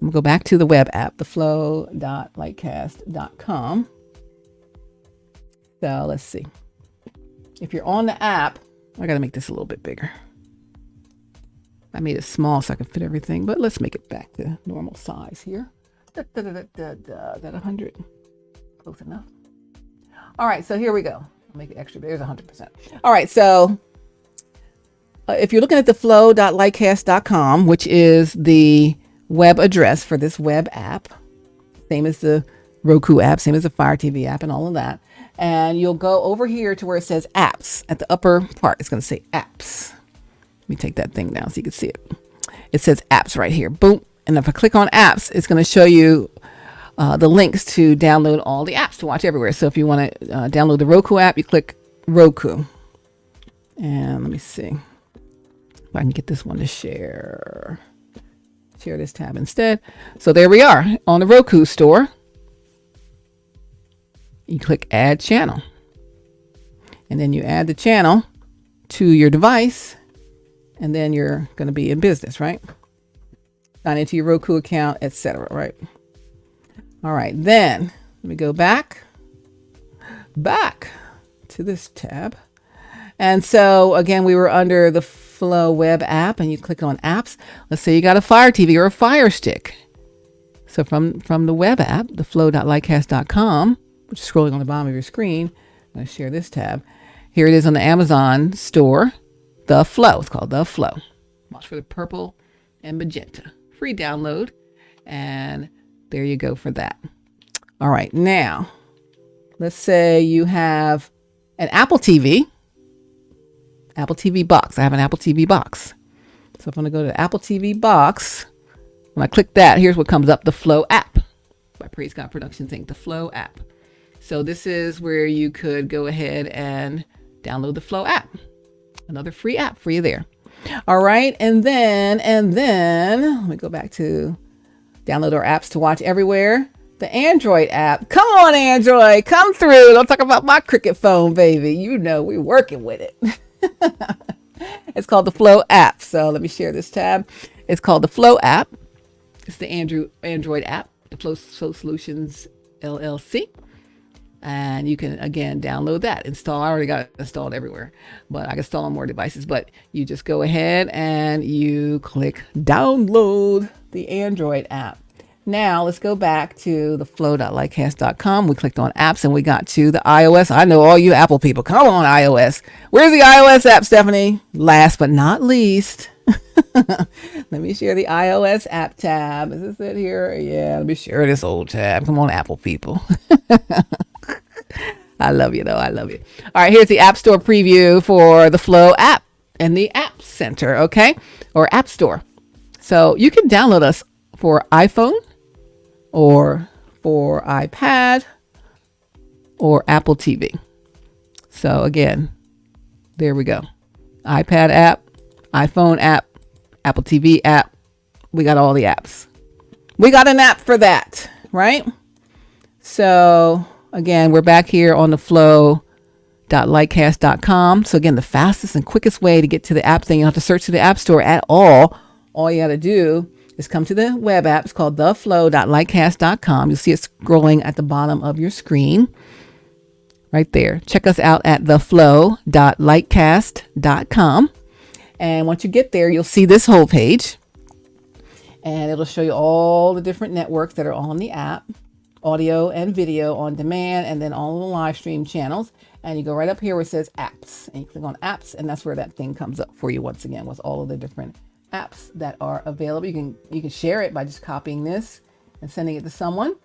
I'm going to go back to the web app, theflow.lightcast.com. So let's see. If you're on the app, I got to make this a little bit bigger. I made it small so I can fit everything, but let's make it back to normal size here. That 100. Close enough. All right, so here we go. I'll make it extra big. There's 100%. All right, so if you're looking at theflow.lightcast.com, which is the web address for this web app, same as the Roku app, same as the Fire TV app and all of that. And you'll go over here to where it says apps. At the upper part, it's going to say apps. Let me take that thing down so you can see it. It says apps right here. Boom. And if I click on apps, it's going to show you the links to download all the apps to watch everywhere. So if you want to download the Roku app, you click Roku. And let me see if I can get this one to share this tab instead. So there we are on the Roku store. You click add channel, and then you add the channel to your device, and then you're going to be in business, right? Sign into your Roku account, etc. Right? All right, then let me go back to this tab. And so again, we were under the Flow web app, and you click on apps. Let's say you got a Fire TV or a Fire Stick. So from the web app, theflow.lightcast.com, which is scrolling on the bottom of your screen, I'm going to share this tab. Here it is on the Amazon store, The Flow. It's called The Flow. Watch for the purple and magenta. Free download. And there you go for that. All right. Now, let's say you have an Apple TV box. I have an Apple TV box. So if I'm going to go to the Apple TV box, when I click that, here's what comes up, the Flow app by Praise God Productions Inc., the Flow app. So this is where you could go ahead and download the Flow app. Another free app for you there. All right. And then let me go back to download our apps to watch everywhere. The Android app. Come on, Android. Come through. Don't talk about my Cricket phone, baby. You know we're working with it. It's called the Flow app. So let me share this tab. It's called the Flow app. It's the Android app, the Flow Solutions LLC. And you can, again, download that. Install. I already got it installed everywhere, but I can install on more devices. But you just go ahead and you click download the Android app. Now let's go back to the flow.lightcast.com. We clicked on apps and we got to the iOS. I know all you Apple people. Come on, iOS. Where's the iOS app, Stephanie? Last but not least, let me share the iOS app tab. Is this it here? Yeah, let me share this old tab. Come on, Apple people. I love you, though. I love you. All right, here's the App Store preview for the Flow app and the App Center, okay? Or App Store. So you can download us for iPhone or for iPad or Apple TV. So again, there we go. iPad app, iPhone app, Apple TV app. We got all the apps. We got an app for that, right? So again, we're back here on the flow.lightcast.com. So again, the fastest and quickest way to get to the app thing, you don't have to search to the App Store at all. All you got to do is come to the web app. It's called theflow.lightcast.com. You'll see it scrolling at the bottom of your screen right there. Check us out at theflow.lightcast.com. And once you get there, you'll see this whole page. And it'll show you all the different networks that are on the app, audio and video on demand, and then all the live stream channels. And you go right up here where it says apps. And you click on apps, and that's where that thing comes up for you once again with all of the different apps that are available. You can share it by just copying this and sending it to someone.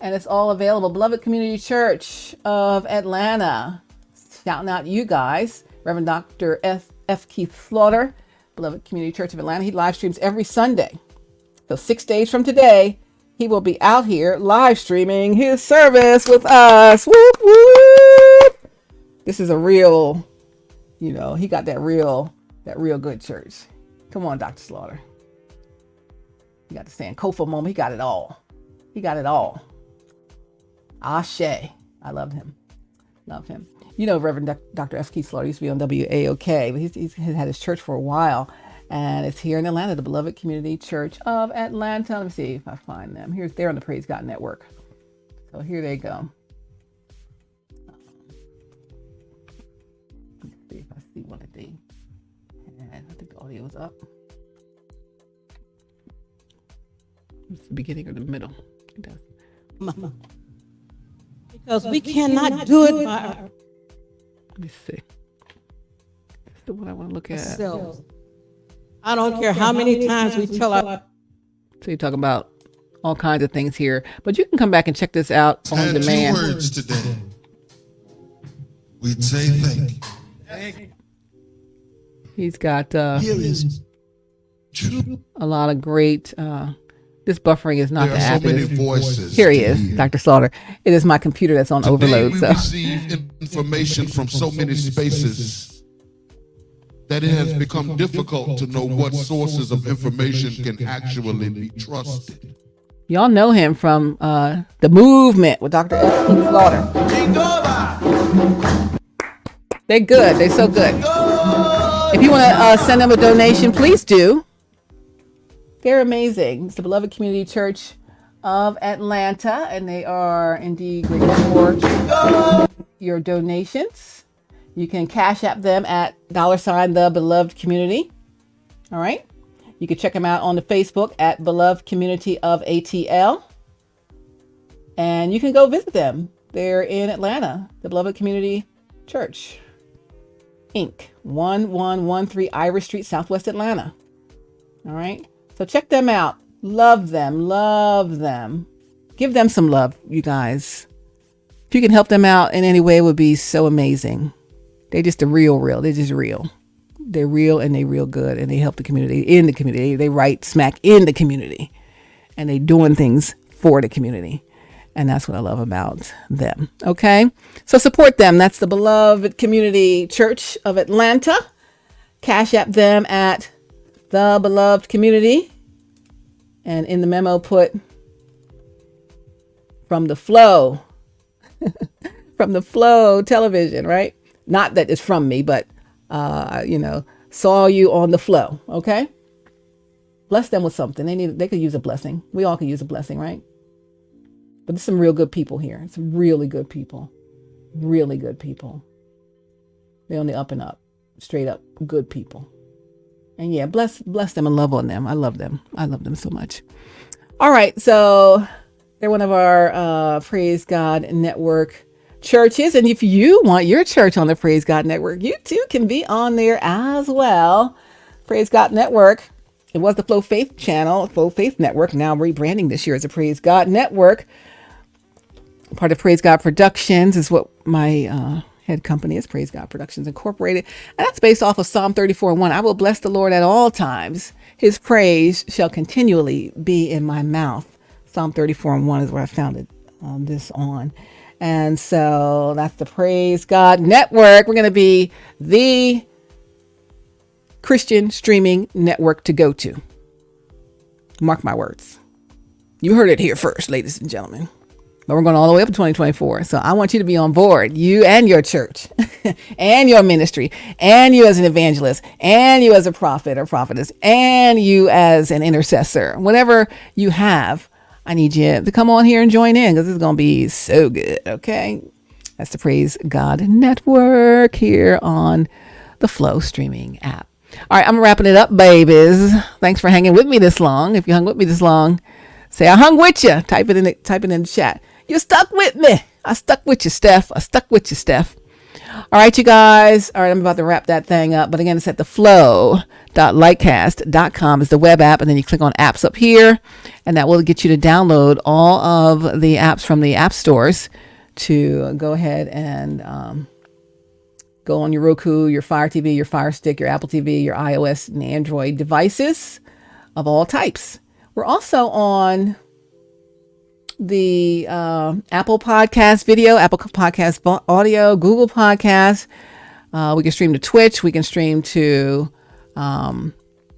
And it's all available. Beloved Community Church of Atlanta. Shouting out you guys. Reverend Dr. F. Keith Slaughter, Beloved Community Church of Atlanta. He live streams every Sunday. So 6 days from today, he will be out here live streaming his service with us. Whoop, whoop. This is a real, he got that real good church. Come on, Dr. Slaughter. You got to stand Kofa moment. He got it all. He got it all. Ashe. I love him. Love him. You know, Reverend Dr. F. Keith Slaughter used to be on WAOK, but he's had his church for a while. And it's here in Atlanta, the Beloved Community Church of Atlanta. Let me see if I find them. They're on the Praise God Network. So here they go. Let's see if I see one of these. And I think the audio is up. It's the beginning or the middle. It does. Because we cannot do it by Let me see. That's the one I want to look at. ourselves. I don't care how many times we tell our... So you talk about all kinds of things here, but you can come back and check this out on Had demand. 2 words today. We'd say thank you. He's got Here is true. a lot of great. This buffering is not There the are app. so It many is- voices. Here he to is, hear. Dr. Slaughter. It is my computer that's on Today overload. we So receive information from so many spaces that it has become difficult to know what sources of information can actually be trusted. y'all know him from the movement with Dr. F. Keith Slaughter. They're good. They're so good. If you want to send them a donation, please do. They're amazing. It's the Beloved Community Church of Atlanta, and they are indeed grateful for your donations. You can cash app them at $ the Beloved Community. All right. You can check them out on the Facebook at Beloved Community of ATL. And you can go visit them. They're in Atlanta, the Beloved Community Church, Inc., 1113 Irish Street, Southwest Atlanta. All right. So check them out. Love them. Love them. Give them some love, you guys. If you can help them out in any way, it would be so amazing. They're just the real. They're just real. They're real and they real good. And they help the community, in the community. They write smack in the community. And they doing things for the community. And that's what I love about them. Okay. So support them. That's the Beloved Community Church of Atlanta. Cash app them at the Beloved Community. And in the memo put from the flow. From the flow television, right? Not that it's from me, but saw you on the flow. Okay. Bless them with something. They could use a blessing. We all could use a blessing, right? But there's some real good people here. It's really good people. Really good people. They're on the up and up. Straight up good people. And yeah, bless them and love on them. I love them. I love them so much. All right. So they're one of our Praise God Network churches. And if you want your church on the Praise God Network, you too can be on there as well. Praise God Network. It was the Flow Faith channel, Flow Faith Network, now rebranding this year as a Praise God Network. Part of Praise God Productions is what my head company is, Praise God Productions Incorporated. And that's based off of Psalm 34:1. I will bless the Lord at all times. His praise shall continually be in my mouth. Psalm 34:1 is where I founded this on. And so that's the Praise God Network. We're going to be the Christian streaming network to go to. Mark my words. You heard it here first, ladies and gentlemen. But we're going all the way up to 2024. So I want you to be on board, you and your church and your ministry and you as an evangelist and you as a prophet or prophetess and you as an intercessor. Whatever you have, I need you to come on here and join in because it's going to be so good. Okay. That's the Praise God Network here on the Flow streaming app. All right. I'm wrapping it up, babies. Thanks for hanging with me this long. If you hung with me this long, say I hung with you. Type it in the chat. You stuck with me. I stuck with you, Steph. I stuck with you, Steph. All right, you guys. All right, I'm about to wrap that thing up. But again, it's at theflow.lightcast.com is the web app. And then you click on apps up here. And that will get you to download all of the apps from the app stores to go ahead and go on your Roku, your Fire TV, your Fire Stick, your Apple TV, your iOS and Android devices of all types. We're also on the Apple Podcast video, Apple Podcast audio, Google Podcast. We can stream to Twitch. We can stream to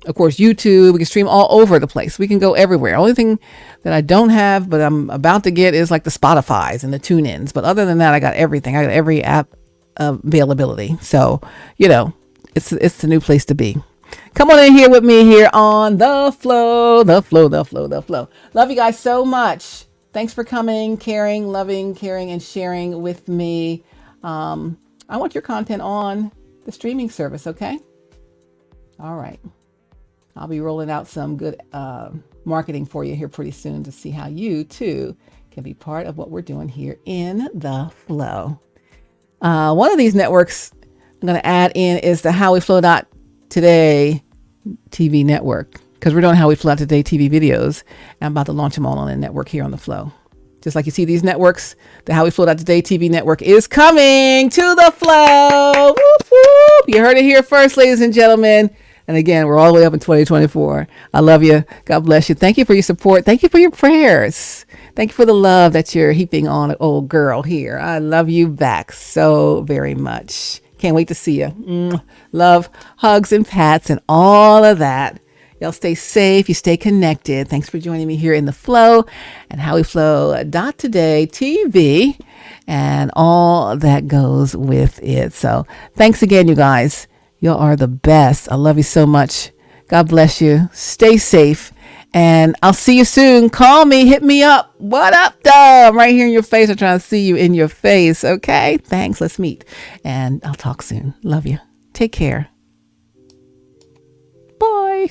Of course, YouTube, we can stream all over the place. We can go everywhere. Only thing that I don't have, but I'm about to get is like the Spotify's and the tune-ins. But other than that, I got everything. I got every app availability. So, it's the new place to be. Come on in here with me here on The Flow. Love you guys so much. Thanks for coming, caring, loving, caring, and sharing with me. I want your content on the streaming service, okay? All right. I'll be rolling out some good marketing for you here pretty soon to see how you, too, can be part of what we're doing here in The Flow. One of these networks I'm going to add in is the HowWeFlow.Today-TV network, because we're doing HowWeFlow.Today-TV videos. And I'm about to launch them all on a network here on The Flow. Just like you see these networks, the HowWeFlow.Today-TV network is coming to The Flow. Whoop, whoop. You heard it here first, ladies and gentlemen. And again, we're all the way up in 2024. I love you. God bless you. Thank you for your support. Thank you for your prayers. Thank you for the love that you're heaping on an old girl here. I love you back so very much. Can't wait to see you. Love, hugs, and pats, and all of that. Y'all stay safe. You stay connected. Thanks for joining me here in The Flow and HowWeFlow.Today-TV and all that goes with it. So thanks again, you guys. Y'all are the best. I love you so much. God bless you. Stay safe. And I'll see you soon. Call me. Hit me up. What up, though? I'm right here in your face. I'm trying to see you in your face. Okay? Thanks. Let's meet. And I'll talk soon. Love you. Take care. Bye.